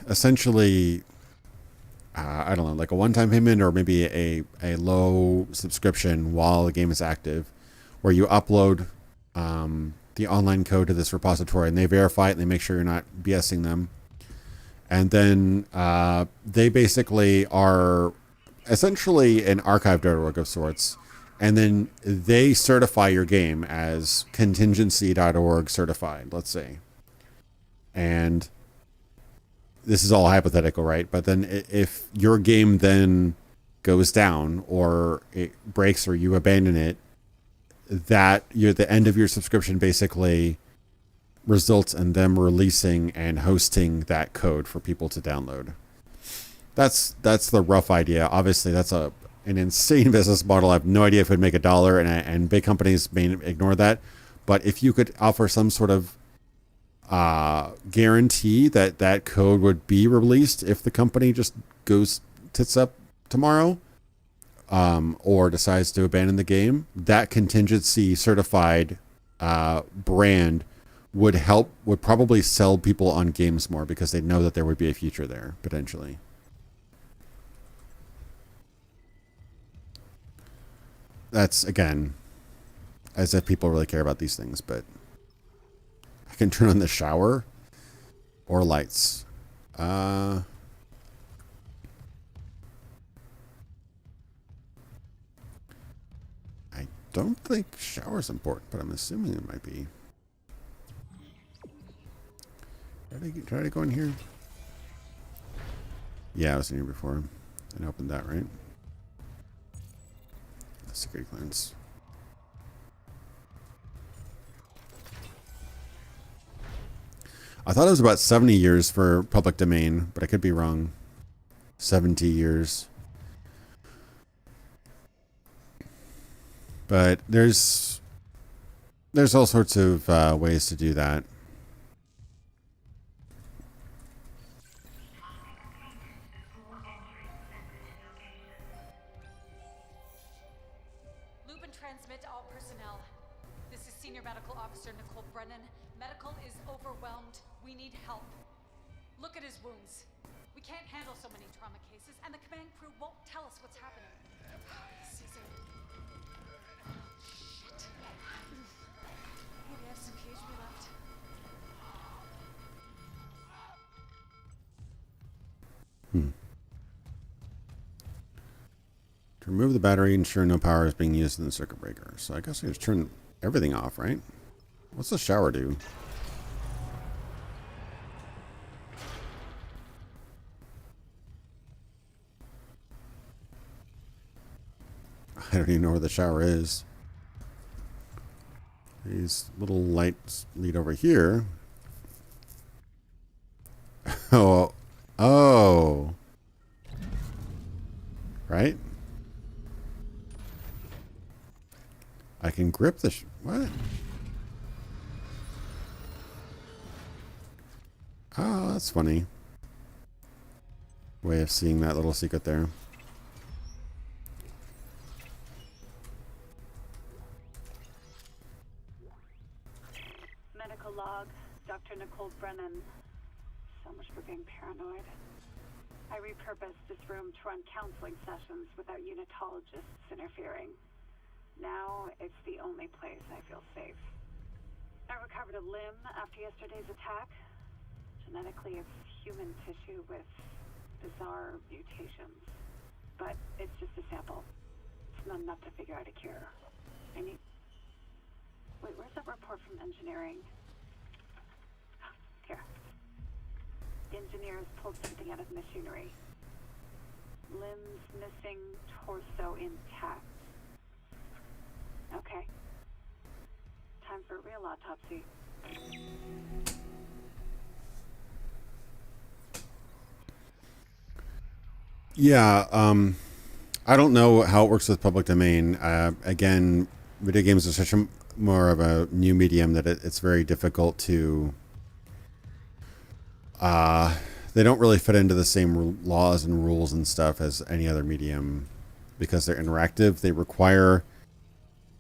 S1: essentially... I don't know, like a one-time payment or maybe a low subscription while the game is active, where you upload the online code to this repository and they verify it and they make sure you're not BSing them. And then they basically are essentially an archive.org of sorts. And then they certify your game as contingency.org certified, let's say. And this is all hypothetical, right? But then if your game then goes down or it breaks or you abandon it, that the end of your subscription basically results in them releasing and hosting that code for people to download. That's the rough idea. Obviously, that's an insane business model. I have no idea if it would make $1, and big companies may ignore that. But if you could offer some sort of guarantee that code would be released if the company just goes tits up tomorrow, or decides to abandon the game, that contingency certified brand would probably sell people on games more because they know that there would be a future there potentially. That's, again, as if people really care about these things, but I can turn on the shower or lights. I don't think shower's important, but I'm assuming it might be. Did I go in here? Yeah, I was in here before. And opened that, right? Security clearance. I thought it was about 70 years for public domain, but I could be wrong. 70 years. But there's all sorts of ways to do that.
S12: Loop and transmit to all personnel. This is Senior Medical Officer Nicole Brennan. Medical is overwhelmed. We need help. Look at his wounds. We can't handle so many trauma cases, and the command crew won't tell us what's happening. He's seizing. Shit.
S1: Remove the battery, ensure no power is being used in the circuit breaker. So I guess I just turn everything off, right? What's the shower do? I don't even know where the shower is. These little lights lead over here. Oh. Oh. Right? I can grip the... what? Oh, that's funny. Way of seeing that little secret there.
S10: Medical log, Dr. Nicole Brennan. So much for being paranoid. I repurposed this room to run counseling sessions without unitologists interfering. Now it's the only place I feel safe. I recovered a limb after yesterday's attack. Genetically, it's human tissue with bizarre mutations. But it's just a sample. It's not enough to figure out a cure. I need... Wait, where's that report from engineering? Here. The engineers pulled something out of machinery. Limbs missing, torso intact. Okay. Time for a real autopsy.
S1: Yeah, I don't know how it works with public domain. Again, video games are such a more of a new medium that it's very difficult to... they don't really fit into the same laws and rules and stuff as any other medium because they're interactive. They require...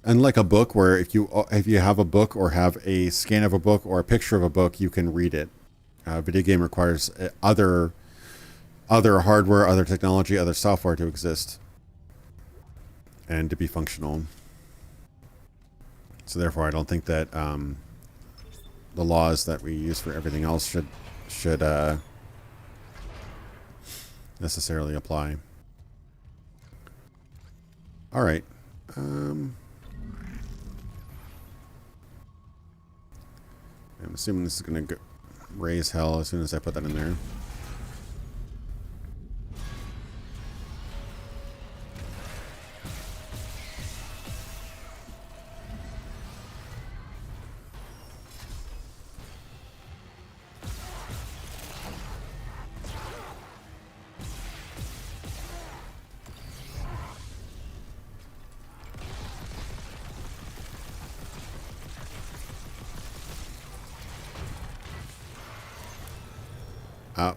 S1: unlike a book where if you have a book or have a scan of a book or a picture of a book, you can read it. Video game requires other hardware, other technology, other software to exist and to be functional. So therefore, I don't think that the laws that we use for everything else should necessarily apply. All right. I'm assuming this is going to raise hell as soon as I put that in there. Oh,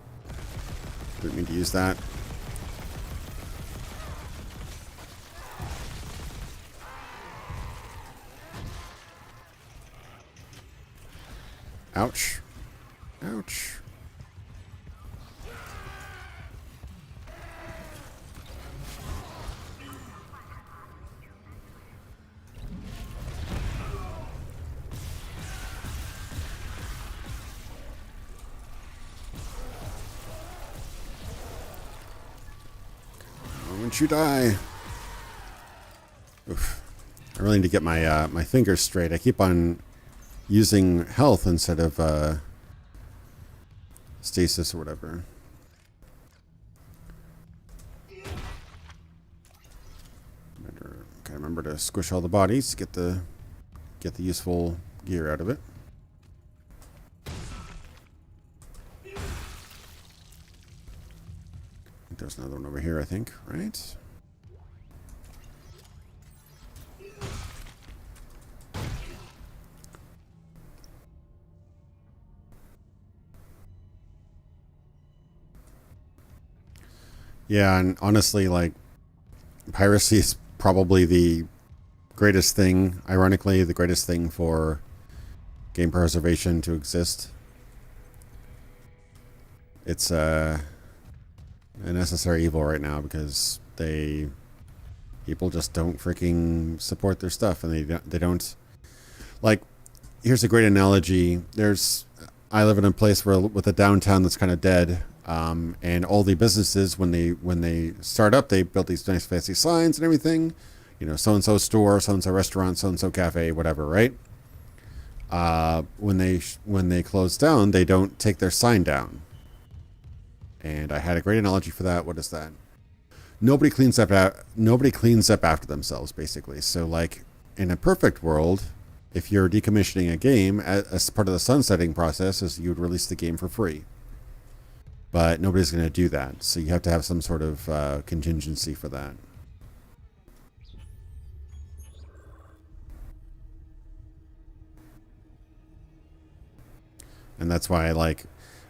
S1: didn't mean to use that. Ouch. Ouch. Moment you die. Oof. I really need to get my my fingers straight. I keep on using health instead of stasis or whatever. Remember to squish all the bodies to get the useful gear out of it. There's another one over here, I think, right? Yeah, and honestly, like, piracy is probably the greatest thing, ironically, the greatest thing for game preservation to exist. It's a necessary evil right now because people just don't freaking support their stuff, and they don't like. Here's a great analogy. I live in a place with a downtown that's kind of dead. And all the businesses, when they start up, they build these nice fancy signs and everything. You know, so and so store, so and so restaurant, so and so cafe, whatever, right? When they close down, they don't take their sign down. And I had a great analogy for that. What is that? Nobody cleans up after themselves, basically. So, like in a perfect world, if you're decommissioning a game as part of the sunsetting process, is you would release the game for free. But nobody's going to do that, so you have to have some sort of contingency for that. And that's why,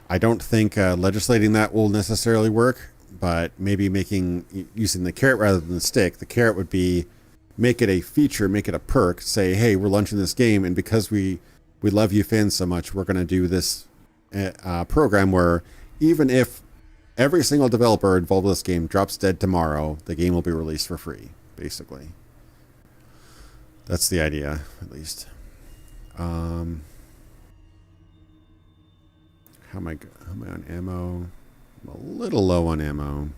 S1: I don't think legislating that will necessarily work, but maybe using the carrot rather than the stick. The carrot would be make it a feature, make it a perk, say, hey, we're launching this game, and because we love you fans so much, we're going to do this program where even if every single developer involved with this game drops dead tomorrow, the game will be released for free, basically. That's the idea, at least. How am I on ammo? I'm a little low on ammo.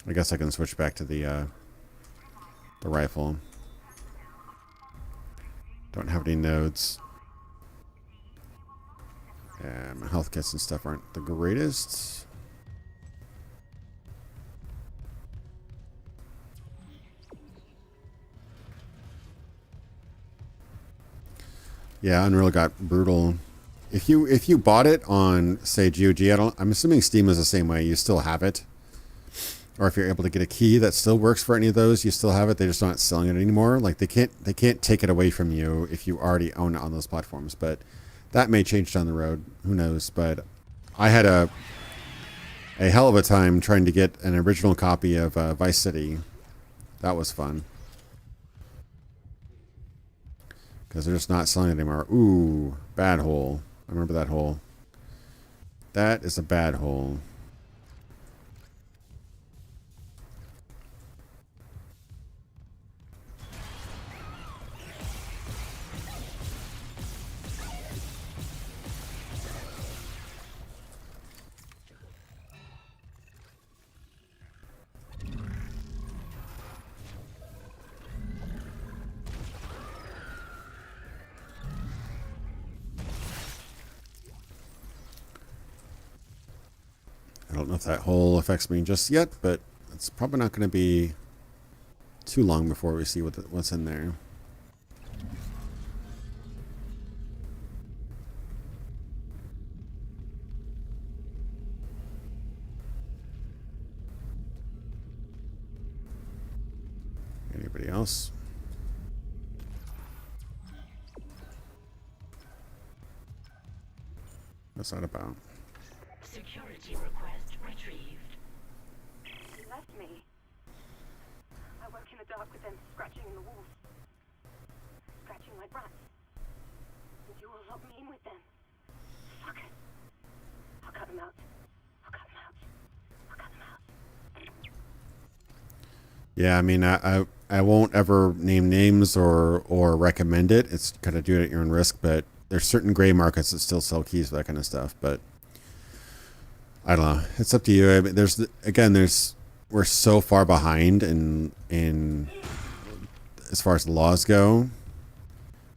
S1: I guess I can switch back to the rifle. Don't have any nodes. Yeah, my health kits and stuff aren't the greatest. Yeah, Unreal got brutal. If you bought it on, say, GOG, I'm assuming Steam is the same way. You still have it. Or if you're able to get a key that still works for any of those, you still have it. They're just not selling it anymore. Like they can't take it away from you if you already own it on those platforms. But that may change down the road. Who knows? But I had a hell of a time trying to get an original copy of Vice City. That was fun. Because they're just not selling it anymore. Ooh, bad hole. I remember that hole. That is a bad hole. I don't know if that hole affects me just yet, but it's probably not going to be too long before we see what's in there. Anybody else? What's that about?
S9: Security request retrieved.
S10: He left me. I woke in the dark with them scratching in the walls. Scratching like rats. And you will lock me in with them. Fuck it. I'll cut them out. I'll cut them out. I'll cut them out.
S1: Yeah, I mean, I won't ever name names or recommend it. It's kind of do it at your own risk, but there's certain gray markets that still sell keys for that kind of stuff, but I don't know. It's up to you. I mean, we're so far behind in as far as the laws go.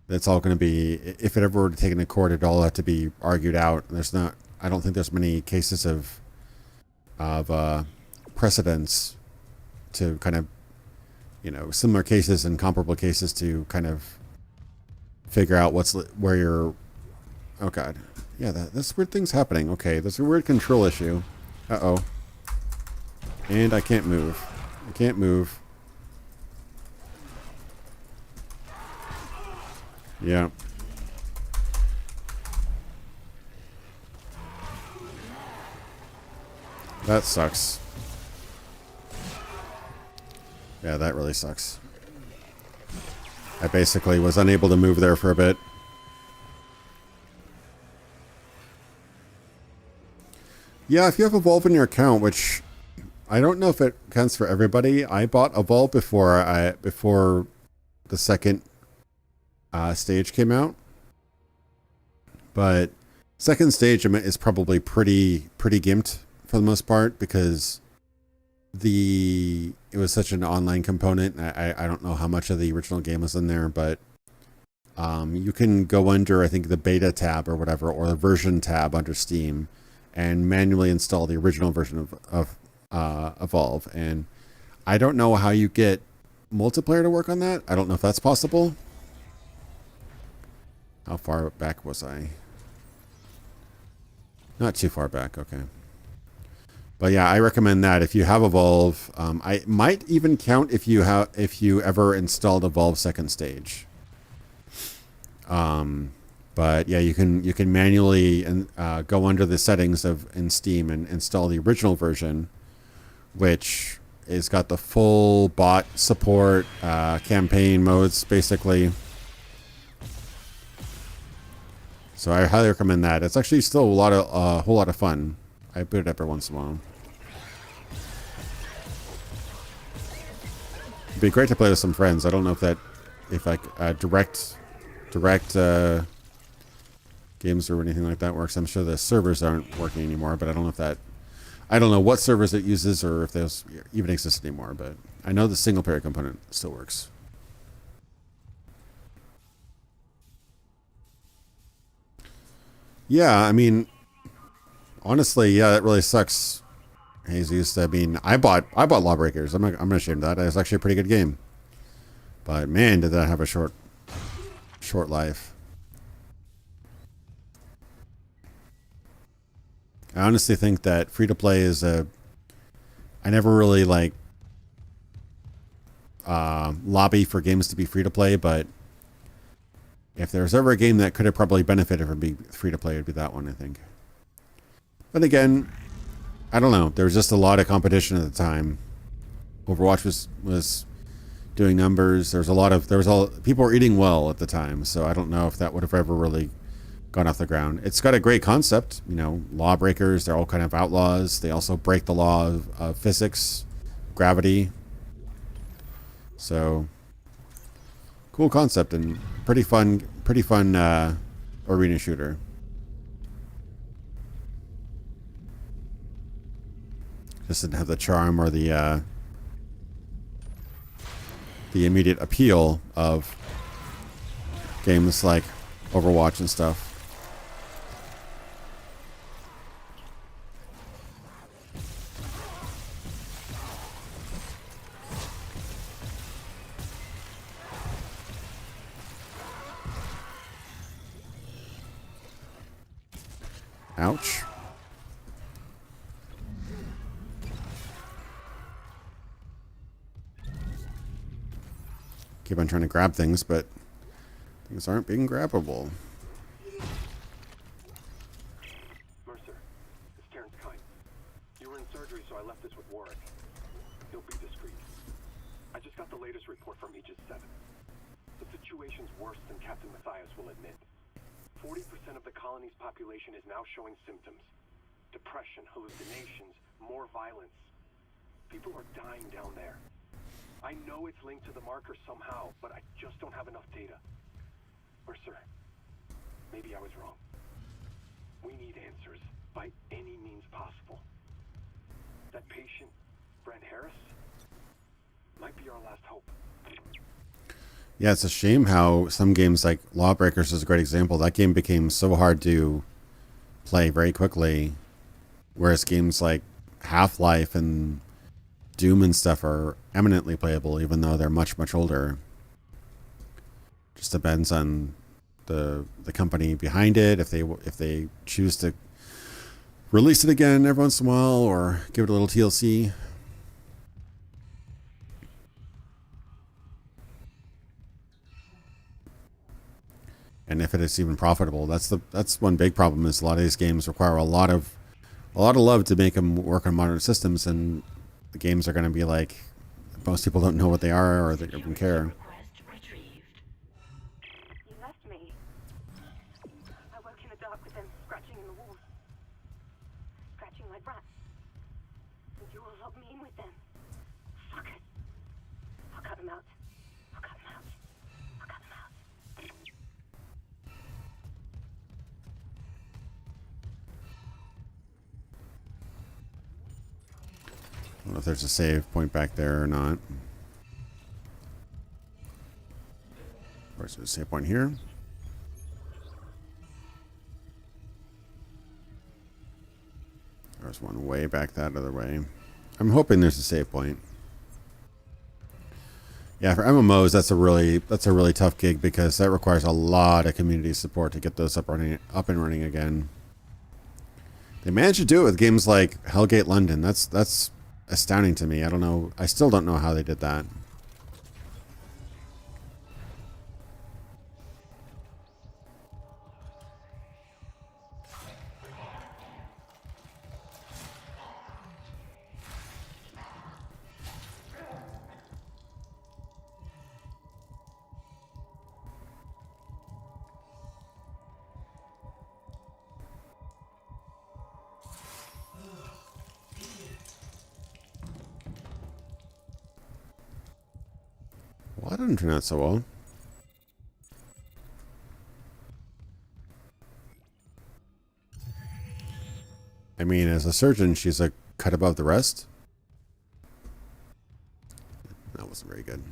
S1: That's all going to be, if it ever were to take into court, it'd all have to be argued out. I don't think there's many cases of precedents to kind of, similar cases and comparable cases to kind of figure out where you're. Oh God. Yeah, that's weird things happening. Okay, there's a weird control issue. Uh-oh. And I can't move. I can't move. Yeah. That sucks. Yeah, that really sucks. I basically was unable to move there for a bit. Yeah, if you have Evolve in your account, which I don't know if it counts for everybody. I bought Evolve before the second stage came out. But second stage is probably pretty gimped for the most part because it was such an online component. I don't know how much of the original game was in there, but you can go under, I think, the beta tab or whatever, or the version tab under Steam and manually install the original version of Evolve. And I don't know how you get multiplayer to work on that. I don't know if that's possible. How far back was I? Not too far back. Okay. But yeah, I recommend that if you have Evolve. I might even count if you ever installed Evolve second stage. But yeah, you can manually go under the settings in Steam and install the original version, which has got the full bot support, campaign modes basically. So I highly recommend that. It's actually still a whole lot of fun. I boot it up every once in a while. It'd be great to play with some friends. I don't know if direct games or anything like that works. I'm sure the servers aren't working anymore, but I don't know what servers it uses or if those even exist anymore. But I know the single player component still works. Yeah, I mean, honestly, yeah, it really sucks, Jesus. I mean, I bought Lawbreakers. I'm not ashamed of that. It was actually a pretty good game. But man, did that have a short life. I honestly think that free to play is I never really lobby for games to be free to play, but if there's ever a game that could have probably benefited from being free to play, it'd be that one, I think. But again, I don't know. There was just a lot of competition at the time. Overwatch was doing numbers. People were eating well at the time, so I don't know if that would have ever really gone off the ground. It's got a great concept, lawbreakers. They're all kind of outlaws. They also break the law of physics, gravity. So cool concept and pretty fun arena shooter. Just didn't have the charm or the immediate appeal of games like Overwatch and stuff. Ouch. Keep on trying to grab things, but things aren't being grabbable.
S11: Mercer, it's Terrence Kine. You were in surgery, so I left this with Warwick. He'll be discreet. I just got the latest report from Aegis 7. The situation's worse than Captain Matthias will admit. 40% of the colony's population is now showing symptoms. Depression, hallucinations, more violence. People are dying down there. I know it's linked to the marker somehow, but I just don't have enough data. Mercer, maybe I was wrong. We need answers by any means possible. That patient, Brent Harris, might be our last hope.
S1: Yeah, it's a shame how some games like Lawbreakers is a great example. That game became so hard to play very quickly, whereas games like Half-Life and Doom and stuff are eminently playable, even though they're much, much older. Just depends on the company behind it, if they choose to release it again every once in a while or give it a little TLC. And if it is even profitable, that's one big problem. Is a lot of these games require a lot of love to make them work on modern systems, and the games are going to be like most people don't know what they are or they don't even care.
S10: You left me. I woke in the dark with them scratching in the walls. Scratching like rats. And you all locked me in with them. Fuckers. I'll cut them out. I'll cut them out. I'll cut them out.
S1: know if there's a save point back there or not. Where's the save point here? There's one way back that other way. I'm hoping there's a save point. Yeah, for MMOs, that's a really tough gig because that requires a lot of community support to get those up and running again. They managed to do it with games like Hellgate London. That's astounding to me. I don't know. I still don't know how they did that. Well, that didn't turn out so well. I mean, as a surgeon, she's a cut above the rest. That wasn't very good.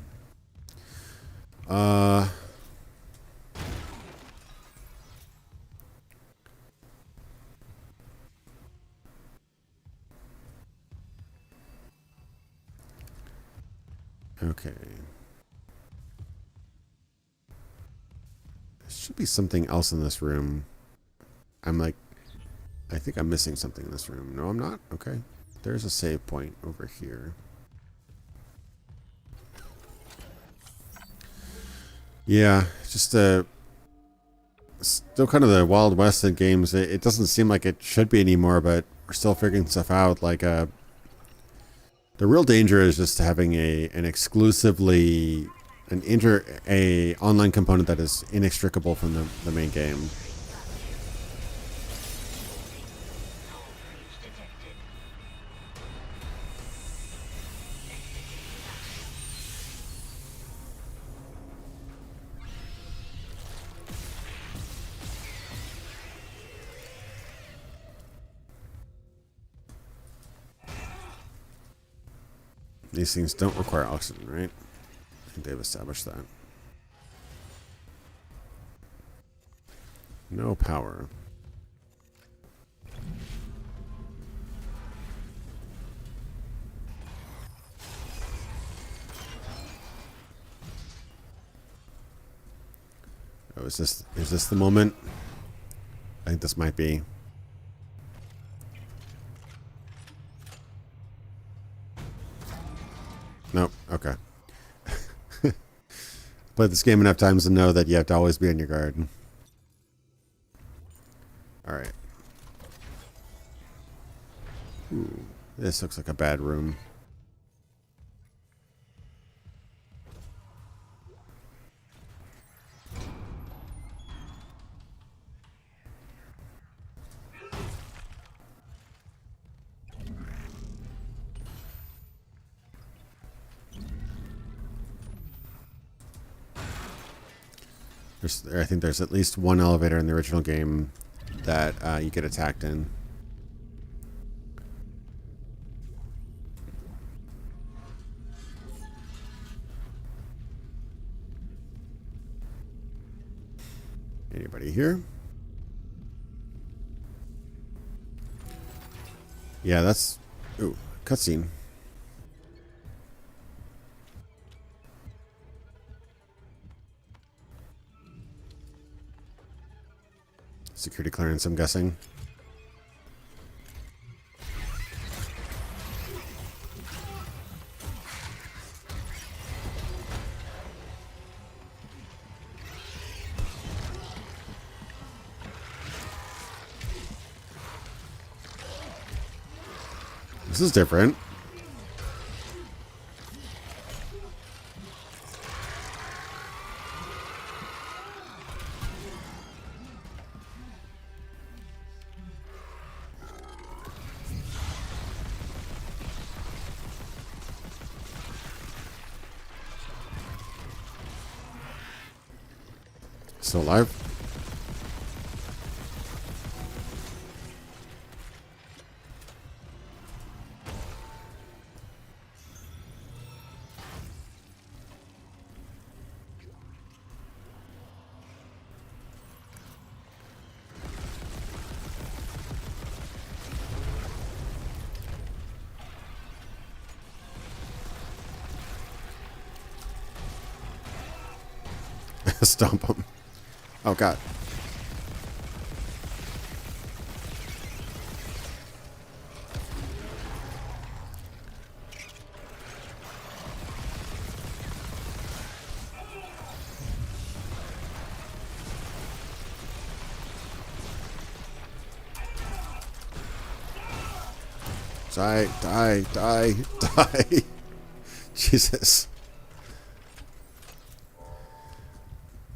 S1: Okay. There should be something else in this room. I think I'm missing something in this room. No, I'm not? Okay. There's a save point over here. Yeah, just still kind of the Wild West in games. It doesn't seem like it should be anymore, but we're still figuring stuff out. Like, the real danger is just having an exclusively a online component that is inextricable from the main game. These things don't require oxygen, right? I think they've established that. No power. Oh, is this the moment? I think this might be. Nope. Okay. Played this game enough times to know that you have to always be on your guard. Alright. Ooh, this looks like a bad room. I think there's at least one elevator in the original game that you get attacked in. Anybody here? Yeah, that's... Ooh, cutscene. Security clearance, I'm guessing. This is different. Still alive? Stomp him. Oh, God. Die, die, die, die. Jesus.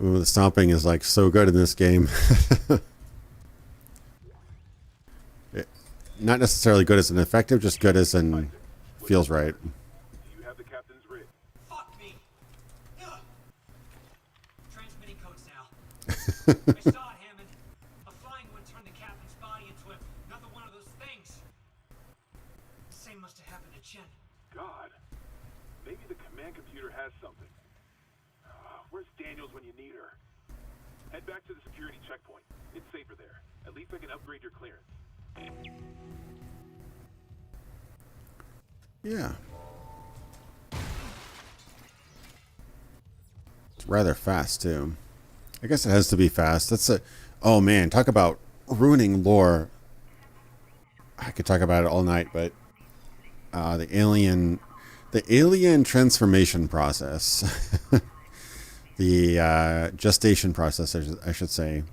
S1: Ooh, the stomping is like so good in this game. Not necessarily good as an effective, just good as in feels right.
S11: Do you have the captain's rig?
S4: Fuck me. Ugh. Transmitting codes now. I saw it, Hammond. A flying one turned the captain's body into another one of those things. The same must have happened to Chen.
S11: God. Maybe the command computer has something. Where's Daniels when you need her? Head back to the security checkpoint. It's safer there. At least I can upgrade your clearance.
S1: Yeah. It's rather fast, too. I guess it has to be fast. That's a... Oh, man. Talk about ruining lore. I could talk about it all night, but... The alien transformation process. The gestation process, I should say.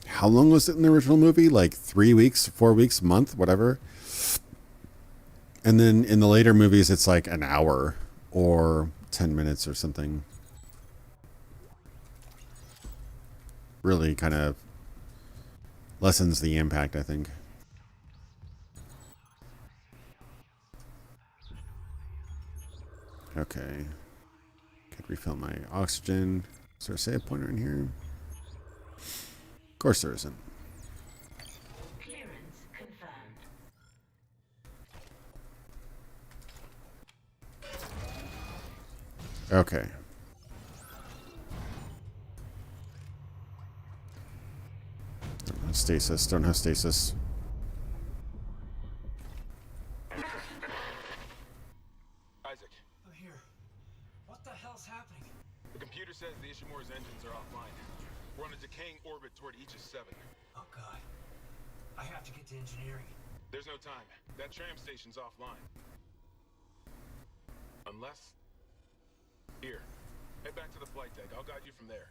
S1: How long was it in the original movie? Like 3 weeks, 4 weeks, a month, whatever. And then in the later movies, it's like an hour or 10 minutes or something. Really kind of lessens the impact, I think. Okay. Could refill my oxygen. Is there a save pointer in here? Of course there isn't.
S9: Clearance confirmed.
S1: Okay. Don't have stasis. Don't have stasis.
S5: Isaac,
S4: I'm here. What the hell's happening?
S5: the computer says the Ishimura's engines are offline. We're on a decaying orbit toward Aegis 7.
S4: Oh, God. I have to get to engineering.
S5: There's no time. That tram station's offline. Unless... Here. Head back to the flight deck. I'll guide you from there.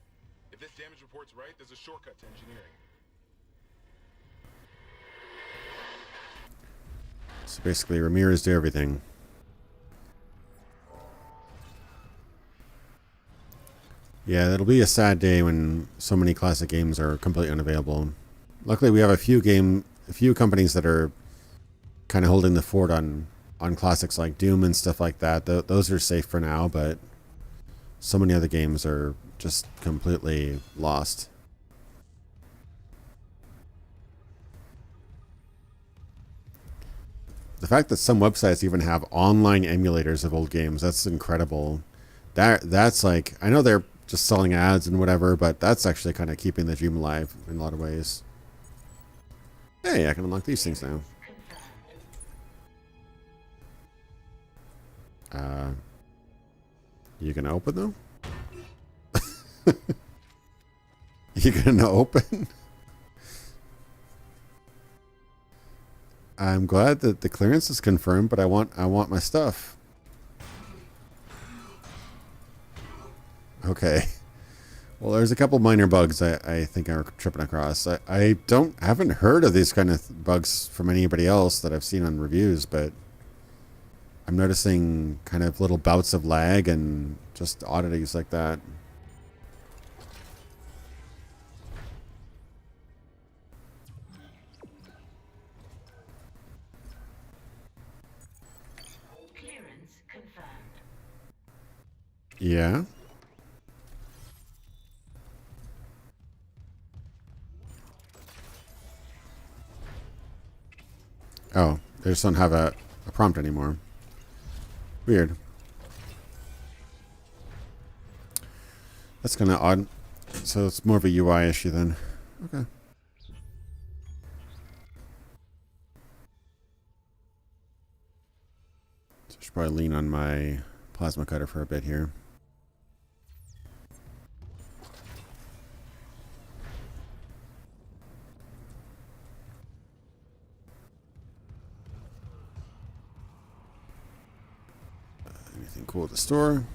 S5: If this damage report's right, there's a shortcut to engineering.
S1: So basically, Ramirez do everything. Yeah, it'll be a sad day when so many classic games are completely unavailable. Luckily, we have a few companies that are kind of holding the fort on classics like Doom and stuff like that. Those are safe for now, but so many other games are just completely lost. The fact that some websites even have online emulators of old games, that's incredible. That's like, I know they're just selling ads and whatever, but that's actually kind of keeping the dream alive in a lot of ways. Hey, I can unlock these things now. You gonna open them? You gonna open? I'm glad that the clearance is confirmed, but I want my stuff. Okay. Well, there's a couple minor bugs I think I'm tripping across. I haven't heard of these kind of bugs from anybody else that I've seen on reviews, but I'm noticing kind of little bouts of lag and just oddities like that.
S9: Clearance confirmed.
S1: Yeah. Oh, they just don't have a prompt anymore. Weird. That's kind of odd. So it's more of a UI issue then. Okay. So I should probably lean on my plasma cutter for a bit here. Anything cool at the store?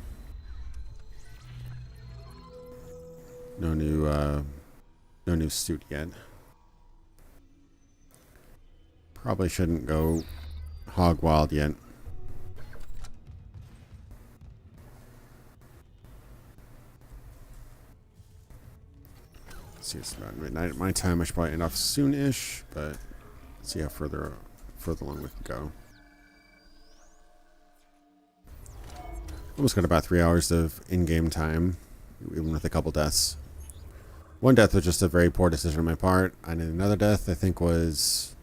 S1: No new suit yet. Probably shouldn't go hog wild yet. Let's see, it's about midnight at my time. I should probably end off soon-ish, but let's see how further along we can go. Almost got about 3 hours of in-game time, even with a couple deaths. One death was just a very poor decision on my part, and another death I think was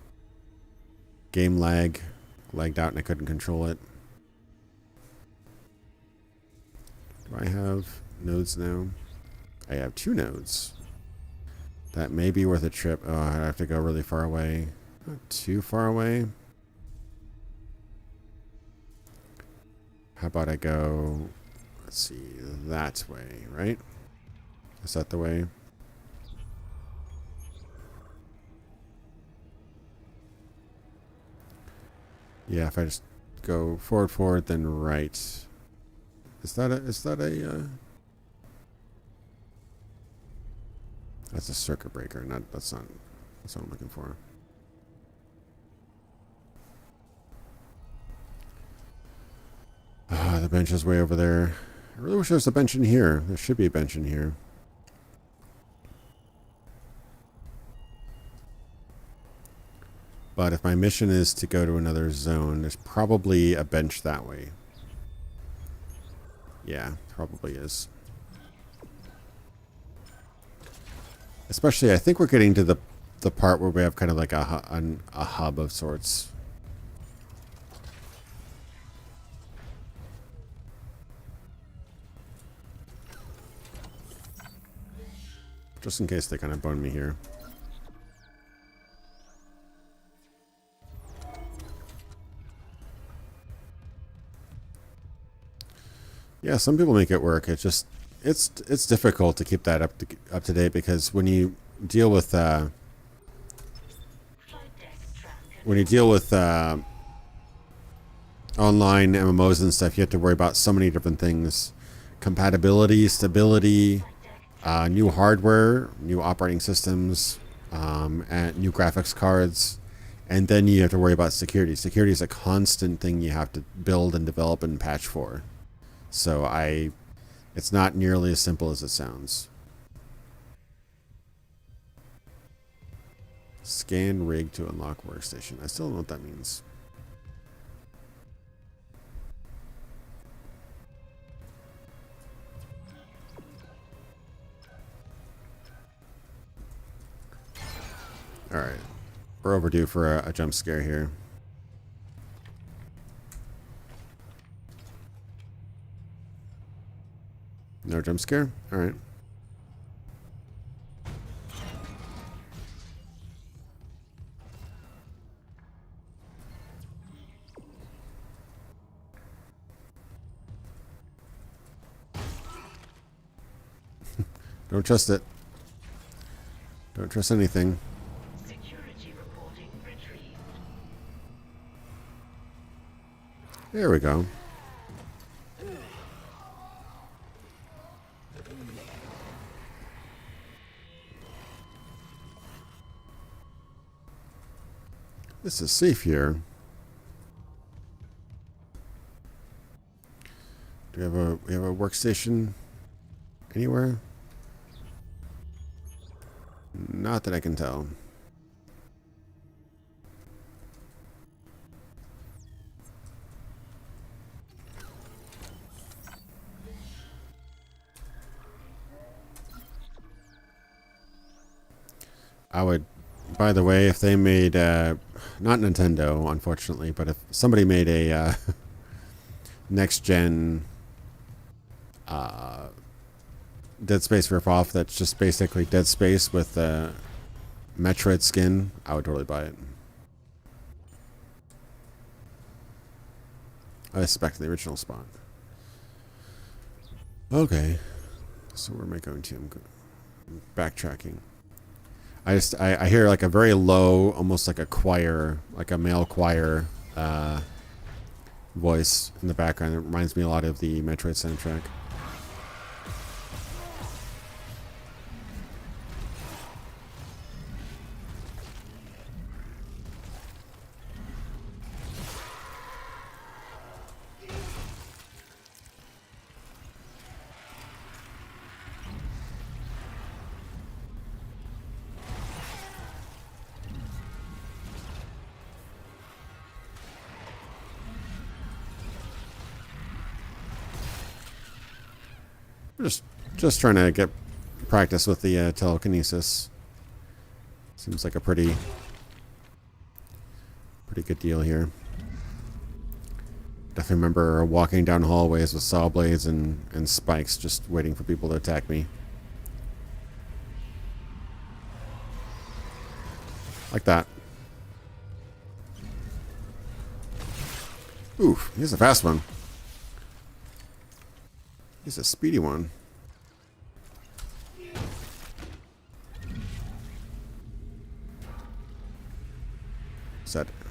S1: game lag. Lagged out and I couldn't control it. Do I have nodes now? I have 2 nodes. That may be worth a trip. Oh, I have to go really far away. Not too far away. How about I go, let's see, that way, right? Is that the way? Yeah, if I just go forward, then right. Is that a, that's a circuit breaker, that's not what I'm looking for. Ah, the bench is way over there. I really wish there was a bench in here. There should be a bench in here. But if my mission is to go to another zone, there's probably a bench that way. Yeah, probably is. Especially, I think we're getting to the part where we have kind of like a hub of sorts. Just in case they kind of bone me here. Yeah, some people make it work. It's just it's difficult to keep that up to date, because when you deal with online MMOs and stuff, you have to worry about so many different things: compatibility, stability, new hardware, new operating systems, and new graphics cards, and then you have to worry about security. Security is a constant thing you have to build and develop and patch for. So it's not nearly as simple as it sounds. Scan rig to unlock workstation. I still don't know what that means. Alright. We're overdue for a jump scare here. No jump scare? Alright. Don't trust it. Don't trust anything.
S9: Security reporting retrieved.
S1: There we go. This is safe here. Do we have a workstation anywhere? Not that I can tell. I would, by the way, if they made, not Nintendo, unfortunately, but if somebody made a next-gen Dead Space ripoff that's just basically Dead Space with Metroid skin, I would totally buy it. I suspect the original spot. Okay. So where am I going to? I'm backtracking. I hear like a very low, almost like a choir, like a male choir, voice in the background. It reminds me a lot of the Metroid soundtrack. Just trying to get practice with the telekinesis. Seems like a pretty good deal here. Definitely remember walking down hallways with saw blades and spikes, just waiting for people to attack me. Like that. Oof, he's a fast one. He's a speedy one.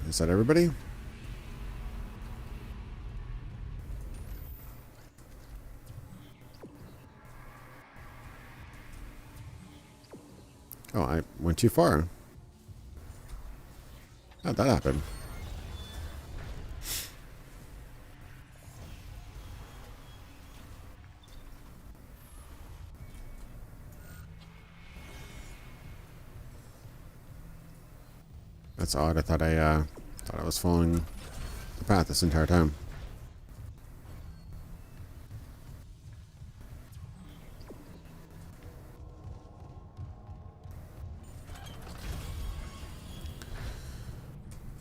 S1: Is that everybody? Oh, I went too far. How'd that happen? That's odd. I thought I was following the path this entire time.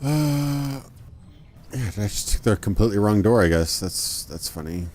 S1: Yeah, I just took the completely wrong door, I guess. That's funny.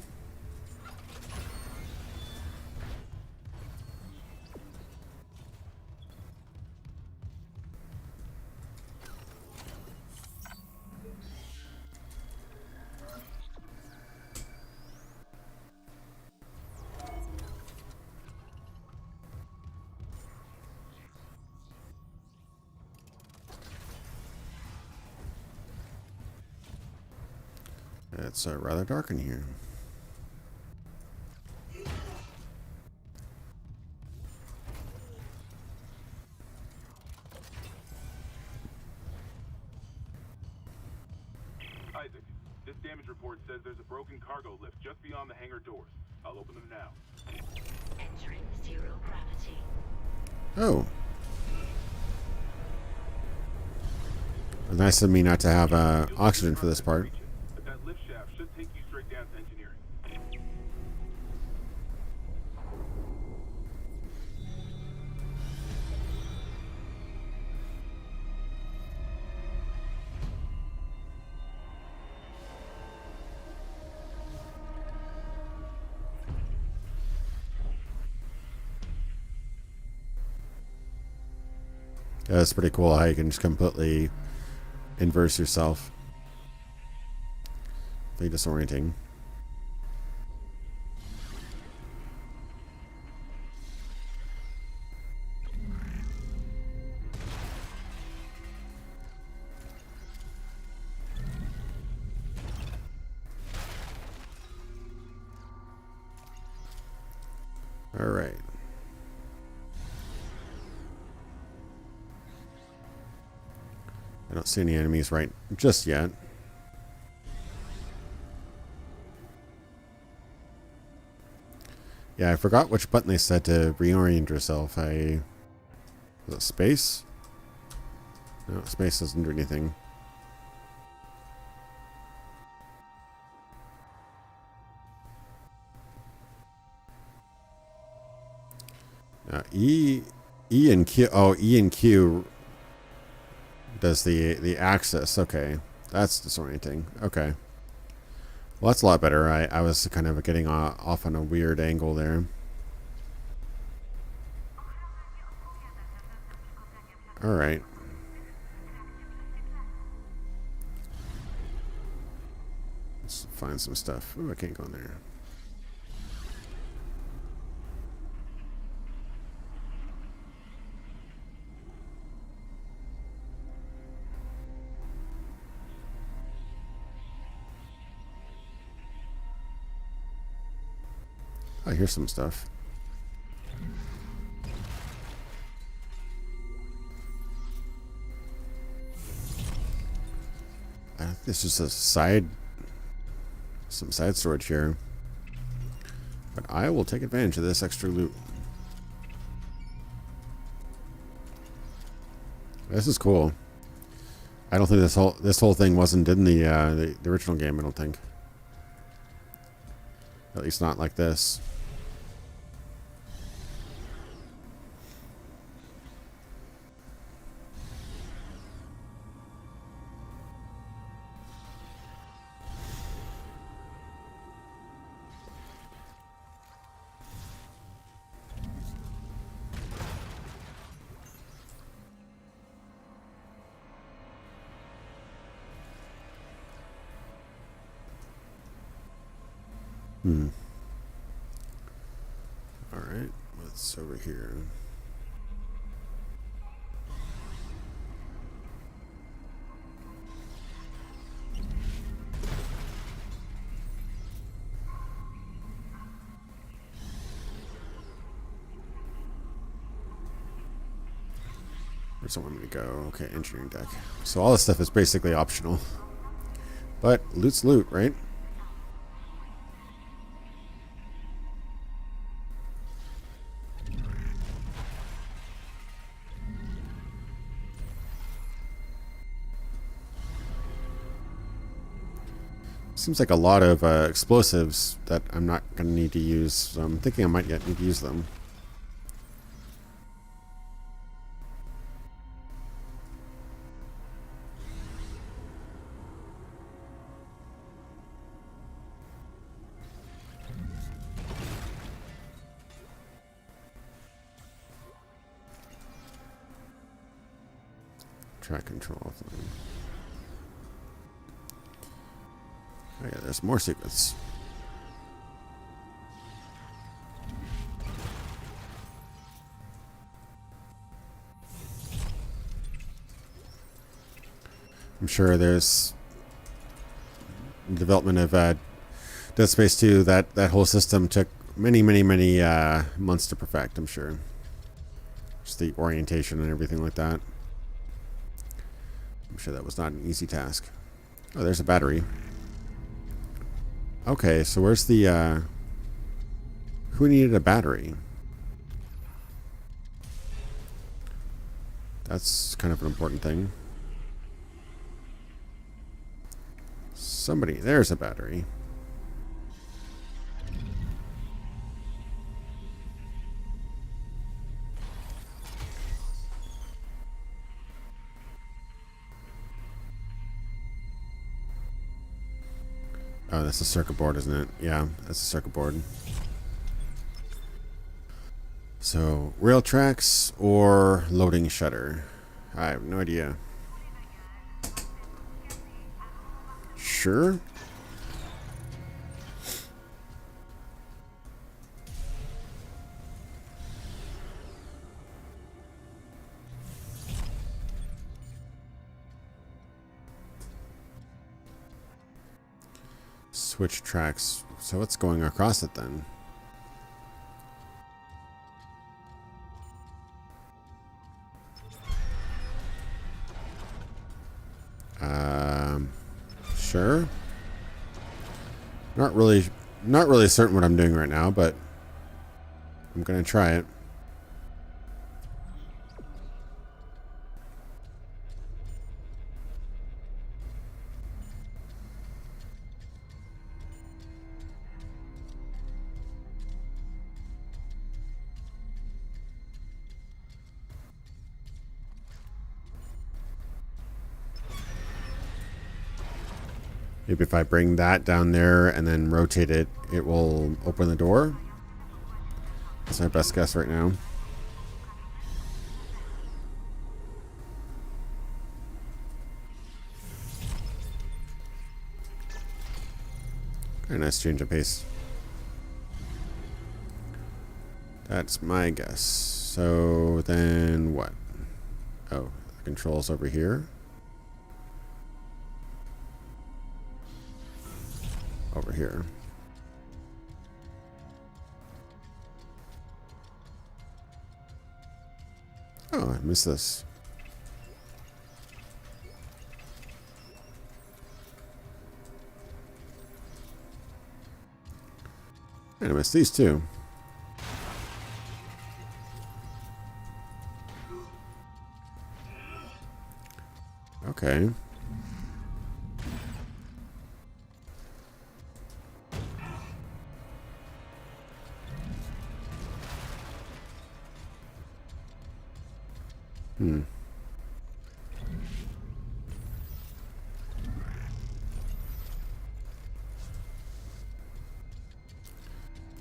S1: It's rather dark in here.
S11: Isaac, this damage report says there's a broken cargo lift just beyond the hangar doors. I'll open them now.
S9: Entering zero gravity.
S1: Oh. Nice of me not to have oxygen for this part.
S11: But that lift shaft should take you straight down to engineering.
S1: Yeah, that's pretty cool how you can just completely inverse yourself. Pretty disorienting. All right. I don't see any enemies right just yet. Yeah, I forgot which button they said to reorient yourself. Was it space? No, space doesn't do anything. E and Q. Oh, E and Q does the axis. Okay, that's disorienting. Okay, well that's a lot better. I was kind of getting off on a weird angle there. All right. Let's find some stuff. Ooh, I can't go in there. Oh, here's some stuff. This is a some side storage here. But I will take advantage of this extra loot. This is cool. I don't think this whole thing wasn't in the original game. I don't think. At least not like this. All right, what's over here? Where's the one to go? Okay, engineering deck. So all this stuff is basically optional. But loot's loot, right? Seems like a lot of explosives that I'm not going to need to use, so I'm thinking I might yet need to use them. Track control thing. Oh yeah, there's more secrets. I'm sure there's development of Dead Space 2. That whole system took many months to perfect. I'm sure. Just the orientation and everything like that. I'm sure that was not an easy task. Oh, there's a battery. Okay, so where's the, who needed a battery? That's kind of an important thing. Somebody, there's a battery. Oh, that's a circuit board, isn't it? Yeah, that's a circuit board. So, rail tracks or loading shutter? I have no idea. Sure. Switch tracks. So what's going across it then? Sure. Not really certain what I'm doing right now, but I'm gonna try it. Maybe if I bring that down there and then rotate it, it will open the door. That's my best guess right now. Very nice change of pace. That's my guess. So then what? Oh, the controls over here. Over here. Oh, I missed this. And I missed these two. Okay.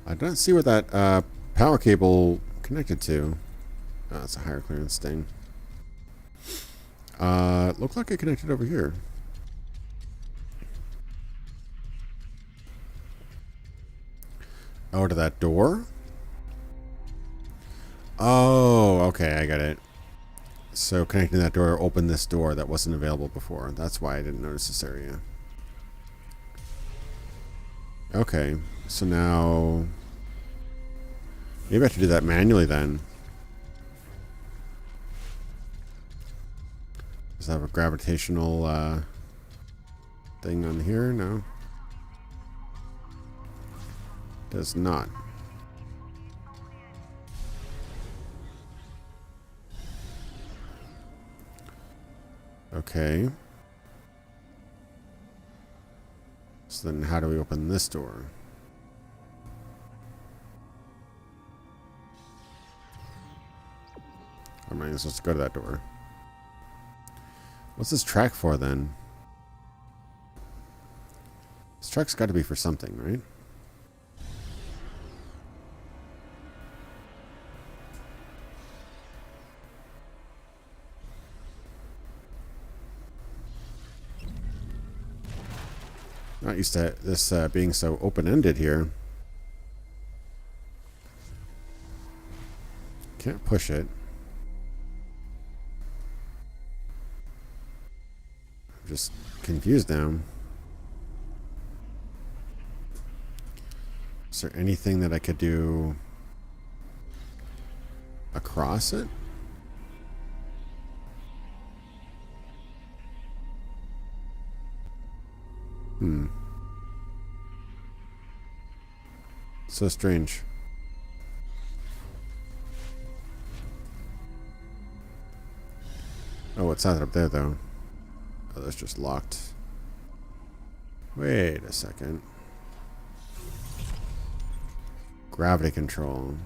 S1: I don't see what that power cable connected to. Oh, it's a higher clearance thing. It looked like it connected over here. Oh, to that door? Oh, okay, I got it. So connecting that door opened this door that wasn't available before. That's why I didn't notice this area. Okay, so now maybe I have to do that manually then. Does it have a gravitational thing on here? No. Does not. Okay. So then how do we open this door? Am I supposed to go to that door? What's this track for then? This track's got to be for something, right? Not used to this being so open-ended here. Can't push it. I'm just confused now. Is there anything that I could do across it? So strange. Oh, it's not up there though. Oh, that's just locked. Wait a second. Gravity control.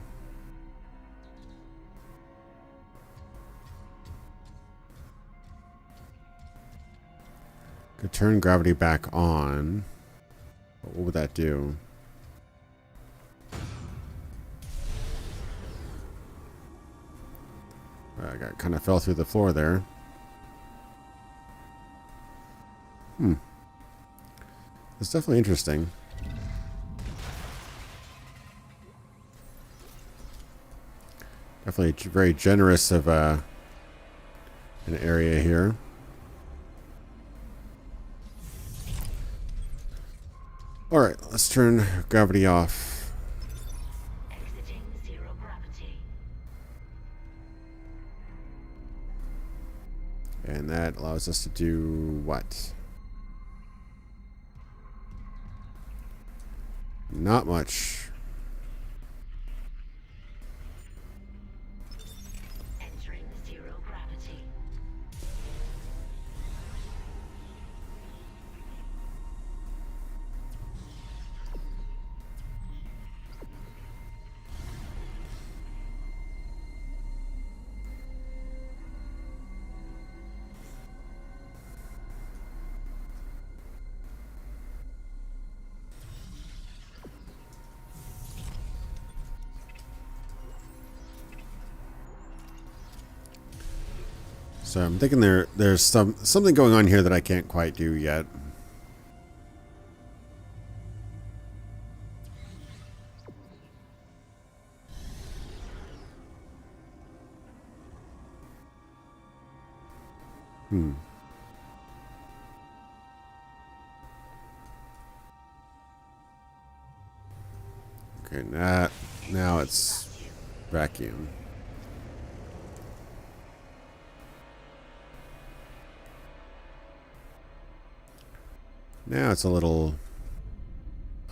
S1: Could turn gravity back on. But what would that do? I got kind of fell through the floor there. It's definitely interesting. Definitely very generous of an area here. All right, let's turn gravity off.
S9: Exiting zero gravity.
S1: And that allows us to do what? Not much.
S9: Entering zero gravity.
S1: So I'm thinking there's something going on here that I can't quite do yet. Okay, now it's vacuum. Now it's a little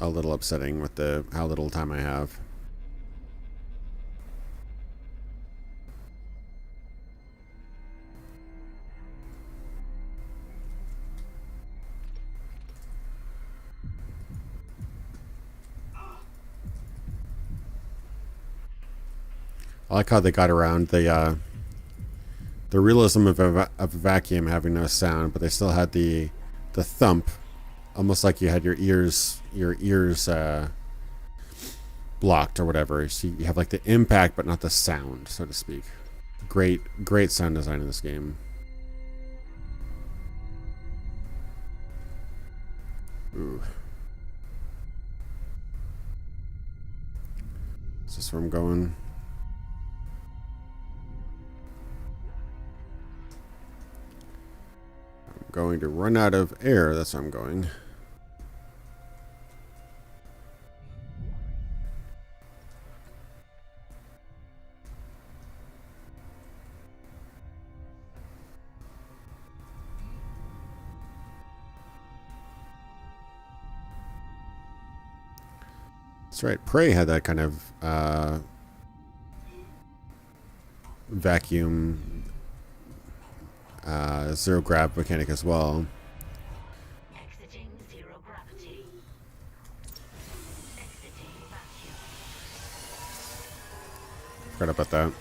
S1: upsetting with the how little time I have. I like how they got around the realism of a vacuum having no sound, but they still had the thump, almost like you had your ears blocked or whatever. So you have like the impact, but not the sound, so to speak. Great sound design in this game. Ooh. Is this where I'm going? I'm going to run out of air. That's where I'm going. That's right. Prey had that kind of vacuum zero grav mechanic as well.
S9: Exiting zero gravity. Exiting vacuum.
S1: Forgot about that.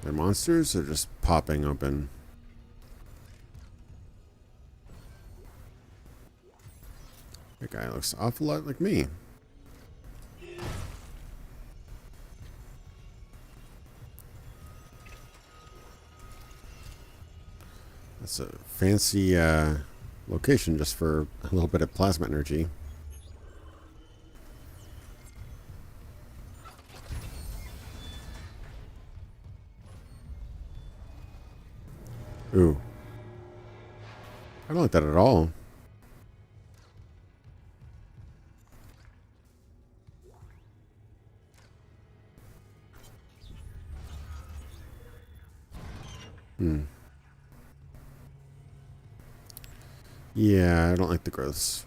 S1: They're monsters or just popping open? That guy looks an awful lot like me. That's a fancy location just for a little bit of plasma energy. Ooh. I don't like that at all. Yeah, I don't like the growths.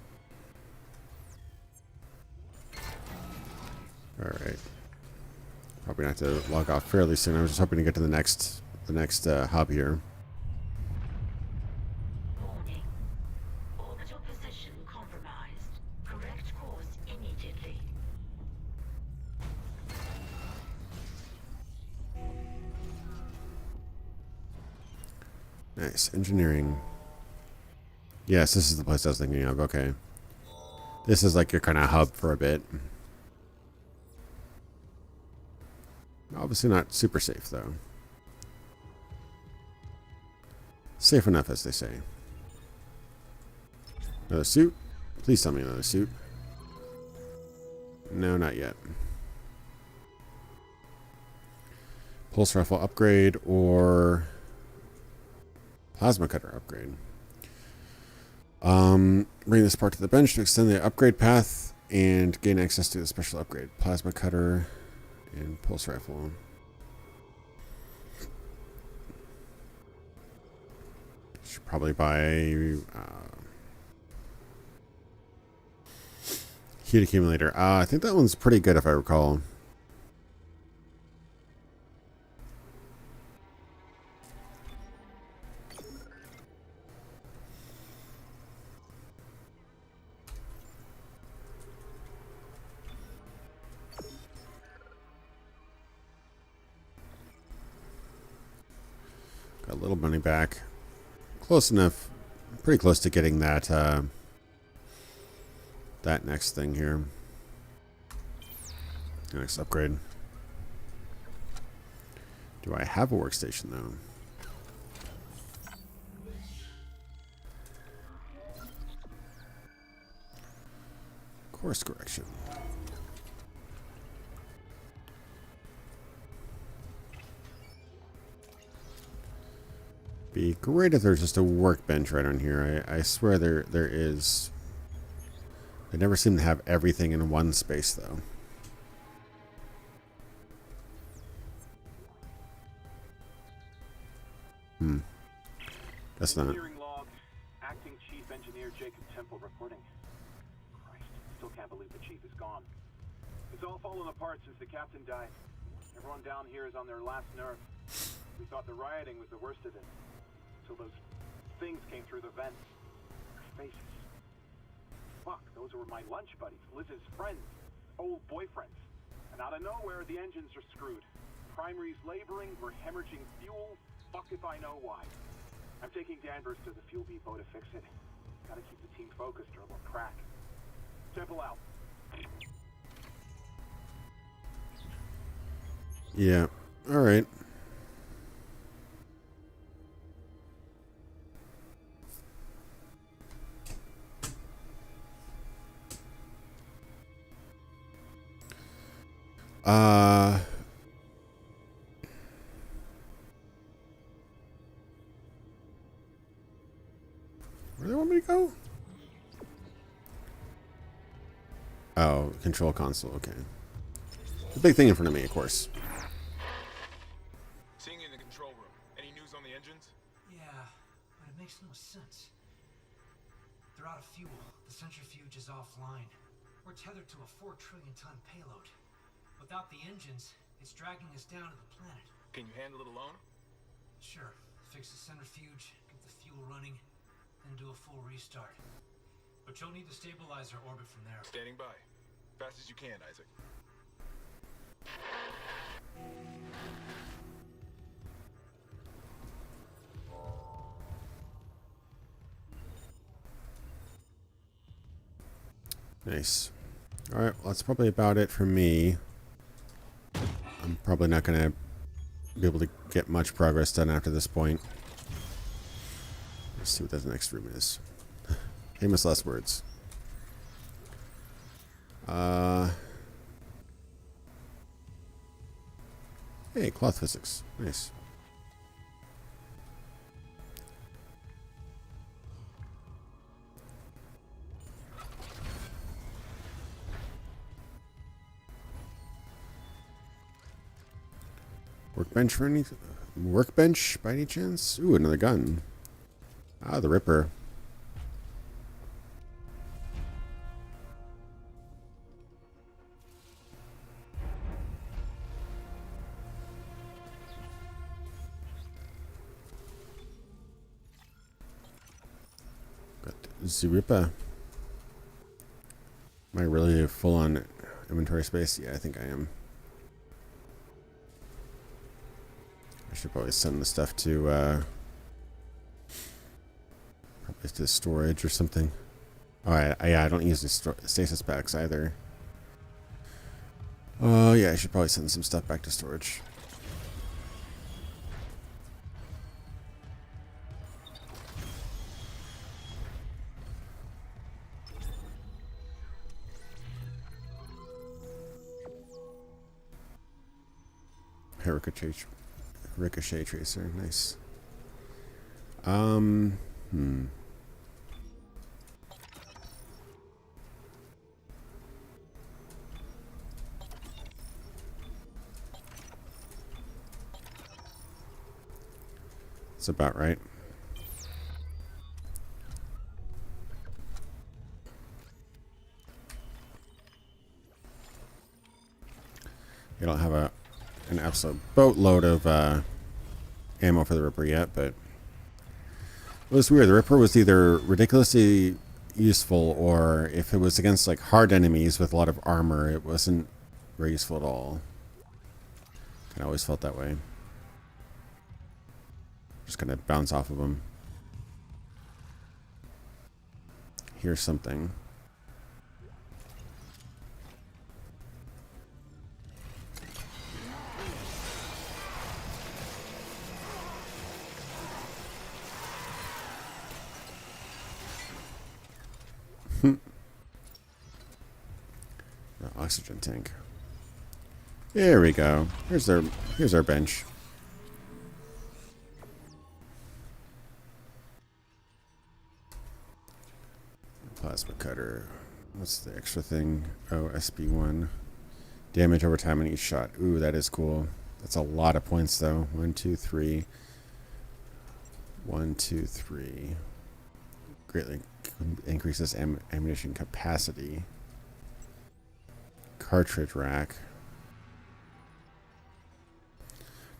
S1: Alright. Probably gonna have to log off fairly soon. I was just hoping to get to the next hub here.
S9: Warning. Orbital position compromised. Correct course immediately.
S1: Nice. Engineering. Yes, this is the place I was thinking of. Okay. This is like your kind of hub for a bit. Obviously not super safe, though. Safe enough, as they say. Another suit? Please tell me another suit. No, not yet. Pulse rifle upgrade or plasma cutter upgrade. Bring this part to the bench to extend the upgrade path and gain access to the special upgrade. Plasma cutter and pulse rifle. Should probably buy heat accumulator. I think that one's pretty good if I recall. Got a little money back. Close enough. Pretty close to getting that that next thing here. Next upgrade. Do I have a workstation though? Course correction. Be great if there's just a workbench right on here. I swear there is. They never seem to have everything in one space though. That's not.
S8: Engineering log. Acting Chief Engineer Jacob Temple reporting. Christ, still can't believe the chief is gone. It's all fallen apart since the captain died. Everyone down here is on their last nerve. We thought the rioting was the worst of it. Until those things came through the vents. Their faces. Fuck, those were my lunch buddies, Liz's friends, old boyfriends. And out of nowhere, the engines are screwed. Primary's laboring, we're hemorrhaging fuel. Fuck if I know why. I'm taking Danvers to the fuel depot to fix it. Gotta keep the team focused or we'll crack. Temple out.
S1: Yeah. All right. Where do they want me to go? Oh, control console. Okay. The big thing in front of me, of course.
S5: Seeing you in the control room. Any news on the engines?
S4: Yeah, but it makes no sense. They're out of fuel. The centrifuge is offline. We're tethered to a 4 trillion ton payload. Without the engines, it's dragging us down to the planet.
S5: Can you handle it alone?
S4: Sure. Fix the centrifuge, get the fuel running, then do a full restart. But you'll need to stabilize our orbit from there.
S5: Standing by. Fast as you can, Isaac.
S1: Nice. All right, well, that's probably about it for me. I'm probably not going to be able to get much progress done after this point. Let's see what the next room is. Famous last words. Hey, cloth physics. Nice. Workbench for any workbench by any chance? Ooh, another gun. Ah, the Ripper. Got the Ripper. Am I really full on inventory space? Yeah, I think I am. I should probably send the stuff to probably to storage or something. Oh, yeah, I don't use the stasis packs either. Oh, yeah, I should probably send some stuff back to storage. Ricochet tracer, nice. That's about right. You don't have an absolute boatload of ammo for the Ripper yet, but it was weird. The Ripper was either ridiculously useful, or if it was against like hard enemies with a lot of armor, it wasn't very useful at all. I always felt that way. Just gonna bounce off of them. Here's something. The oxygen tank. There we go. Here's our bench. Plasma cutter. What's the extra thing? Oh, SB1. Damage over time on each shot. Ooh, that is cool. That's a lot of points though. 1, 2, 3. 1, 2, 3. Greatly increases ammunition capacity. Cartridge rack.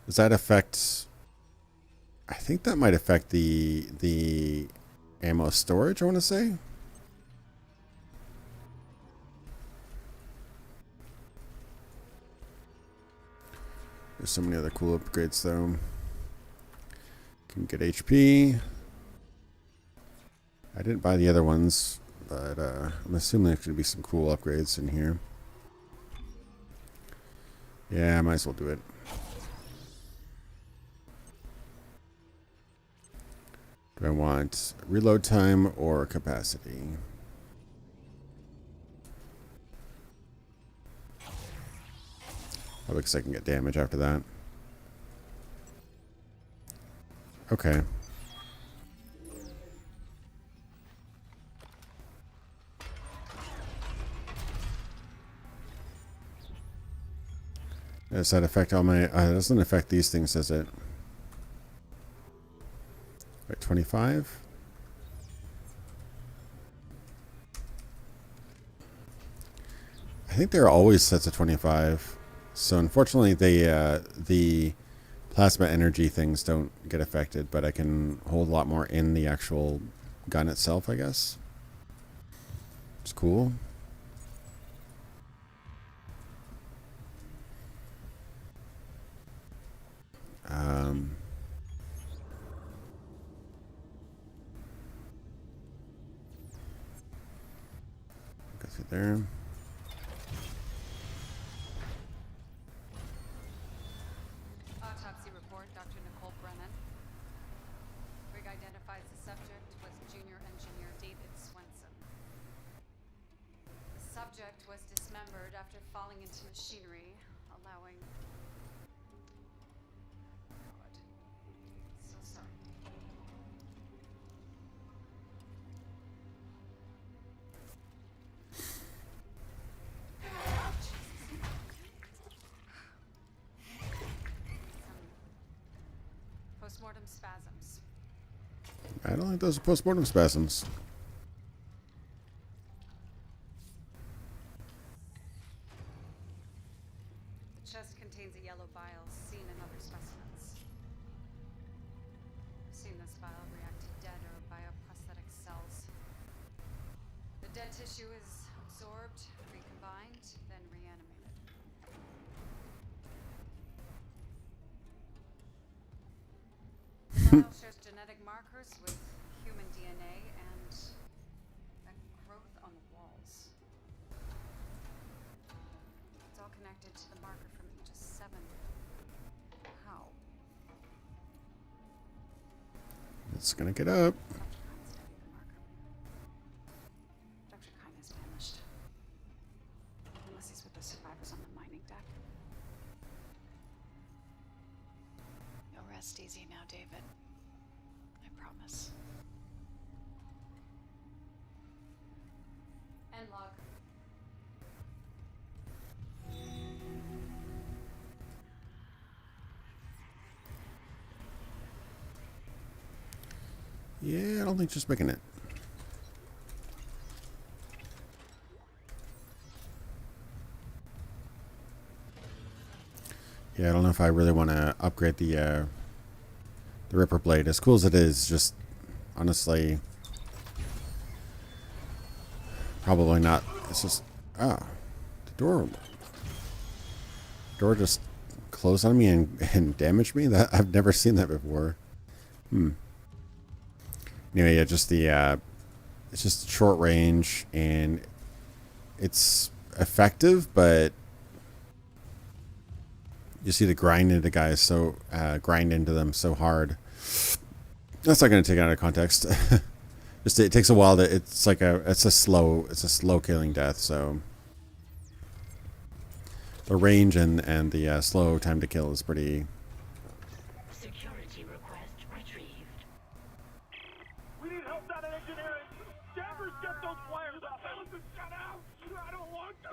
S1: Does that affect... I think that might affect the ammo storage, I want to say. There's so many other cool upgrades though. Can get HP. I didn't buy the other ones, but I'm assuming there's going to be some cool upgrades in here. Yeah, I might as well do it. Do I want reload time or capacity? Probably because I can get damage after that. Okay. Does that affect all my... it doesn't affect these things, does it? Right, 25? I think they're always sets of 25. So unfortunately, the plasma energy things don't get affected, but I can hold a lot more in the actual gun itself, I guess. It's cool. Go through there.
S12: Autopsy report, Dr. Nicole Brennan. Rig identifies the subject was junior engineer David Swenson. The subject was dismembered after falling into machinery, allowing... God. So sorry. Postmortem spasms.
S1: I don't think those are postmortem spasms.
S12: The chest contains a yellow bile seen in other specimens. I've seen this bile react to dead or bioprosthetic cells. The dead tissue is absorbed, recombined, then reanimated. The bile shares genetic markers with human DNA and a growth on the walls. It's all connected to the marker from Aegis 7. How?
S1: It's gonna get up.
S12: Dr. Kine is vanished. Unless he's with the survivors on the mining deck. You'll rest easy now, David. I promise. End log.
S1: Yeah, I don't think she's making it. Yeah, I don't know if I really want to upgrade the Ripper Blade. As cool as it is, just honestly, probably not. It's just the door just closed on me and damaged me. That I've never seen that before. Anyway, yeah, just the it's just short range and it's effective, but you see the grind into guys grind into them so hard. That's not going to take it out of context. Just it takes a while to. It's a slow killing death. So the range and the slow time to kill is pretty.
S9: Security request retrieved.
S8: We need help down in engineering. Danvers, get those wires off. Shut out. I don't want to.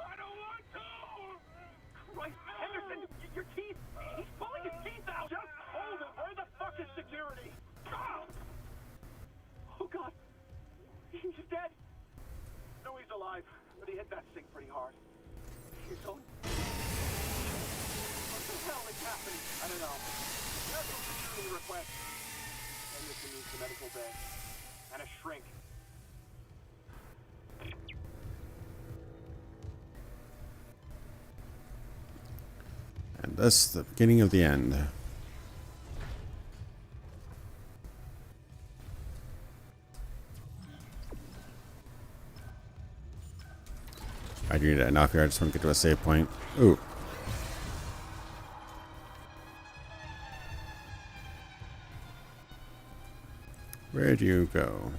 S8: I don't want to. Christ, Henderson, your teeth. He's pulling his teeth out. Just hold it. Where the fuck is security? request. Henderson needs the medical bay. And a shrink.
S1: And thus the beginning of the end. I do need to end off here. I just want to get to a save point. Ooh. Where'd you go?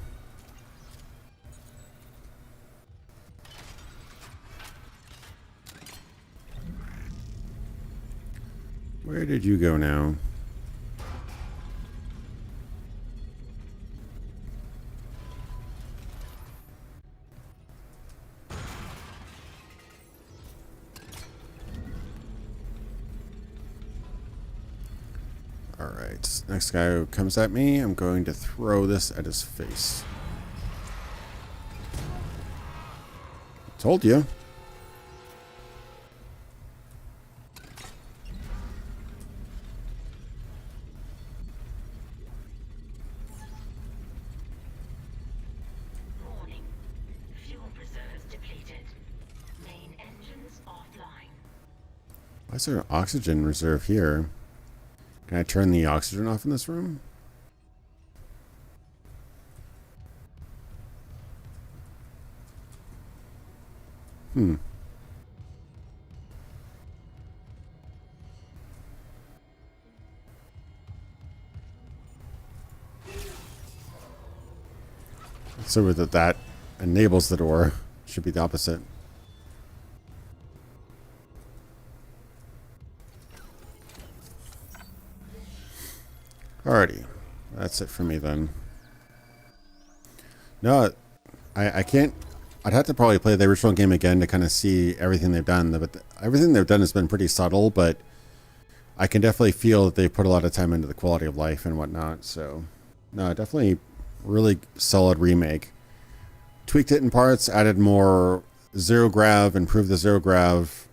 S1: Where did you go now? Alright, next guy who comes at me, I'm going to throw this at his face. Told you.
S9: Warning. Fuel reserves depleted. Main engines offline.
S1: Why is there an oxygen reserve here? Can I turn the oxygen off in this room? So with that enables the door. Should be the opposite. Alrighty. That's it for me then. No, I can't. I'd have to probably play the original game again to kind of see everything they've done. But everything they've done has been pretty subtle, but I can definitely feel that they put a lot of time into the quality of life and whatnot. So, no, definitely really solid remake. Tweaked it in parts, added more zero grav, improved the zero grav.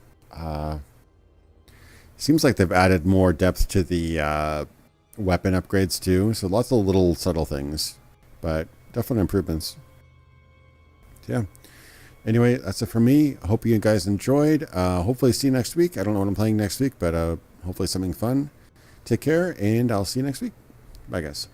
S1: Seems like they've added more depth to the weapon upgrades too. So lots of little subtle things, but definite improvements. Yeah. Anyway, that's it for me. I hope you guys enjoyed. Hopefully see you next week. I don't know what I'm playing next week, but hopefully something fun. Take care, and I'll see you next week. Bye, guys.